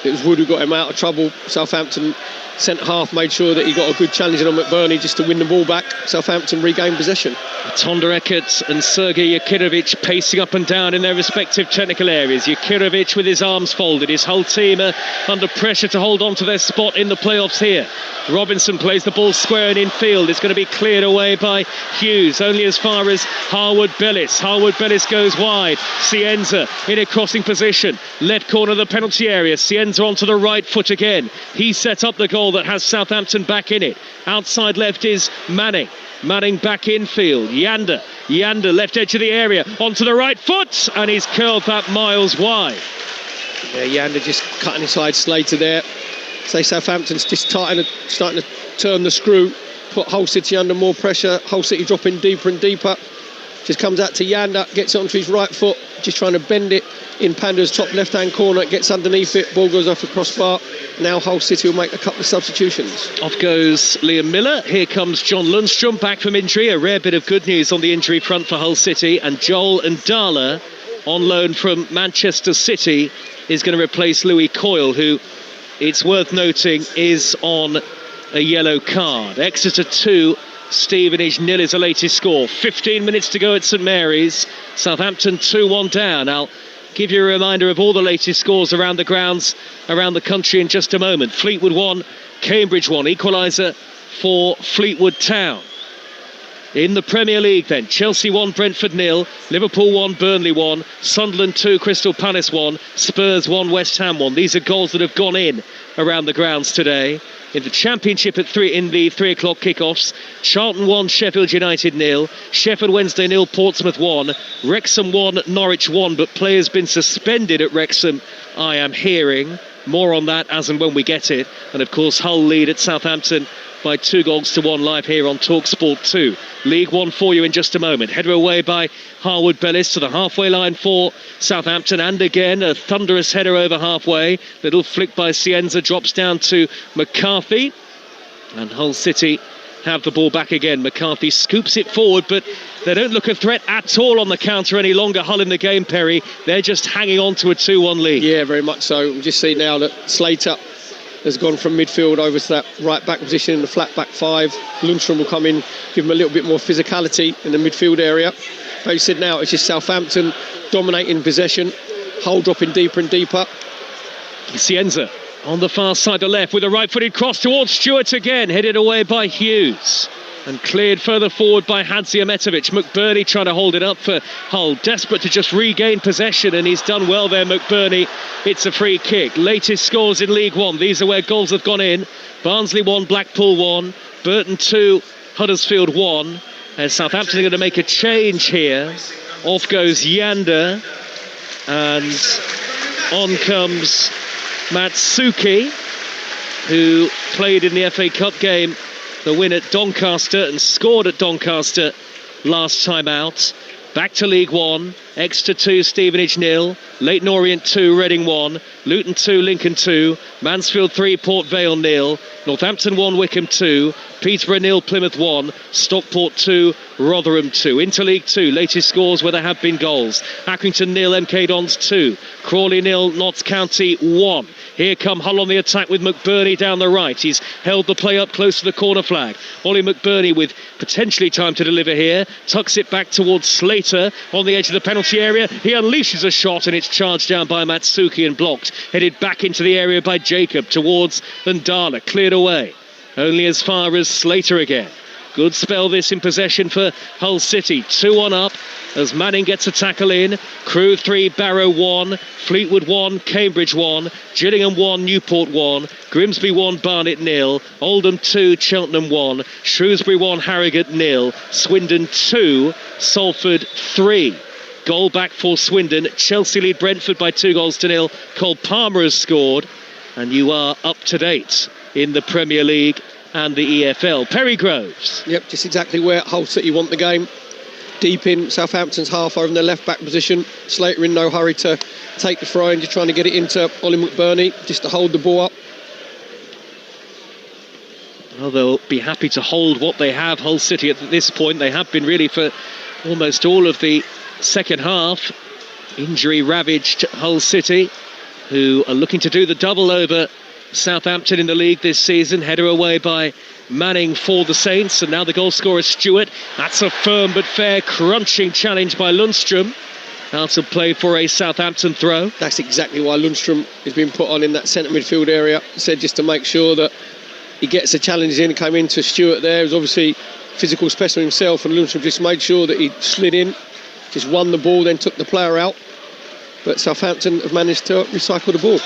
it was Wood who got him out of trouble. Southampton centre-half made sure that he got a good challenge on McBurney just to win the ball back. Southampton regained possession. Tonda Eckert and Sergei Yakirovic pacing up and down in their respective technical areas. Yakirovic with his arms folded. His whole team are under pressure to hold on to their spot in the playoffs here. Robinson plays the ball square and in field. It's going to be cleared away by Hughes, only as far as Harwood-Bellis. Harwood-Bellis goes wide. Cienza in a crossing position. Left corner of the penalty area. Cienza onto the right foot again. He set up the goal that has Southampton back in it. Outside left is Manning. Manning back infield. Yander left edge of the area. Onto the right foot, and he's curled that miles wide. Yeah, Yander just cutting inside Slater there. Say Southampton's just starting to turn the screw, put Hull City under more pressure. Hull City dropping deeper and deeper. Just comes out to Yander, gets it onto his right foot, just trying to bend it in Pandur's top left-hand corner, gets underneath it, ball goes off the crossbar. Now Hull City will make a couple of substitutions. Off goes Liam Miller. Here comes John Lundstrom back from injury. A rare bit of good news on the injury front for Hull City. And Joel Ndala, on loan from Manchester City, is going to replace Louis Coyle, who, it's worth noting, is on a yellow card. Exeter 2, Stevenage 0 is the latest score. 15 minutes to go at St Mary's. Southampton 2-1 down. I'll give you a reminder of all the latest scores around the grounds, around the country in just a moment. Fleetwood 1, Cambridge 1. Equaliser for Fleetwood Town. In the Premier League then, Chelsea 1, Brentford 0, Liverpool 1, Burnley 1, Sunderland 2, Crystal Palace 1, Spurs 1, West Ham 1. These are goals that have gone in around the grounds today. In the Championship in the 3 o'clock kickoffs, Charlton 1, Sheffield United 0, Sheffield Wednesday 0, Portsmouth 1, Wrexham 1, Norwich 1, but players been suspended at Wrexham, I am hearing. More on that as and when we get it. And of course Hull lead at Southampton by 2-1 live here on Talksport 2. League One for you in just a moment. Header away by Harwood Bellis to the halfway line for Southampton, and again a thunderous header over halfway. Little flick by Cienza, drops down to McCarthy, and Hull City have the ball back again. McCarthy scoops it forward, but they don't look a threat at all on the counter any longer. Hull in the game, Perry. They're just hanging on to a 2-1 lead. Yeah, very much so. We just see now that Slater has gone from midfield over to that right back position in the flat back five. Lundstrom will come in, give him a little bit more physicality in the midfield area. Like you said, now it's just Southampton dominating possession, Hull dropping deeper and deeper. Cienza on the far side to left with a right-footed cross towards Stewart again, headed away by Hughes and cleared further forward by Hadzimetovic. McBurney trying to hold it up for Hull, desperate to just regain possession, and he's done well there, McBurney. It's a free kick. Latest scores in League One, these are where goals have gone in. Barnsley 1, Blackpool 1, Burton 2, Huddersfield 1. And Southampton are going to make a change here. Off goes Yander, and on comes Matsuki, who played in the FA Cup game, the win at Doncaster, and scored at Doncaster last time out. Back to League One. Exeter 2, Stevenage 0, Leyton Orient 2, Reading 1, Luton 2, Lincoln 2, Mansfield 3, Port Vale 0, Northampton 1, Wickham 2, Peterborough 0, Plymouth 1, Stockport 2, Rotherham 2. Interleague 2, latest scores where there have been goals. Accrington 0, MK Dons 2, Crawley 0, Notts County 1. Here come Hull on the attack with McBurney down the right. He's held the play up close to the corner flag. Ollie McBurney with potentially time to deliver here. Tucks it back towards Slater on the edge of the penalty area. He unleashes a shot and it's charged down by Matsuki and blocked. Headed back into the area by Jacob towards Ndala. Cleared away. Only as far as Slater again. Good spell this in possession for Hull City. 2-1 up as Manning gets a tackle in. Crewe 3, Barrow 1, Fleetwood 1, Cambridge 1, Gillingham 1, Newport 1, Grimsby 1, Barnet 0, Oldham 2, Cheltenham 1, Shrewsbury 1, Harrogate 0, Swindon 2, Salford 3. Goal back for Swindon. Chelsea lead Brentford by 2-0. Cole Palmer has scored, and you are up to date in the Premier League and the EFL. Perry Groves. Yep, just exactly where Hull City want the game. Deep in Southampton's half over in their left back position. Slater in no hurry to take the throw and just trying to get it into Ollie McBurney just to hold the ball up. Well, they'll be happy to hold what they have, Hull City, at this point. They have been really for almost all of the second half. Injury ravaged Hull City, who are looking to do the double over Southampton in the league this season. Header away by Manning for the Saints, and now the goal scorer Stewart. That's a firm but fair crunching challenge by Lundstrom. Out of play for a Southampton throw. That's exactly why Lundstrom has been put on in that centre midfield area. He said just to make sure that he gets the challenge in. Came into Stewart there. He was obviously physical specimen himself, and Lundstrom just made sure that he slid in, just won the ball, then took the player out. But Southampton have managed to recycle the ball.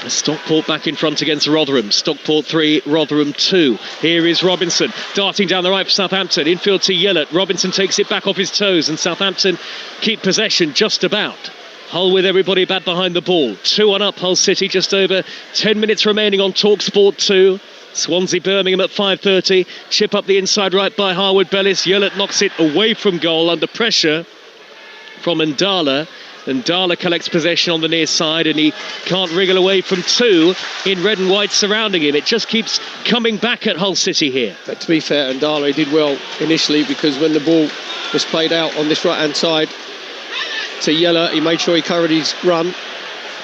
Stockport back in front against Rotherham. Stockport 3, Rotherham 2. Here is Robinson darting down the right for Southampton. Infield to Yellett. Robinson takes it back off his toes, and Southampton keep possession just about. Hull with everybody back behind the ball. 2-1 up Hull City, just over 10 minutes remaining on Talksport 2. Swansea Birmingham at 5:30. Chip up the inside right by Harwood Bellis. Yellett knocks it away from goal under pressure from Ndala. Ndala collects possession on the near side, and he can't wriggle away from two in red and white surrounding him. It just keeps coming back at Hull City here. But to be fair, Ndala did well initially, because when the ball was played out on this right-hand side to Yeller, he made sure he covered his run.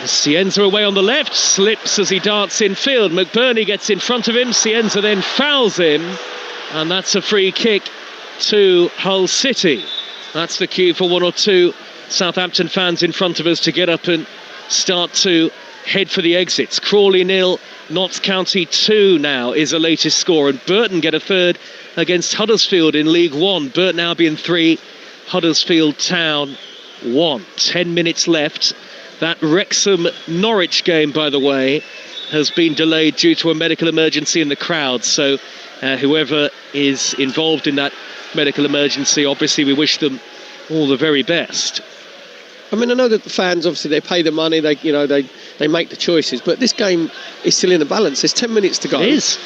Cienza away on the left, slips as he darts in field. McBurney gets in front of him. Cienza then fouls him, And that's a free kick to Hull City. That's the cue for one or two Southampton fans in front of us to get up and start to head for the exits. Crawley 0, Notts County 2 now is the latest score, and Burton get a third against Huddersfield in League One. Burton Albion 3, Huddersfield Town 1. 10 minutes left. That Wrexham-Norwich game, by the way, has been delayed due to a medical emergency in the crowd, so whoever is involved in that medical emergency, obviously we wish them all the very best. I mean, I know that the fans, obviously, they pay the money, they make the choices, but this game is still in the balance. There's 10 minutes to go. It is.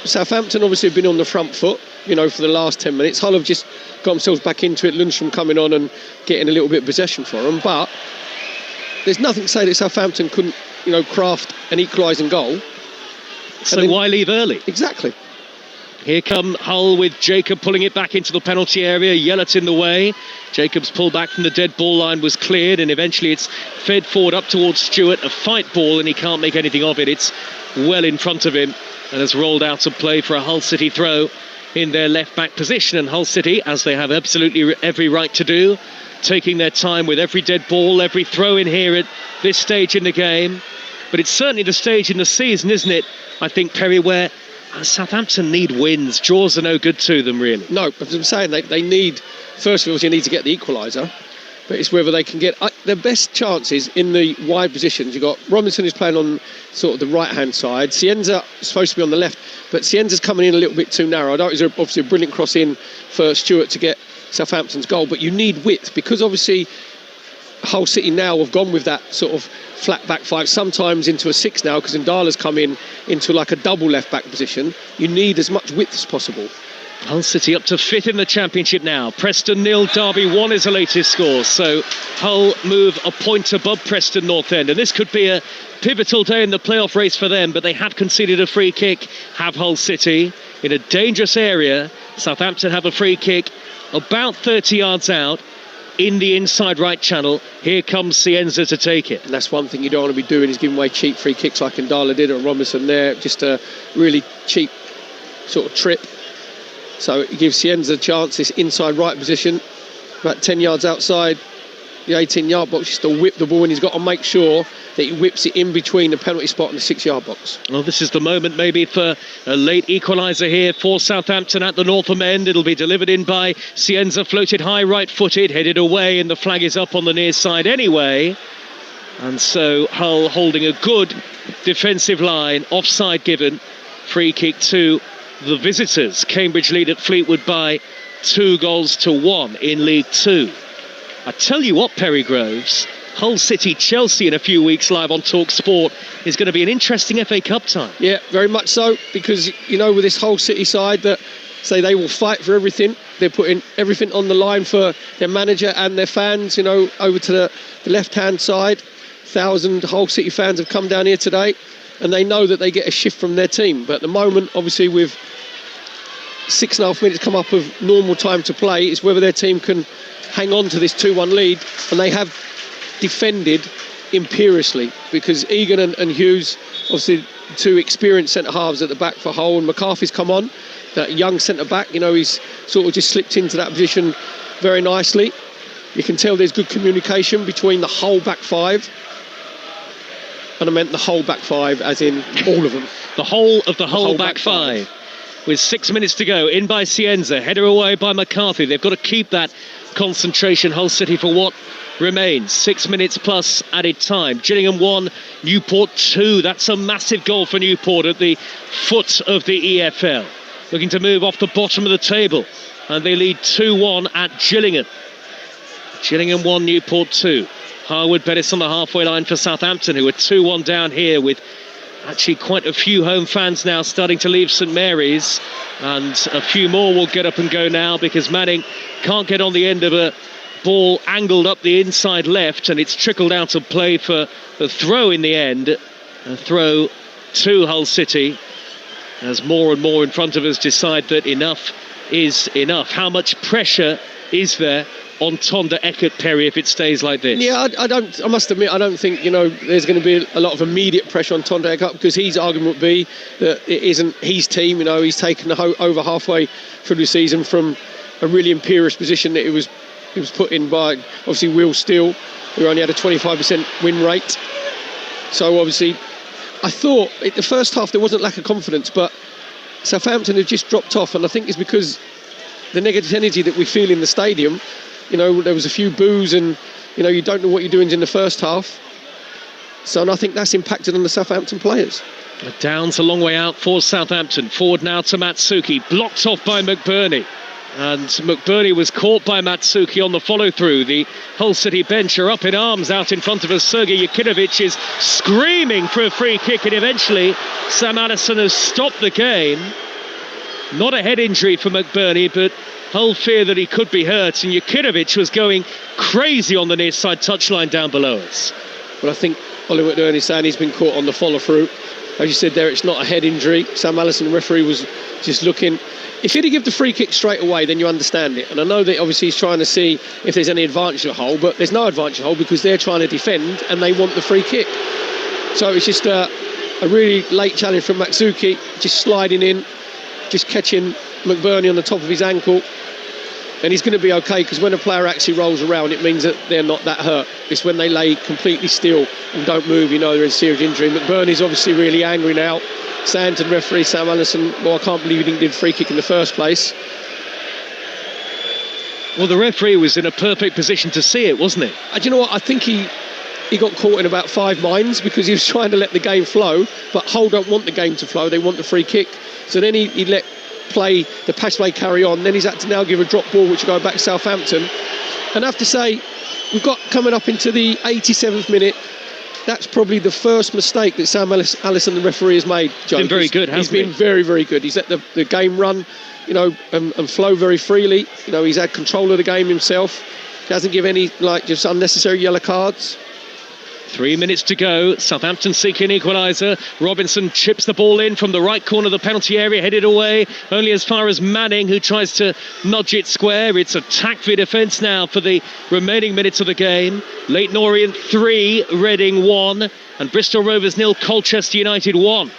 Southampton obviously have been on the front foot, for the last 10 minutes. Hull have just got themselves back into it, Lundstrom coming on and getting a little bit of possession for them, but there's nothing to say that Southampton couldn't, craft an equalising goal. So why leave early? Exactly. Here come Hull with Jacob pulling it back into the penalty area. Yellett in the way. Jacob's pull back from the dead ball line was cleared, and eventually it's fed forward up towards Stewart. A fight ball, and he can't make anything of it. It's well in front of him and has rolled out of play for a Hull City throw in their left-back position. And Hull City, as they have absolutely every right to do, taking their time with every dead ball, every throw in here at this stage in the game. But it's certainly the stage in the season, isn't it, I think, Perry, where Southampton need wins. Draws are no good to them, really. No, as I'm saying, they need, first of all, you need to get the equaliser, but it's whether they can get their best chances in the wide positions. You've got Robinson who's playing on sort of the right-hand side. Cienza is supposed to be on the left, but Cienza's coming in a little bit too narrow. I know it was obviously a brilliant cross in for Stewart to get Southampton's goal, but you need width, because obviously Hull City now have gone with that sort of flat back five, sometimes into a 6 now, because Ndala's come in into like a double left back position. You need as much width as possible. Hull City up to 5th in the Championship now. Preston 0, Derby 1 is the latest score. So Hull move a point above Preston North End, and this could be a pivotal day in the playoff race for them, but they have conceded a free kick, have Hull City, in a dangerous area. Southampton have a free kick about 30 yards out in the inside right channel. Here comes Cienza to take it. And that's one thing you don't want to be doing, is giving away cheap free kicks like Ndala did, or Robinson there. Just a really cheap sort of trip. So it gives Cienza a chance, this inside right position, about 10 yards outside the 18-yard box, just to whip the ball, and he's got to make sure that he whips it in between the penalty spot and the 6-yard box. Well, this is the moment maybe for a late equaliser here for Southampton at the Northam end. It'll be delivered in by Cienza, floated high, right-footed, headed away, and the flag is up on the near side anyway. And so Hull holding a good defensive line, offside given, free kick to the visitors. Cambridge lead at Fleetwood by 2-1 in League Two. I tell you what, Perry Groves, Hull City Chelsea in a few weeks live on Talksport is going to be an interesting FA Cup time. Yeah, very much so, because with this Hull City side that say they will fight for everything. They're putting everything on the line for their manager and their fans. Over to the left-hand side, 1,000 Hull City fans have come down here today, and they know that they get a shift from their team. But at the moment, obviously, with 6.5 minutes come up of normal time to play, it's whether their team can hang on to this 2-1 lead, and they have defended imperiously, because Egan and Hughes, obviously two experienced centre-halves at the back for Hull, and McCarthy's come on, that young centre-back, he's sort of just slipped into that position very nicely. You can tell there's good communication between the whole back five, and I meant the whole back five as in all of them. The whole of the whole back five. With 6 minutes to go, in by Cienza, header away by McCarthy. They've got to keep that concentration, Hull City, for what remains. 6 minutes plus added time. Gillingham 1, Newport 2. That's a massive goal for Newport at the foot of the EFL. Looking to move off the bottom of the table, and they lead 2-1 at Gillingham. Gillingham 1, Newport 2. Harwood Bettis on the halfway line for Southampton, who are 2-1 down here, with actually quite a few home fans now starting to leave St Mary's, and a few more will get up and go now, because Manning can't get on the end of a ball angled up the inside left, and it's trickled out of play for a throw in the end. A throw to Hull City, as more and more in front of us decide that enough is enough. How much pressure is there on Tonda Eckert, Perry, if it stays like this? Yeah, I must admit, I don't think, there's going to be a lot of immediate pressure on Tonda Eckert, because his argument would be that it isn't his team. He's taken over halfway through the season from a really imperious position that he was put in by, obviously, Will Steele, who only had a 25% win rate. So, obviously, I thought the first half there wasn't lack of confidence, but Southampton had just dropped off, and I think it's because the negative energy that we feel in the stadium, there was a few boos, and, you don't know what you're doing in the first half. So, and I think that's impacted on the Southampton players. Downs a long way out for Southampton. Forward now to Matsuki, blocked off by McBurney. And McBurney was caught by Matsuki on the follow-through. The Hull City bench are up in arms out in front of us. Sergei Yakinovic is screaming for a free kick, and eventually Sam Allison has stopped the game. Not a head injury for McBurney, but Hull fear that he could be hurt, and Yakinovic was going crazy on the near side touchline down below us. Well, I think Ollie McBurney is saying he's been caught on the follow-through. As you said there, it's not a head injury. Sam Allison, the referee, was just looking. If he'd have given the free kick straight away, then you understand it. And I know that obviously he's trying to see if there's any advantage of Hull, but there's no advantage of Hull because they're trying to defend and they want the free kick. So it's just a really late challenge from Matsuki, just sliding in, just catching McBurney on the top of his ankle. And he's going to be okay, because when a player actually rolls around, it means that they're not that hurt. It's when they lay completely still and don't move, they're in serious injury. McBurney's obviously really angry now. Southampton referee Sam Allison, I can't believe he didn't give a free kick in the first place. Well, the referee was in a perfect position to see it, wasn't he? Do you know what? I think he got caught in about 5 minds, because he was trying to let the game flow, but Hull don't want the game to flow, they want the free kick. So then he let the pass play carry on, then he's had to now give a drop ball which will go back to Southampton. And I have to say, we've got coming up into the 87th minute, that's probably the first mistake that Sam Allison, the referee, has made, Joe. He's been very good, hasn't he? He's been very, very good. He's let the game run, and flow very freely. He's had control of the game himself. He hasn't given any, just unnecessary yellow cards. 3 minutes to go. Southampton seeking equaliser. Robinson chips the ball in from the right corner of the penalty area, headed away only as far as Manning, who tries to nudge it square. It's attack v defence now for the remaining minutes of the game. Leyton Orient 3, Reading 1, and Bristol Rovers 0, Colchester United 1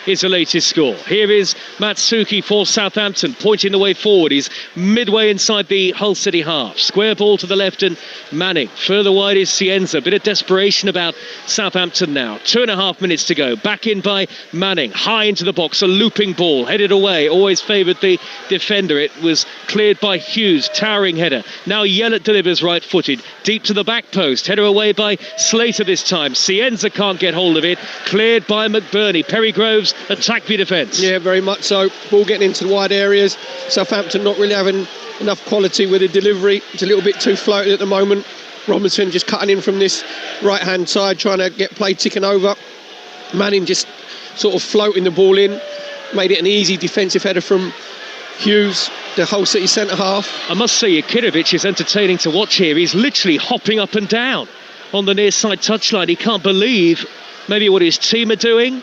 is the latest score. Here is Matsuki for Southampton, pointing the way forward. He's midway inside the Hull City half. Square ball to the left, and Manning. Further wide is Cienza. Bit of desperation about Southampton now. 2.5 minutes to go. Back in by Manning. High into the box. A looping ball. Headed away. Always favoured the defender. It was cleared by Hughes. Towering header. Now Yellett delivers right-footed. Deep to the back post. Header away by Slater this time. Cienza can't get hold of it. Cleared by McBurney. Perry Groves attack v defence. Yeah, very much so. Ball getting into the wide areas. Southampton not really having enough quality with the delivery. It's a little bit too floated at the moment. Robinson just cutting in from this right-hand side, trying to get play ticking over. Manning just sort of floating the ball in. Made it an easy defensive header from Hughes, the Hull City centre-half. I must say, Yakinovic is entertaining to watch here. He's literally hopping up and down on the near-side touchline. He can't believe maybe what his team are doing.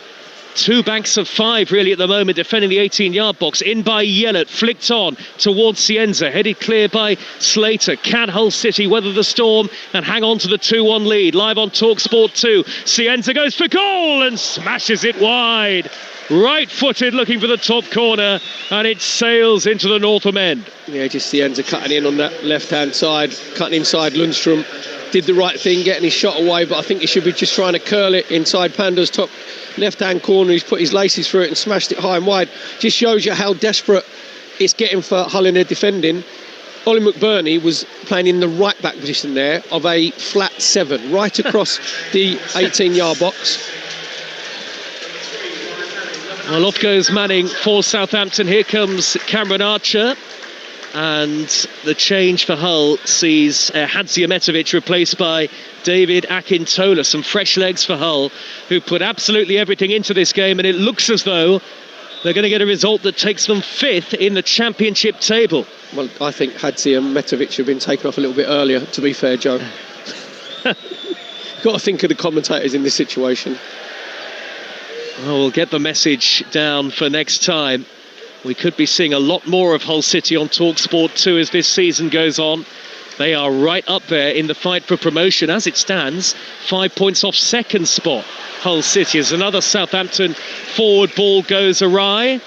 2 banks of 5 really at the moment, defending the 18-yard box. In by Yellett, flicked on towards Cienza, headed clear by Slater. Can Hull City weather the storm and hang on to the 2-1 lead? Live on Talksport 2. Cienza goes for goal and smashes it wide. Right-footed, looking for the top corner, and it sails into the northern end. Yeah, just Cienza cutting in on that left-hand side, cutting inside Lundstrom. Did the right thing, getting his shot away, but I think he should be just trying to curl it inside Panda's top left-hand corner. He's put his laces through it and smashed it high and wide. Just shows you how desperate it's getting for Hull in their defending. Ollie McBurney was playing in the right-back position there of a flat 7, right across the 18-yard box. Well, off goes Manning for Southampton. Here comes Cameron Archer. And the change for Hull sees Hadzimetovic replaced by David Akintola. Some fresh legs for Hull, who put absolutely everything into this game, and it looks as though they're going to get a result that takes them 5th in the championship table. Well, I think Hadzimetovic should have been taken off a little bit earlier, to be fair, Joe. Got to think of the commentators in this situation. Well, we'll get the message down for next time. We could be seeing a lot more of Hull City on Talksport 2 as this season goes on. They are right up there in the fight for promotion as it stands. 5 points off second spot, Hull City, as another Southampton forward ball goes awry,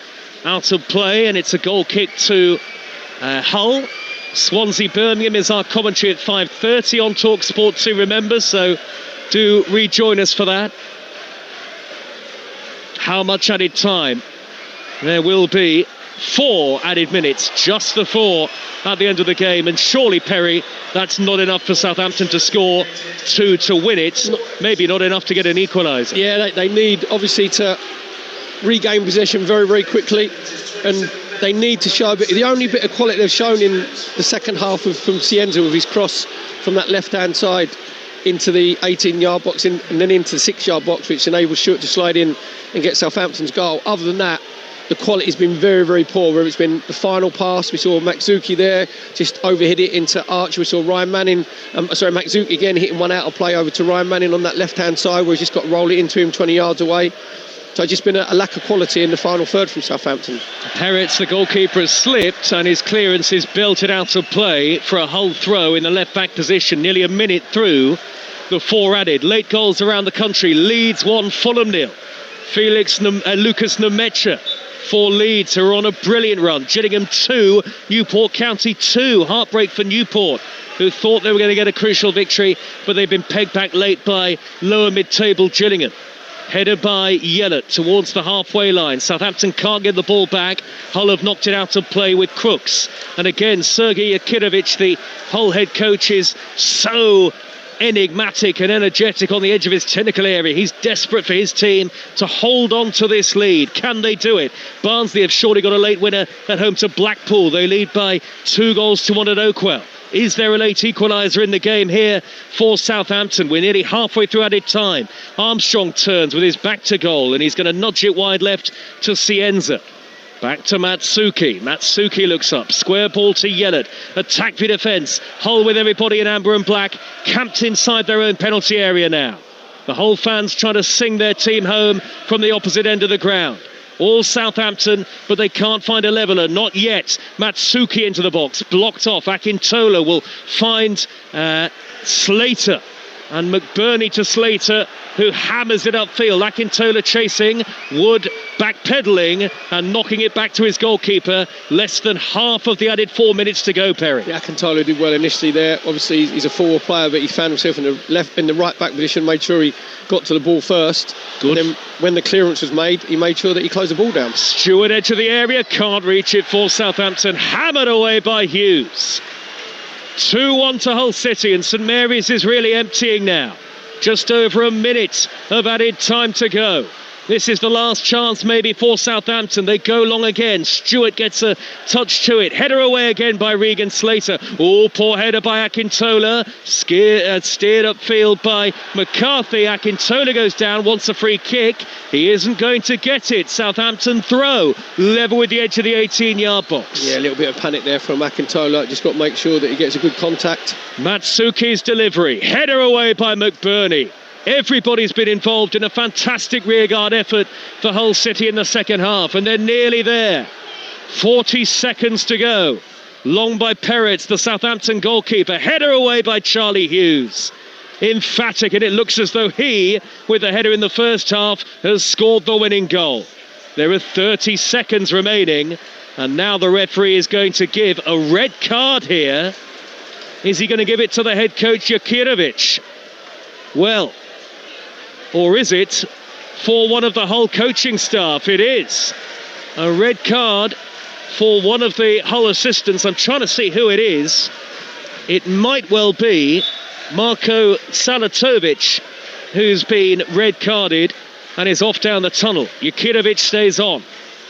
out of play, and it's a goal kick to Hull. Swansea Birmingham is our commentary at 5:30 on Talksport 2, remember, so do rejoin us for that. How much added time? There will be 4 added minutes, just the 4 at the end of the game, and surely, Perry, that's not enough for Southampton to score 2 to win it. Maybe not enough to get an equaliser. Yeah, they need obviously to regain possession very, very quickly, and they need to show a bit. The only bit of quality they've shown in the second half from Cienza with his cross from that left-hand side into the 18-yard box and then into the 6-yard box, which enables Stewart to slide in and get Southampton's goal. Other than that, the quality has been very, very poor. Whether it's been the final pass, we saw Maxuki there just overhit it into Archer. We saw Ryan Manning, Maxuki again hitting one out of play over to Ryan Manning on that left-hand side, where he's just got to roll it into him 20 yards away. So it's just been a lack of quality in the final third from Southampton. Perretz, the goalkeeper, has slipped, and his clearance is belted out of play for a Hull throw in the left-back position. Nearly a minute through the 4 added. Late goals around the country. Leeds 1, Fulham 0. Lucas Nemecha for Leeds, who are on a brilliant run. Gillingham 2, Newport County 2. Heartbreak for Newport, who thought they were going to get a crucial victory, but they've been pegged back late by lower mid-table Gillingham. Headed by Yellett towards the halfway line. Southampton can't get the ball back. Hull have knocked it out of play with Crooks. And again, Sergei Yakirovich, the Hull head coach, is so enigmatic and energetic on the edge of his technical area. He's desperate for his team to hold on to this lead. Can they do it? Barnsley have surely got a late winner at home to Blackpool. They lead by 2-1 at Oakwell. Is there a late equaliser in the game here for Southampton? We're nearly halfway through added time. Armstrong turns with his back to goal, and he's going to nudge it wide left to Cienza. Back to Matsuki. Matsuki looks up. Square ball to Yellett. Attack for defence. Hull with everybody in amber and black, camped inside their own penalty area now. The Hull fans trying to sing their team home from the opposite end of the ground. All Southampton, but they can't find a leveller. Not yet. Matsuki into the box. Blocked off. Akintola will find Slater. And McBurney to Slater, who hammers it upfield. Akintola chasing. Wood backpedaling and knocking it back to his goalkeeper. Less than half of the added 4 minutes to go, Perry. Yeah, Akintola did well initially there. Obviously, he's a forward player, but he found himself in the right back position, made sure he got to the ball first. Good. And then when the clearance was made, he made sure that he closed the ball down. Stewart, edge of the area, can't reach it for Southampton. Hammered away by Hughes. 2-1 to Hull City, and St Mary's is really emptying now. Just over a minute of added time to go. This is the last chance maybe for Southampton. They go long again. Stewart gets a touch to it. Header away again by Regan Slater. Oh, poor header by Akintola. Steered upfield by McCarthy. Akintola goes down, wants a free kick. He isn't going to get it. Southampton throw. Level with the edge of the 18-yard box. Yeah, a little bit of panic there from Akintola. Just got to make sure that he gets a good contact. Matsuki's delivery. Header away by McBurney. Everybody's been involved in a fantastic rearguard effort for Hull City in the second half, and they're nearly there. 40 seconds to go. Long by Perretz, the Southampton goalkeeper. Header away by Charlie Hughes. Emphatic, and it looks as though he, with the header in the first half, has scored the winning goal. There are 30 seconds remaining, and now the referee is going to give a red card here. Is he going to give it to the head coach, Yakirovich? Well, or is it for one of the Hull coaching staff? It is a red card for one of the Hull assistants. I'm trying to see who it is. It might well be Marko Salatovic, who's been red carded and is off down the tunnel. Yakirovich stays on.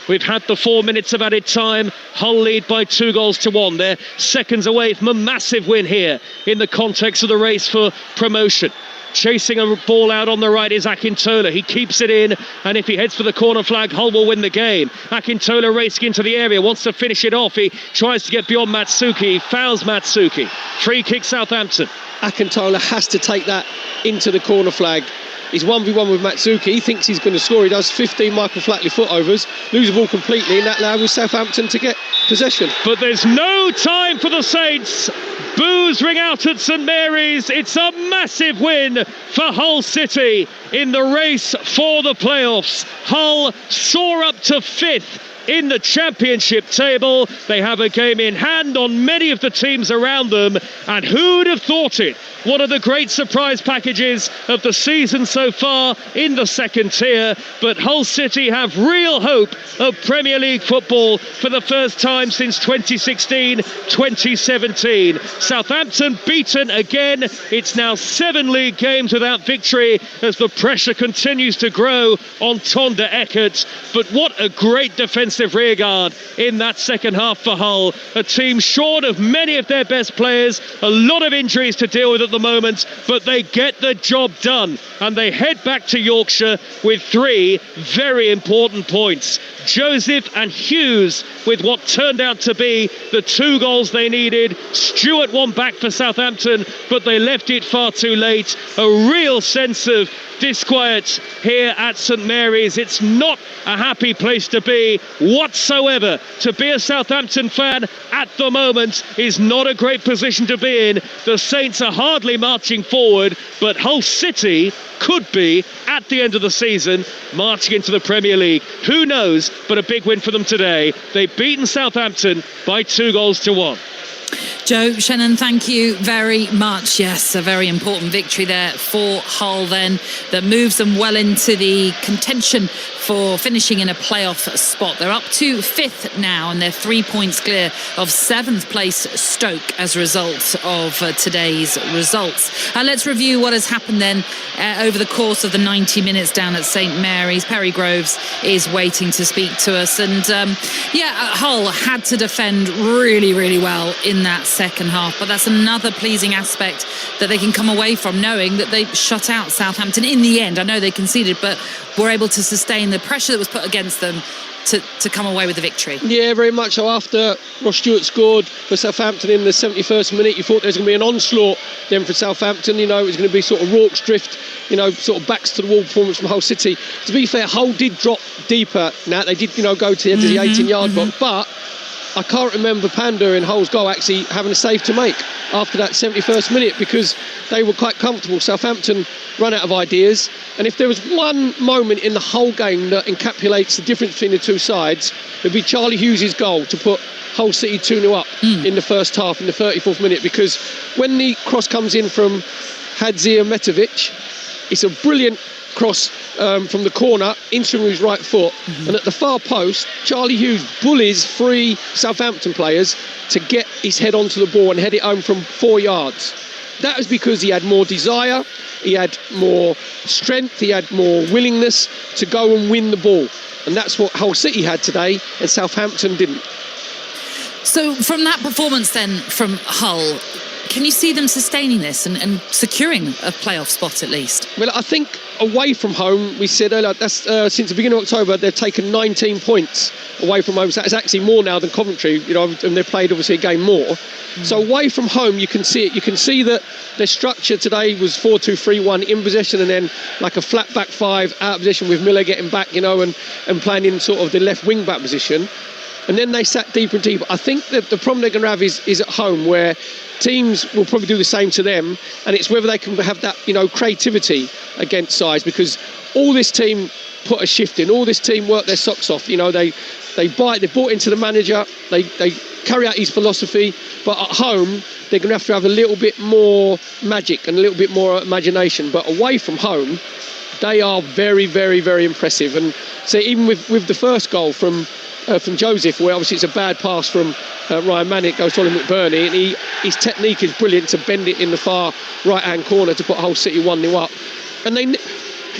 We've had the 4 minutes of added time. Hull lead by 2-1. They're seconds away from a massive win here in the context of the race for promotion. Chasing a ball out on the right is Akintola. He keeps it in, and if he heads for the corner flag, Hull will win the game. Akintola racing into the area, wants to finish it off. He tries to get beyond Matsuki. He fouls Matsuki. Free kick Southampton. Akintola has to take that into the corner flag. He's 1v1 with Matsuki. He thinks he's going to score. He does 15 Michael Flatley footovers, loses the ball completely, and that allows Southampton to get possession. But there's no time for the Saints. Boos ring out at St Mary's. It's a massive win for Hull City in the race for the playoffs. Hull soar up to 5th in the championship table. They have a game in hand on many of the teams around them, and who'd have thought it? One of the great surprise packages of the season so far in the second tier, but Hull City have real hope of Premier League football for the first time since 2016-2017. Southampton beaten again. It's now 7 league games without victory as the pressure continues to grow on Tonda Eckert. But what a great defensive rearguard in that second half for Hull. A team short of many of their best players, a lot of injuries to deal with at the moment, but they get the job done and they head back to Yorkshire with 3 very important points. Joseph and Hughes with what turned out to be the 2 goals they needed. Stewart won back for Southampton, but they left it far too late. A real sense of disquiet here at St Mary's. It's not a happy place to be whatsoever. To be a Southampton fan at the moment is not a great position to be in. The Saints are hardly marching forward, but Hull City could be, at the end of the season, marching into the Premier League. Who knows, but a big win for them today. They've beaten Southampton by 2-1. Joe, Shannon, thank you very much. Yes, a very important victory there for Hull then, that moves them well into the contention for finishing in a playoff spot. They're up to 5th now, and they're 3 points clear of 7th place Stoke as a result of today's results. Let's review what has happened then over the course of the 90 minutes down at St Mary's. Perry Groves is waiting to speak to us, and Hull had to defend really, really well in that second half, but that's another pleasing aspect that they can come away from, knowing that they shut out Southampton in the end. I know they conceded, but were able to sustain the pressure that was put against them to come away with the victory. Yeah, very much so. After Ross Stewart scored for Southampton in the 71st minute, you thought there was going to be an onslaught then for Southampton. You know, it was going to be sort of Rorke's drift, you know, sort of backs to the wall performance from Hull City. To be fair, Hull did drop deeper. Now they did, go to the end of the 18-yard box, but I can't remember Panda in Hull's goal actually having a save to make after that 71st minute, because they were quite comfortable. Southampton run out of ideas, and if there was one moment in the whole game that encapsulates the difference between the two sides, it would be Charlie Hughes' goal to put Hull City 2-0 up in the first half, in the 34th minute, because when the cross comes in from Hadzimetovic, it's a brilliant cross from the corner into his right foot, and at the far post, Charlie Hughes bullies 3 Southampton players to get his head onto the ball and head it home from 4 yards. That was because he had more desire, he had more strength, he had more willingness to go and win the ball, and that's what Hull City had today, and Southampton didn't. So from that performance then from Hull, can you see them sustaining this and securing a playoff spot at least? Well, I think away from home, we said earlier, that's since the beginning of October, they've taken 19 points away from home. So that's actually more now than Coventry, and they've played obviously a game more. So away from home, you can see it. You can see that their structure today was 4-2-3-1 in possession, and then like a flat back 5 out of position with Miller getting back, and playing in sort of the left wing back position. And then they sat deeper and deeper. I think that the problem they're going to have is at home, where teams will probably do the same to them, and it's whether they can have that, creativity against sides, because all this team put a shift in, all this team worked their socks off. They bought into the manager, they carry out his philosophy, but at home they're going to have a little bit more magic and a little bit more imagination. But away from home, they are very, very, very impressive. And so even with the first goal from Joseph, where obviously it's a bad pass from Ryan Mannett, goes to Ollie McBurney, and his technique is brilliant to bend it in the far right-hand corner to put Hull City 1-0 up. And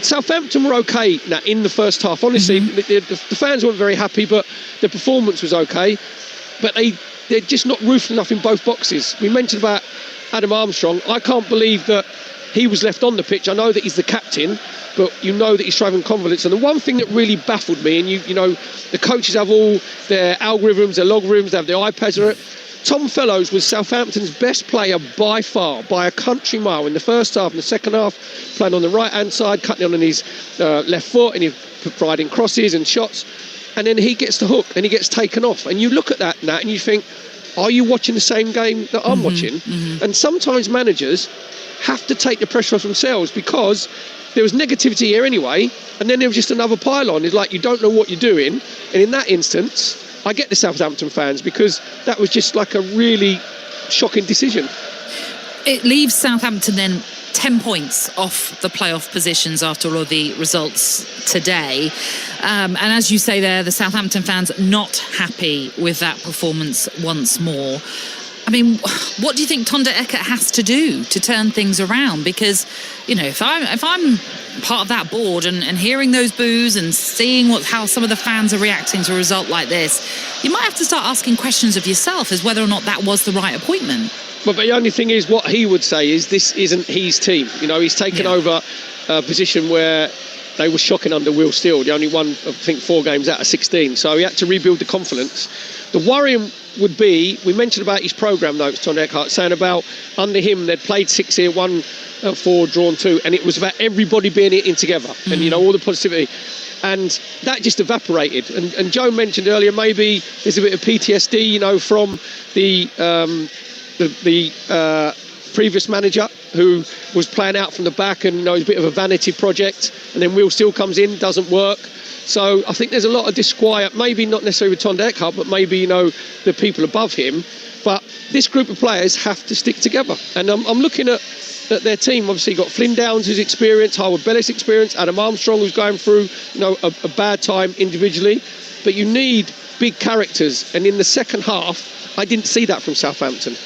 Southampton were okay now in the first half. Honestly, the fans weren't very happy, but the performance was okay. But they're just not ruthless enough in both boxes. We mentioned about Adam Armstrong. I can't believe that he was left on the pitch. I know that he's the captain, but that he's driving confidence. And the one thing that really baffled me, and the coaches have all their algorithms, their logarithms, they have their iPads. Tom Fellows was Southampton's best player by far, by a country mile, in the first half. In the second half, playing on the right-hand side, cutting on his left foot, and he's providing crosses and shots. and then he gets the hook and he gets taken off. And you look at that, Nat, and you think, are you watching the same game that I'm watching? And sometimes managers have to take the pressure off themselves, because there was negativity here anyway, and then there was just another pile-on. It's like you don't know what you're doing. And in that instance, I get the Southampton fans, because that was just like a really shocking decision. It leaves Southampton then 10 points off the playoff positions after all of the results today. And as you say there, the Southampton fans not happy with that performance once more. I mean, what do you think Tonda Eckert has to do to turn things around? Because, you know, if I'm part of that board and hearing those boos and seeing how some of the fans are reacting to a result like this, you might have to start asking questions of yourself as whether or not that was the right appointment. But the only thing is, what he would say is this isn't his team. You know, he's taken over a position where they were shocking under Will Steele. They only won, I think, 4 games out of 16. So he had to rebuild the confidence. The worrying would be, we mentioned about his programme notes, Tonda Eckert, saying about under him they'd played 6 here, won 4, drawn 2, and it was about everybody being in together and, you know, all the positivity. And that just evaporated. And Joe mentioned earlier, maybe there's a bit of PTSD, you know, from the previous manager, who was playing out from the back, and, you know, it's a bit of a vanity project, and then Will Steele comes in, doesn't work. So I think there's a lot of disquiet, maybe not necessarily with Tonda Eckert, but maybe, you know, the people above him. But this group of players have to stick together. And I'm looking at their team. Obviously, you've got Flynn Downs, who's experienced, Howard Bellis experience, Adam Armstrong, who's going through, you know, a bad time individually. But you need big characters. And in the second half, I didn't see that from Southampton.